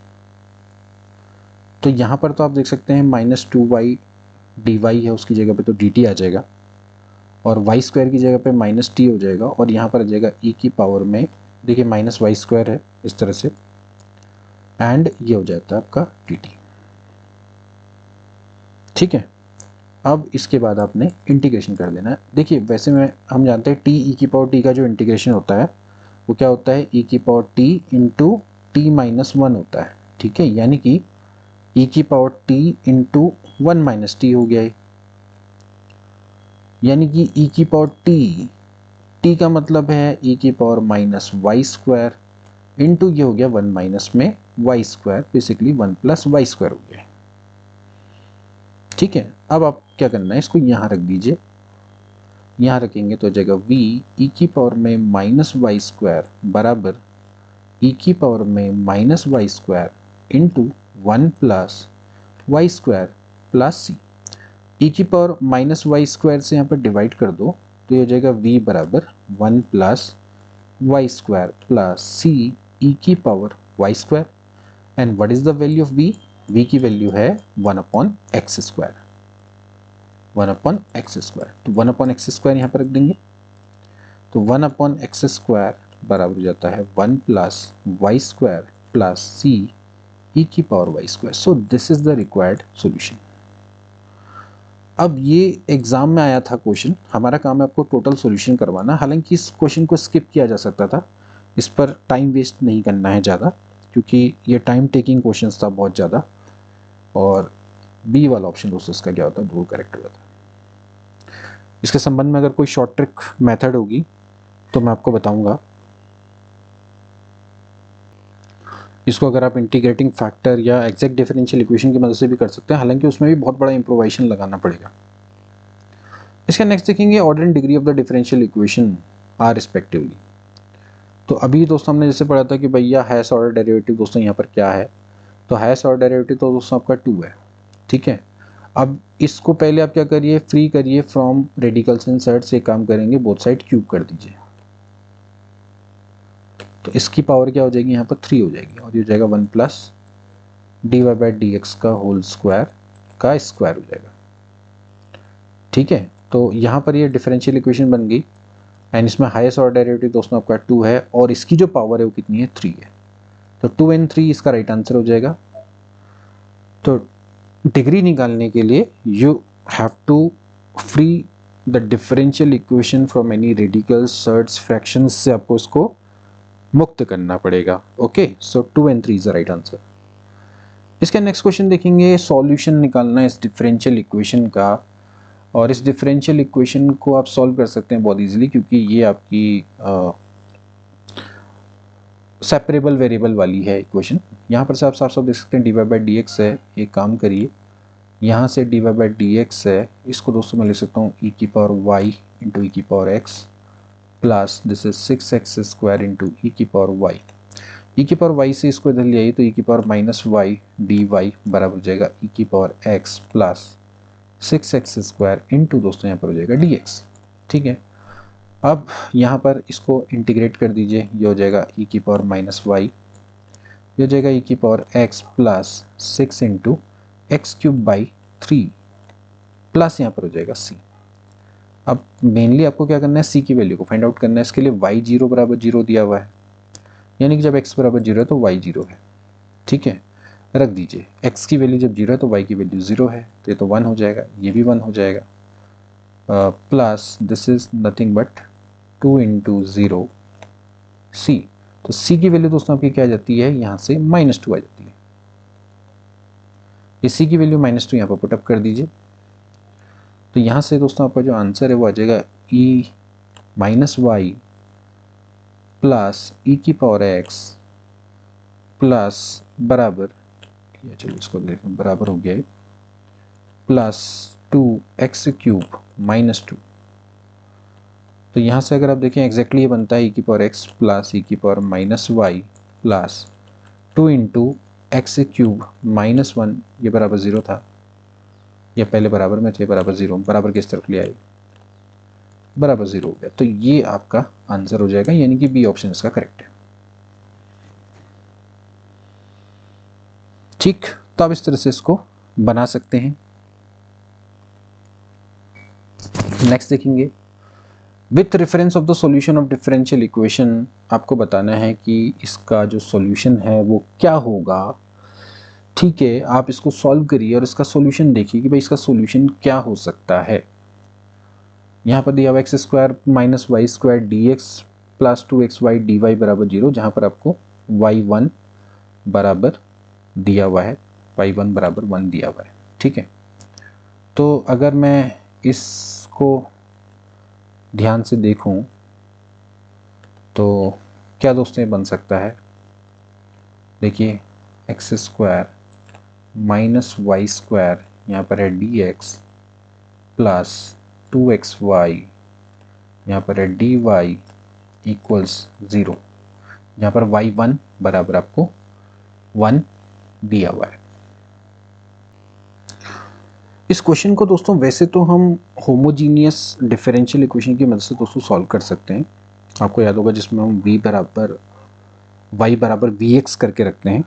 तो यहाँ पर तो आप देख सकते हैं माइनस 2y डी वाई है, उसकी जगह पे तो डी टी आ जाएगा और वाई स्क्वायर की जगह पे माइनस टी हो जाएगा और यहाँ पर आ जाएगा ई की पावर में, देखिए माइनस वाई स्क्वायर है इस तरह से एंड ये हो जाता है आपका डी टी। ठीक है, अब इसके बाद आपने इंटीग्रेशन कर देना है। देखिए वैसे में हम जानते हैं टी ई की पावर टी का जो इंटीग्रेशन होता है वो क्या होता है, ई की power T into T minus one होता है। ठीक है, यानी कि ई की power T into one minus T हो गया है, यानी कि ई की पावर टी का मतलब है ई की power minus y square into ये हो गया वन माइनस में y square, basically one plus Y square हो गया। ठीक है, अब आप क्या करना है, इसको यहाँ रख दीजिए, यहाँ रखेंगे तो जगह v ई की पावर में माइनस वाई स्क्वायर बराबर ई की पावर में minus y square into one plus Y square plus c. E की पावर माइनस वाई स्क्वायर से यहाँ पर डिवाइड कर दो तो ये हो जाएगा v बराबर one plus Y square plus c e की power y square and what is the value of v, v की वैल्यू है 1/x स्क्वायर, 1/x स्क्वायर। तो 1/x स्क्वायर यहाँ पर रख देंगे, तो 1/x स्क्वायर बराबर हो जाता है 1 plus Y square plus c e की power y square. So this is the required solution. अब ये एग्जाम में आया था क्वेश्चन, हमारा काम है आपको टोटल सॉल्यूशन करवाना। हालांकि इस क्वेश्चन को स्किप किया जा सकता था, इस पर टाइम वेस्ट नहीं करना है ज़्यादा, क्योंकि ये टाइम टेकिंग क्वेश्चन था बहुत ज़्यादा। और बी वाला ऑप्शन दोस्तों इसका क्या होता है, बिल्कुल करेक्ट हो जाता है। इसके संबंध में अगर कोई शॉर्ट ट्रिक मेथड होगी तो मैं आपको बताऊंगा। इसको अगर आप इंटीग्रेटिंग फैक्टर या एग्जैक्ट डिफरेंशियल इक्वेशन की मदद से भी कर सकते हैं, हालांकि उसमें भी बहुत बड़ा इंप्रोवाइजेशन लगाना पड़ेगा। इसका नेक्स्ट देखेंगे order and degree of the differential equation are respectively. तो अभी दोस्तों हमने जैसे पढ़ा था कि भैया हाईएस्ट ऑर्डर डेरिवेटिव दोस्तों यहाँ पर क्या है, तो हाईएस्ट ऑर्डर डेरिवेटिव तो दोस्तों आपका 2 है। ठीक है, अब इसको पहले आप क्या करिए, फ्री करिए फ्रॉम रेडिकल्स एंड साइड से काम करेंगे, बोथ साइड क्यूब कर दीजिए, तो इसकी पावर क्या हो जाएगी, यहाँ पर 3 हो जाएगी और ये हो जाएगा 1 plus d Y by D x का होल स्क्वायर का स्क्वायर हो जाएगा। ठीक है, तो यहाँ पर ये डिफरेंशियल इक्वेशन बन गई एंड इसमें हाईएस्ट ऑर्डर डेरिवेटिव दोस्तों आपका 2 है और इसकी जो पावर है वो कितनी है, 3 है। तो 2 and 3 इसका राइट आंसर हो जाएगा। तो डिग्री निकालने के लिए you have to free the differential equation from any radicals, surds, fractions से आपको इसको मुक्त करना पड़ेगा। Okay, so 2 and 3 is the right answer. इसका नेक्स्ट क्वेश्चन देखेंगे, सॉल्यूशन निकालना है इस डिफरेंशियल इक्वेशन का, और इस डिफरेंशियल इक्वेशन को आप सॉल्व कर सकते हैं बहुत इजीली, क्योंकि ये आपकी सेपरेबल वेरिएबल वाली है इक्वेशन। यहाँ पर से आप साफ साफ देख सकते हैं d Y by D x है। एक काम करिए, यहाँ से d Y by D x है, इसको दोस्तों मैं लिख सकता हूँ ई की पावर वाई इंटू ई की power x plus this is 6x square into e की पावर वाई। ई की पावर वाई से इसको इधर ले आइए तो ई की power minus y D y बराबर हो जाएगा ई की power x plus 6x square into दोस्तों यहाँ पर हो जाएगा डी एक्स। ठीक है, अब यहाँ पर इसको इंटीग्रेट कर दीजिए, ये हो जाएगा ई की पावर माइनस वाई, ये हो जाएगा ई की power x plus 6 into x cube by 3 plus यहाँ पर हो जाएगा सी। अब मेनली आपको क्या करना है, सी की वैल्यू को फाइंड आउट करना है। इसके लिए y0 बराबर 0 दिया हुआ है, यानी कि जब x बराबर 0 है तो y 0 है। ठीक है, रख दीजिए, x की वैल्यू जब 0 है तो y की वैल्यू 0 है, तो ये तो 1 हो जाएगा, ये भी 1 हो जाएगा, plus this is nothing but 2 into 0 c। तो c की वैल्यू दोस्तों आपकी क्या आ जाती है, यहाँ से -2 आ जाती है। इसी की वैल्यू -2 यहाँ पर पुटअप कर दीजिए, तो यहाँ से दोस्तों आपका जो आंसर है वो आ जाएगा e माइनस वाई प्लस ई की पावर एक्स प्लस बराबर, या चलो इसको देखें, बराबर हो गया है प्लस 2x³ -2। तो यहाँ से अगर आप देखें एग्जैक्टली ये बनता है ई की पावर एक्स प्लस ई की power -y plus 2 into x³ -1, ये बराबर 0 था, ये पहले बराबर में थे, बराबर 0, बराबर किस तरफ ले आए, बराबर 0 हो गया। तो ये आपका आंसर हो जाएगा, यानी कि बी ऑप्शन इसका करेक्ट है। ठीक, तो आप इस तरह से इसको बना सकते हैं। नेक्स्ट देखेंगे, with reference of the solution of differential equation, आपको बताना है कि इसका जो सॉल्यूशन है वो क्या होगा। ठीक है, आप इसको सॉल्व करिए और इसका सॉल्यूशन देखिए कि भाई इसका सॉल्यूशन क्या हो सकता है। यहाँ पर दिया हुआ x² minus y² dx plus 2xy dy बराबर 0, जहाँ पर आपको y1 बराबर दिया हुआ है, y1 बराबर 1 दिया हुआ है। ठीक है, तो अगर मैं इसको ध्यान से देखूं तो क्या दोस्तों ये बन सकता है, देखिए x² माइनस y², यहाँ पर है dx प्लस 2xy, यहाँ पर है dy इक्वल्स 0, यहाँ पर y1 बराबर आपको 1 दिया हुआ है। इस क्वेश्चन को दोस्तों वैसे तो हम होमोजीनियस डिफरेंशियल इक्वेशन की मदद से दोस्तों सॉल्व कर सकते हैं। आपको याद होगा जिसमें हम y बराबर vx करके रखते हैं।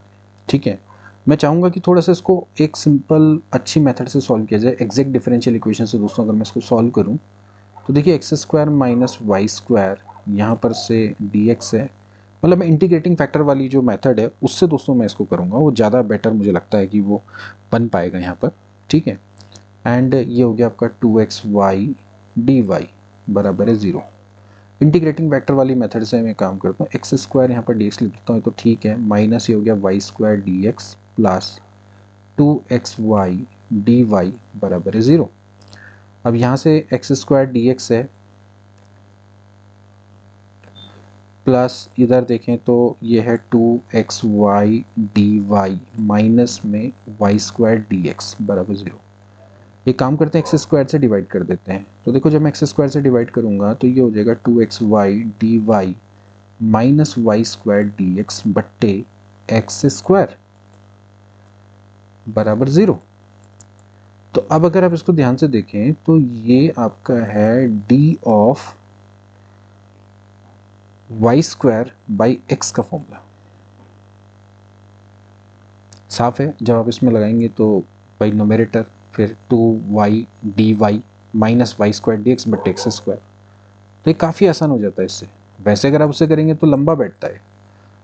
ठीक है, मैं चाहूँगा कि थोड़ा सा इसको एक सिंपल अच्छी मेथड से सॉल्व किया जाए। एग्जैक्ट डिफरेंशियल इक्वेशन से दोस्तों अगर मैं इसको सॉल्व करूँ तो देखिए x² माइनस y², यहाँ पर से dx है, मतलब मैं इंटीग्रेटिंग फैक्टर वाली जो मेथड है उससे दोस्तों मैं इसको करूँगा, वो ज़्यादा बेटर मुझे लगता है कि वो बन पाएगा यहाँ पर। ठीक है, एंड ये हो गया आपका 2xy dy बराबर है 0। इंटीग्रेटिंग वेक्टर वाली मेथड से मैं काम करता हूँ, x² यहाँ पर dx लिख देता हूँ तो ठीक है, माइनस ये हो गया y² dx plus 2xy dy बराबर है 0। अब यहाँ से x² dx है प्लस इधर देखें तो ये है 2xy dy माइनस में y² dx बराबर 0। एक काम करते हैं x² से डिवाइड कर देते हैं, तो देखो जब मैं x² से डिवाइड करूंगा तो ये हो जाएगा 2xy dy minus y² dx बट्टे x² बराबर 0। तो अब अगर आप इसको ध्यान से देखें तो ये आपका है d of y² by x का फॉर्मूला। साफ है, जब आप इसमें लगाएंगे तो बाई नोमेरेटर फिर 2y dy minus y² dx बट्टे x², तो ये काफ़ी आसान हो जाता है इससे। वैसे अगर आप उसे करेंगे तो लंबा बैठता है।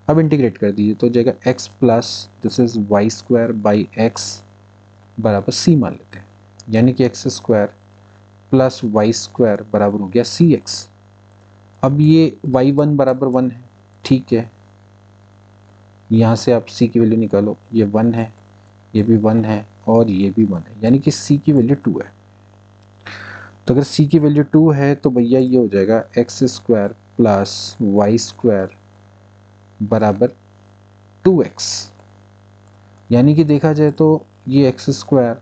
अब इंटीग्रेट कर दीजिए तो जाएगा x plus this is y² by x बराबर c मान लेते हैं, यानी कि x² प्लस y² बराबर हो गया cx। अब ये y1 बराबर 1 है, ठीक है, यहाँ से आप c की वैल्यू निकालो, ये 1 है, ये भी 1 है और ये भी 1 है, यानी कि c की वैल्यू 2 है। तो अगर c की वैल्यू 2 है तो भैया ये हो जाएगा x² प्लस y² बराबर 2x, यानी कि देखा जाए तो ये x²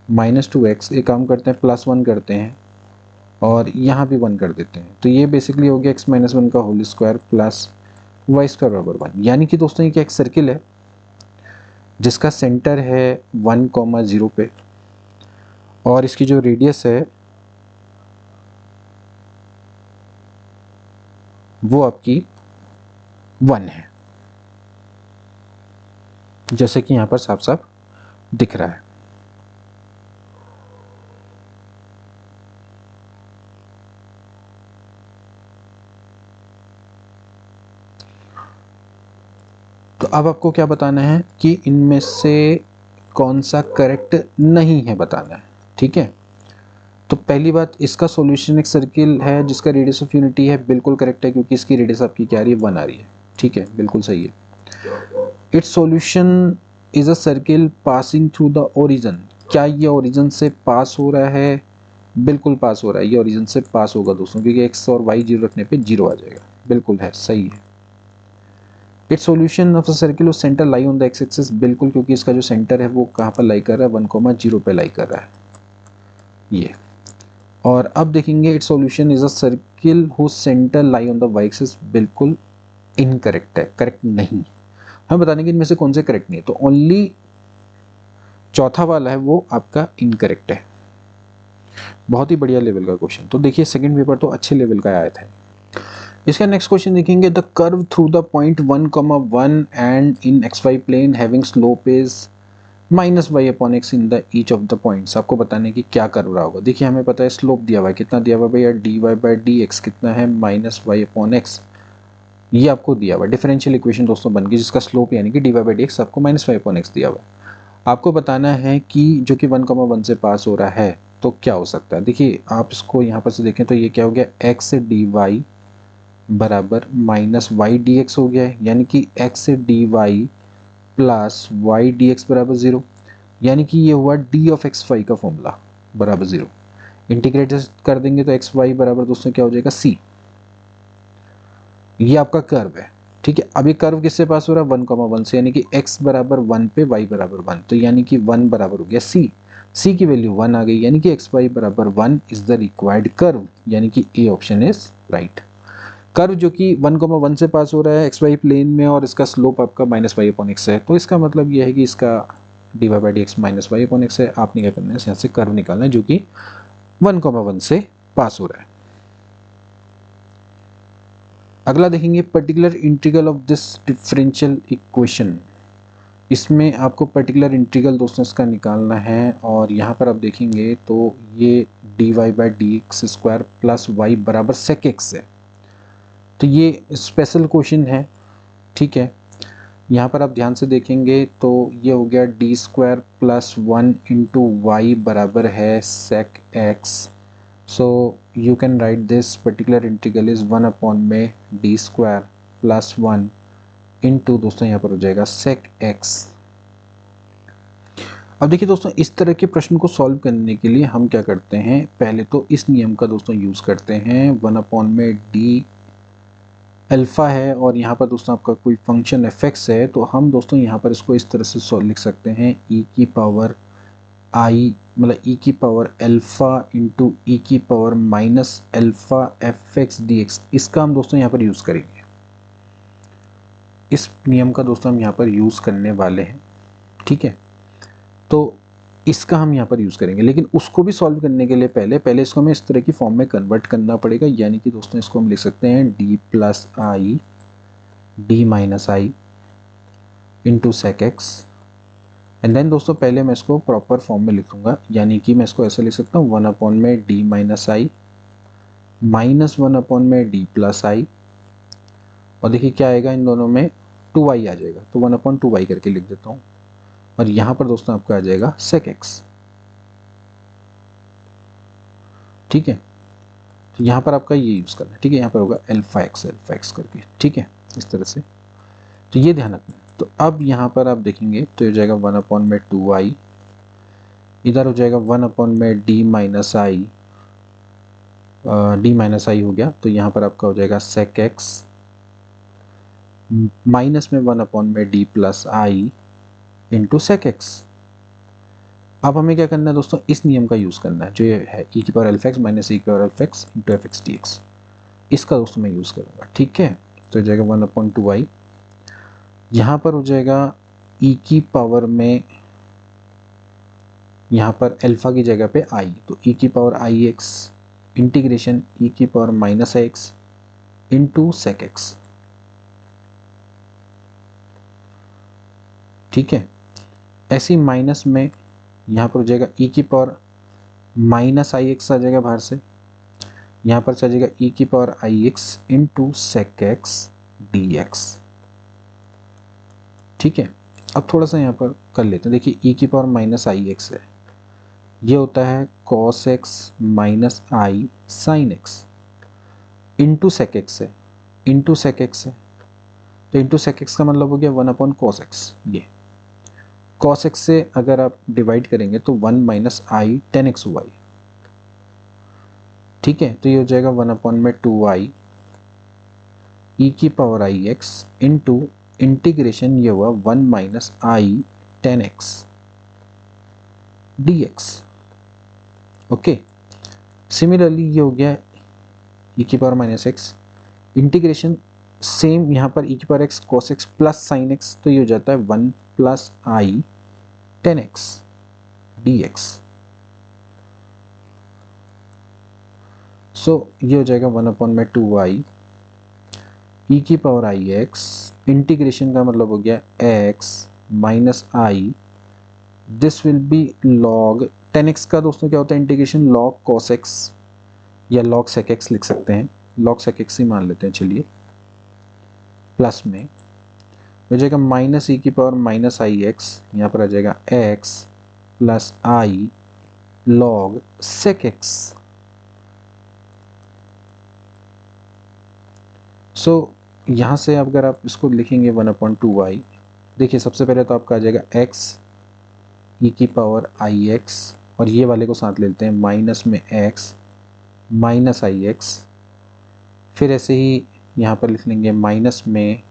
माइनस 2x, एक काम करते हैं प्लस 1 करते हैं और यहाँ भी 1 कर देते हैं, तो ये बेसिकली हो गया x माइनस 1 का होल स्क्वायर प्लस y² बराबर 1। यानी कि दोस्तों ये क्या एक सर्किल है जिसका सेंटर है 1,0 पे और इसकी जो रेडियस है वो आपकी 1 है, जैसे कि यहाँ पर साफ साफ दिख रहा है। अब आपको क्या बताना है कि इनमें से कौन सा करेक्ट नहीं है बताना है, ठीक है। तो पहली बात, इसका सॉल्यूशन एक सर्किल है जिसका रेडियस ऑफ यूनिटी है, बिल्कुल करेक्ट है क्योंकि इसकी रेडियस आपकी क्या आ रही है, 1 आ रही है, ठीक है, बिल्कुल सही है। It's solution is a circle passing through the origin, क्या ये ओरिजिन से पास हो रहा है, बिल्कुल पास हो रहा है, ये ओरिजिन से पास होगा दोस्तों, क्योंकि एक्स और वाई जीरो रखने पे जीरो आ जाएगा, बिल्कुल है, सही है। It's solution of the circle और centre lie on the x axis, बिल्कुल, क्योंकि इसका जो सेंटर है वो कहाँ पर लाई कर रहा है, 1,0 पे लाई कर रहा है ये। और अब देखेंगे its solution is a circle whose centre lie on the y axis, बिल्कुल इनकरेक्ट है, करेक्ट नहीं। हम बताने कि इनमें से कौन से करेक्ट नहीं है, तो ओनली चौथा वाला है वो आपका इनकरेक्ट है। बहुत ही बढ़िया लेवल का क्वेश्चन। तो देखिए सेकंड पेपर तो अच्छे लेवल का आया था। इसका नेक्स्ट क्वेश्चन देखेंगे, the curve through the point 1,1 and in xy plane having slope is -y/x in the each of the points. आपको बताने की क्या कर्व रहा होगा। देखिए हमें पता है स्लोप दिया हुआ है, कितना दिया हुआ है भैया, dy/dx कितना है, -y/x, ये आपको दिया हुआ है। डिफरेंशियल इक्वेशन दोस्तों बन गई जिसका स्लोप यानी कि dy/dx आपको -y/x दिया हुआ है। आपको बताना है कि जो कि 1,1 से पास हो रहा है तो क्या हो सकता है। देखिए आप इसको यहाँ पर से देखें तो ये क्या हो गया, x dy बराबर -y/dx हो गया है, यानी कि x dy प्लस y/dx बराबर 0, यानी कि ये हुआ d ऑफ xy का फॉर्मूला बराबर 0। इंटीग्रेट कर देंगे तो xy बराबर दोस्तों क्या हो जाएगा, c। ये आपका कर्व है, ठीक है। अब ये कर्व किससे पास हो रहा है, 1,1 से, यानी कि x बराबर 1 पे y बराबर 1, तो यानी कि 1 बराबर हो गया c की वैल्यू 1 आ गई, यानी कि xy बराबर 1 इज द रिक्वायर्ड कर्व, यानी कि A option is right. Curve जो कि 1,1 से पास हो रहा है xy प्लेन में और इसका स्लोप आपका -y/x है, तो इसका मतलब यह है कि इसका dy/dx -y/x है। आपने क्या करना है, यहाँ से कर्व निकालना है जो कि 1,1 से पास हो रहा है। अगला देखेंगे particular integral of this differential equation. इसमें आपको पर्टिकुलर इंटीग्रल दोस्तों इसका निकालना है, और यहाँ पर आप देखेंगे तो ये dy/dx² प्लस y बराबर sec x है, तो ये स्पेशल क्वेश्चन है, ठीक है। यहाँ पर आप ध्यान से देखेंगे तो ये हो गया d² प्लस 1 इंटू वाई बराबर है sec x। So you can write this particular integral is 1/में d² प्लस 1 इंटू दोस्तों यहाँ पर हो जाएगा sec x। अब देखिए दोस्तों इस तरह के प्रश्न को सॉल्व करने के लिए हम क्या करते हैं, पहले तो इस नियम का दोस्तों यूज करते हैं, 1/में d अल्फा है और यहाँ पर दोस्तों आपका कोई फंक्शन fx है, तो हम दोस्तों यहाँ पर इसको इस तरह से लिख सकते हैं e की पावर i मतलब e की पावर अल्फा इंटू e की power minus alpha fx dx। इसका हम दोस्तों यहाँ पर यूज करेंगे, इस नियम का दोस्तों हम यहाँ पर यूज करने वाले हैं, ठीक है। तो इसका हम यहाँ पर यूज करेंगे, लेकिन उसको भी सॉल्व करने के लिए पहले इसको हमें इस तरह की फॉर्म में कन्वर्ट करना पड़ेगा, यानी कि दोस्तों इसको हम लिख सकते हैं d plus i d minus i into sec x. And then दोस्तों पहले मैं इसको प्रॉपर फॉर्म में लिखूंगा, यानी कि मैं इसको ऐसे लिख सकता हूँ 1/में d माइनस आई माइनस 1/में d प्लस आई, और देखिए क्या आएगा, इन दोनों में 2y आ जाएगा, तो 1/2y करके लिख देता हूँ, और यहाँ पर दोस्तों आपका आ जाएगा sec x, ठीक है। तो यहाँ पर आपका ये यूज करना है, ठीक है। यहाँ पर होगा अल्फा एक्स करके, ठीक है, इस तरह से, तो ये ध्यान रखना है। तो अब यहाँ पर आप देखेंगे तो ये जाएगा 1/में 2y, इधर हो जाएगा 1/में d माइनस आई, d माइनस आई हो गया, तो यहाँ पर आपका हो जाएगा sec x माइनस में 1/में d प्लस आई इंटू सेक एक्स। अब हमें क्या करना है दोस्तों, इस नियम का यूज करना है जो ये है e की power alpha x minus e की power alpha x into F x D x, इसका दोस्तों मैं यूज करूंगा, ठीक है। तो हो जाएगा 1/2y, यहाँ पर हो जाएगा e की पावर में, यहाँ पर अल्फा की जगह पे i, तो e की power i x integration e की power minus i x into sec x, ठीक है। ऐसी माइनस में यहाँ पर हो जाएगा e की पावर माइनस आई एक्स आ जाएगा बाहर से, यहाँ पर आ जाएगा e की power i x into sec x D x, ठीक है, अब थोड़ा सा यहाँ पर कर लेते हैं। देखिए e की पावर माइनस आई एक्स है, ये होता है cos x minus i sine x, into sec x है, इंटू सेक एक्स है, तो इंटू सेक एक्स का मतलब हो गया 1/cos x। ये cos x से अगर आप डिवाइड करेंगे तो 1 minus i tan x y, ठीक है, तो ये हो जाएगा 1/2i e की power i x into integration, ये हुआ 1 minus i tan x D x. Okay, similarly ये हो गया e की power minus x, integration same यहाँ पर e की power x cos x plus sine x, तो ये हो जाता है 1 plus i tan x D x. So ये हो जाएगा 1/2i e की पावर आई एक्स, इंटीग्रेशन का मतलब हो गया x minus I, this will be log 10x का दोस्तों क्या होता है इंटीग्रेशन, log cos x या log sec x लिख सकते हैं, log sec x ही मान लेते हैं चलिए, प्लस में हो जाएगा माइनस e की पावर माइनस आई एक्स, यहाँ पर आ जाएगा x प्लस आई log sec x। सो यहाँ से अगर आप इसको लिखेंगे 1/2i, देखिए सबसे पहले तो आपका आ जाएगा x e की पावर आई एक्स, और ये वाले को साथ लेते हैं माइनस में x माइनस आई एक्स, फिर ऐसे ही यहाँ पर लिख लेंगे माइनस में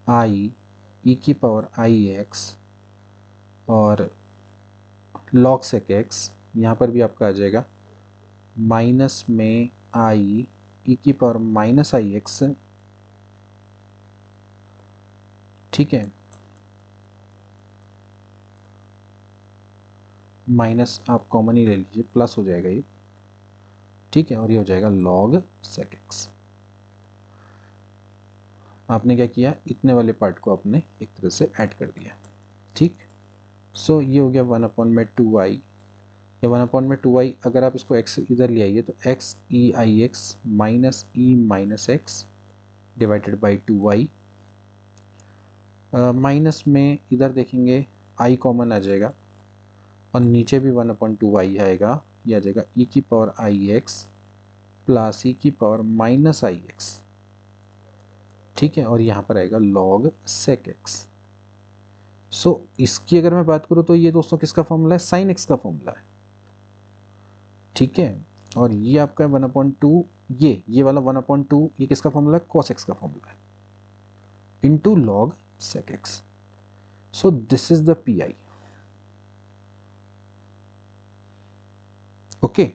i e की पावर आई एक्स और log sec x, यहाँ पर भी आपका आ जाएगा माइनस में i e की पावर माइनस आई एक्स, ठीक है, माइनस आप कॉमन ही ले लीजिए, प्लस हो जाएगा ये, ठीक है, और ये हो जाएगा log sec x। आपने क्या किया, इतने वाले पार्ट को आपने एक तरह से ऐड कर दिया, ठीक। सो ये हो गया 1/2i, या 1/2i, अगर आप इसको x इधर ले आइए तो x e I x minus E minus x divided by 2i, minus में इधर देखेंगे i कॉमन आ जाएगा और नीचे भी 1/2i आएगा, ये आ जाएगा e की power i x plus e की पावर माइनस आई एक्स, ठीक है, और यहाँ पर आएगा log sec x। सो इसकी अगर मैं बात करूँ तो ये दोस्तों किसका फॉर्मूला है, साइन x का फॉर्मूला है, ठीक है, और ये आपका 1/2, ये वाला 1/2 ये किसका फॉर्मूला है, cos x का फॉर्मूला है, into log sec x। So this is the PI। Okay,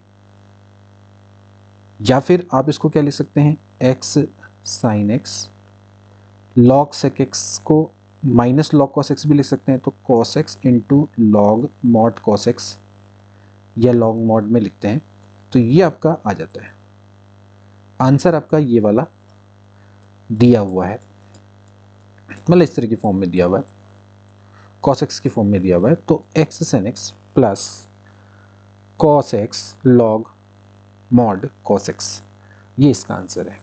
या फिर आप इसको क्या लिख सकते हैं, x sin x, log sec x को माइनस log cos x भी लिख सकते हैं, तो cos x into log mod cos x या log mod में लिखते हैं, तो ये आपका आ जाता है आंसर, आपका ये वाला दिया हुआ है, मतलब इस तरह की फॉर्म में दिया हुआ है, cos x की फॉर्म में दिया हुआ है, तो x sin x plus cos x log mod cos x, ये इसका आंसर है।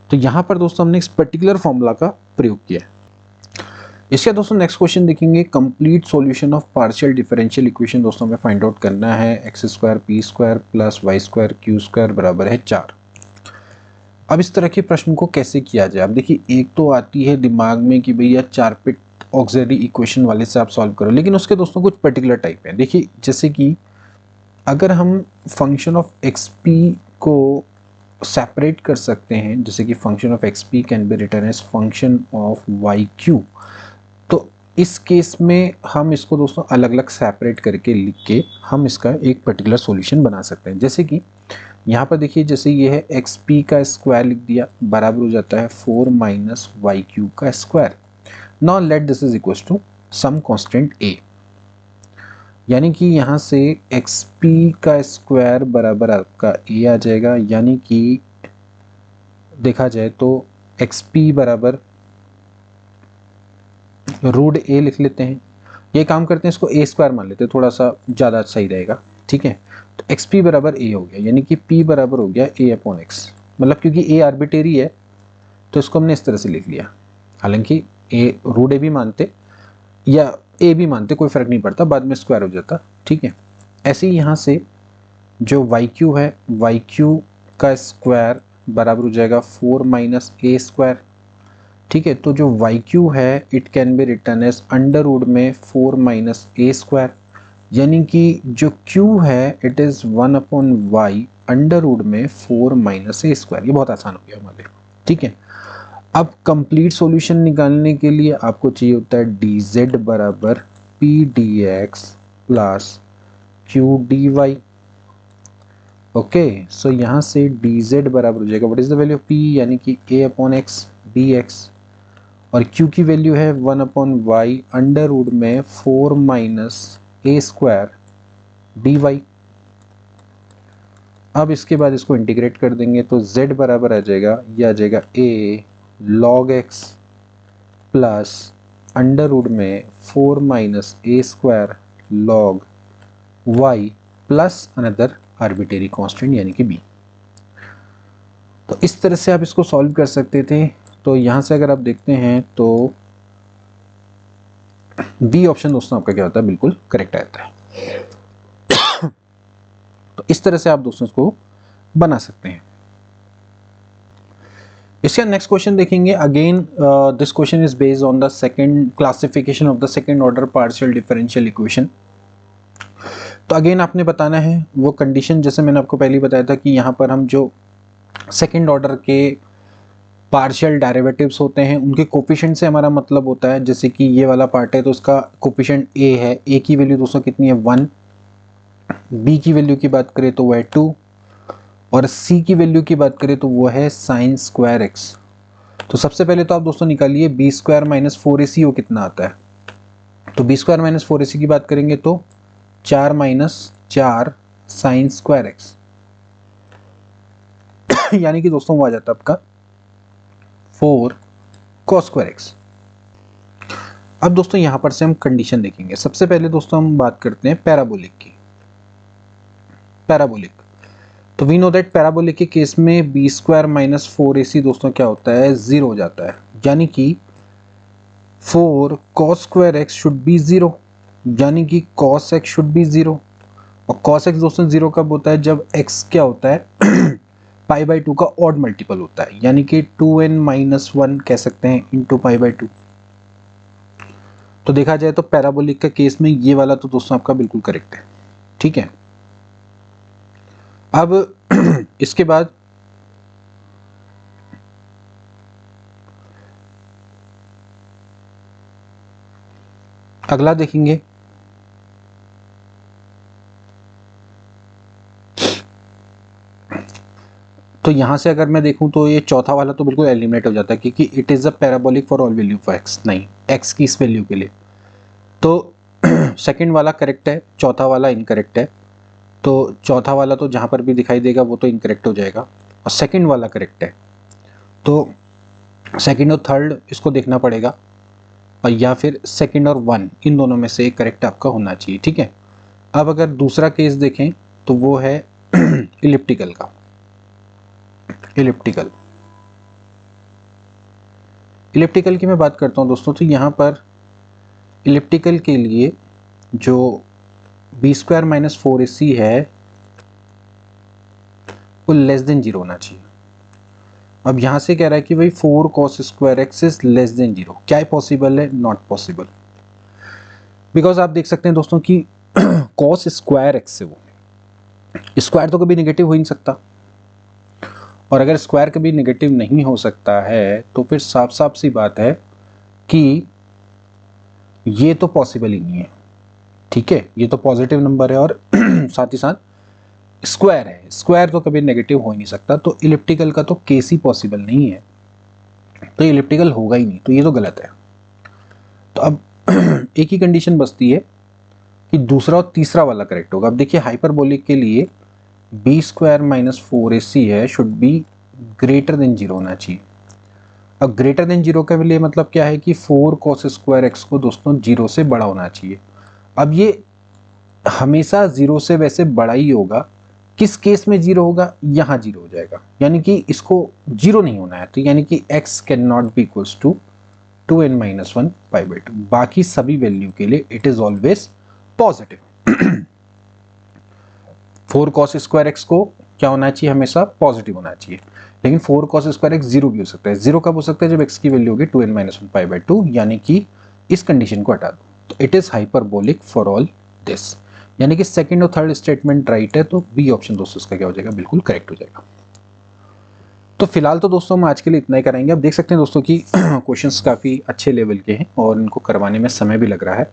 तो यहां पर दोस्तों हमने इस पर्टिकुलर फॉर्मूला का प्रयोग किया है। इसके दोस्तों नेक्स्ट क्वेश्चन देखेंगे, complete solution of partial differential equation दोस्तों में फाइंड आउट करना है, x square p square plus Y square q square बराबर है 4। अब इस तरह के प्रश्न को कैसे किया जाए, अब देखिए एक तो आती है दिमाग में कि भैया 4 पिट ऑक्सिलरी इक्वेशन वाले से आप सॉल्व करो, लेकिन उसके दोस्तों कुछ पर्टिकुलर टाइप है। देखिए जैसे कि अगर हम फंक्शन ऑफ एक्स पी को सेपरेट कर सकते हैं, जैसे कि function of x p can be written as function of y q, तो इस केस में हम इसको दोस्तों अलग अलग सेपरेट करके लिख के हम इसका एक पर्टिकुलर सॉल्यूशन बना सकते हैं। जैसे कि यहाँ पर देखिए, जैसे ये है एक्स पी का स्क्वायर लिख दिया, बराबर हो जाता है 4 माइनस वाई क्यू का square. Now let this is equal to some constant a, यानी कि यहाँ से एक्स पी का स्क्वायर बराबर आपका ए आ जाएगा, यानी कि देखा जाए तो एक्स पी बराबर रूट ए लिख लेते हैं, ये काम करते हैं, इसको ए स्क्वायर मान लेते हैं, थोड़ा सा ज़्यादा सही रहेगा, ठीक है। तो एक्स पी बराबर ए हो गया, यानी कि पी बराबर हो गया ए अपॉन एक्स, मतलब क्योंकि ए आर्बिट्रेरी है तो इसको हमने इस तरह से लिख लिया, हालांकि ए रूट ए भी मानते या ए भी मानते, कोई फर्क नहीं पड़ता, बाद में स्क्वायर हो जाता, ठीक है। ऐसे ही यहाँ से जो वाई क्यू है, वाई क्यू का स्क्वायर बराबर हो जाएगा 4 माइनस ए स्क्वायर, ठीक है। तो जो वाई क्यू है it can be written as under root में 4 माइनस ए स्क्वायर, यानी कि जो क्यू है it is 1 upon y under root में 4 माइनस ए स्क्वायर। ये बहुत आसान हो गया हमारे, ठीक है। अब कंप्लीट सॉल्यूशन निकालने के लिए आपको चाहिए होता है डी जेड बराबर p d x plus q d y. Okay, so यहाँ से डी जेड बराबर हो जाएगा what is the value of p, यानी कि a upon x b x, और क्यू की वैल्यू है 1 अपॉन वाई अंडर रूट में 4 minus a square d y. अब इसके बाद इसको इंटीग्रेट कर देंगे तो z बराबर आ जाएगा, यह आ जाएगा a log x plus under root में 4 minus a square log y plus another arbitrary constant यानी कि b। तो इस तरह से आप इसको सॉल्व कर सकते थे। तो यहां से अगर आप देखते हैं तो बी ऑप्शन दोस्तों आपका क्या होता है, बिल्कुल करेक्ट आता है। तो इस तरह से आप दोस्तों इसको बना सकते हैं। इसका नेक्स्ट क्वेश्चन देखेंगे। Again this question is based on the second classification of the second order partial differential equation. तो अगेन आपने बताना है वो कंडीशन, जैसे मैंने आपको पहले बताया था कि यहाँ पर हम जो सेकंड ऑर्डर के पार्शियल डेरिवेटिव्स होते हैं उनके कोफिशिएंट से हमारा मतलब होता है, जैसे कि ये वाला पार्ट है तो उसका कोफिशिएंट a है, a की वैल्यू दोस्तों कितनी है 1, b की वैल्यू की बात करें तो वो है 2, और c की वैल्यू की बात करें तो वो है साइन स्क्वायर x। तो सबसे पहले तो आप दोस्तों निकालिए बी स्क्वायर माइनस 4ac वो कितना आता है। तो बी स्क्वायर माइनस 4ac की बात करेंगे तो 4 माइनस 4 साइन स्क्वायर x, यानी कि दोस्तों वो आ जाता है आपका 4 cos स्क्वायर x। अब दोस्तों यहां पर से हम कंडीशन देखेंगे। सबसे पहले दोस्तों हम बात करते हैं पैराबोलिक की। पैराबोलिक, तो वी नो दैट पैराबोलिक के केस में बी स्क्वायर माइनस 4ac दोस्तों क्या होता है, 0 हो जाता है, यानी कि 4 cos square x should be 0, यानी कि cos x शुड बी 0। और cos x दोस्तों 0 कब होता है, जब x क्या होता है पाई बाई 2 का ऑड मल्टीपल होता है, यानी कि 2n माइनस 1 कह सकते हैं इंटू पाई बाई 2। तो देखा जाए तो पैराबोलिक का केस में ये वाला तो दोस्तों आपका बिल्कुल करेक्ट है, ठीक है। अब इसके बाद अगला देखेंगे। तो यहां से अगर मैं देखूं तो ये चौथा वाला तो बिल्कुल एलिमिनेट हो जाता है, क्योंकि it is a parabolic for all value of x, नहीं x की इस वैल्यू के लिए। तो सेकंड वाला करेक्ट है, चौथा वाला इनकरेक्ट है। तो चौथा वाला तो जहां पर भी दिखाई देगा वो तो इनकरेक्ट हो जाएगा, और सेकंड वाला करेक्ट है। तो सेकंड और थर्ड इसको देखना पड़ेगा, और या फिर सेकंड और 1 इन दोनों में से एक करेक्ट आपका होना चाहिए, ठीक है। अब अगर दूसरा केस देखें तो वो है इलिप्टिकल का। इलिप्टिकल की मैं बात करता हूं दोस्तों। तो यहां पर इलिप्टिकल के लिए जो बी स्क्वायर माइनस 4ac है वो लेस देन 0 होना चाहिए। अब यहां से कह रहा है कि भाई 4 cos square x is less than 0, क्या है पॉसिबल है, नॉट पॉसिबल, बिकॉज आप देख सकते हैं दोस्तों कि cos स्क्वायर x से वो स्क्वायर तो कभी नेगेटिव हो ही नहीं सकता, और अगर स्क्वायर कभी नेगेटिव नहीं हो सकता है तो फिर साफ साफ सी बात है कि ये तो पॉसिबल ही नहीं है, ठीक है। ये तो पॉजिटिव नंबर है और साथ ही साथ स्क्वायर है, स्क्वायर तो कभी नेगेटिव हो ही नहीं सकता। तो इलिप्टिकल का तो केस ही पॉसिबल नहीं है, तो इलिप्टिकल होगा ही नहीं, तो ये तो गलत है। तो अब एक ही कंडीशन बचती है कि दूसरा और तीसरा वाला करेक्ट होगा। अब देखिए हाइपरबोलिक के लिए बी स्क्वायर माइनस 4ac है, शुड बी ग्रेटर देन 0 होना चाहिए। अब ग्रेटर देन 0 के लिए मतलब क्या है कि 4 cos स्क्वायर x को दोस्तों 0 से बड़ा होना चाहिए। अब ये हमेशा 0 से वैसे बड़ा ही होगा, किस केस में 0 होगा, यहाँ 0 हो जाएगा, यानी कि इसको 0 नहीं होना है, तो यानी कि x can not be equals to 2n-1 pi by 2, बाकी सभी वैल्यू के लिए it is always positive. 4 cos square x को क्या होना चाहिए, हमेशा पॉजिटिव होना चाहिए, लेकिन 4 cos स्क्वायर एक्स जीरो भी हो सकता है। जीरो कब हो सकता है, जब एक्स की वैल्यू होगी 2n-1 पाई बाई 2, यानी कि इस कंडीशन को हटा दो, तो it is hyperbolic for all this, यानी कि सेकंड और थर्ड स्टेटमेंट राइट है, तो बी ऑप्शन दोस्तों इसका क्या हो जाएगा, बिल्कुल करेक्ट हो जाएगा। तो फिलहाल तो दोस्तों हम आज के लिए इतना ही करेंगे। अब देख सकते हैं दोस्तों कि क्वेश्चंस काफ़ी अच्छे लेवल के हैं और इनको करवाने में समय भी लग रहा है।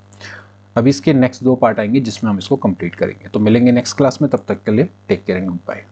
अब इसके नेक्स्ट 2 पार्ट आएंगे जिसमें हम इसको कंप्लीट करेंगे। तो मिलेंगे नेक्स्ट क्लास में, तब तक के लिए take care and good bye.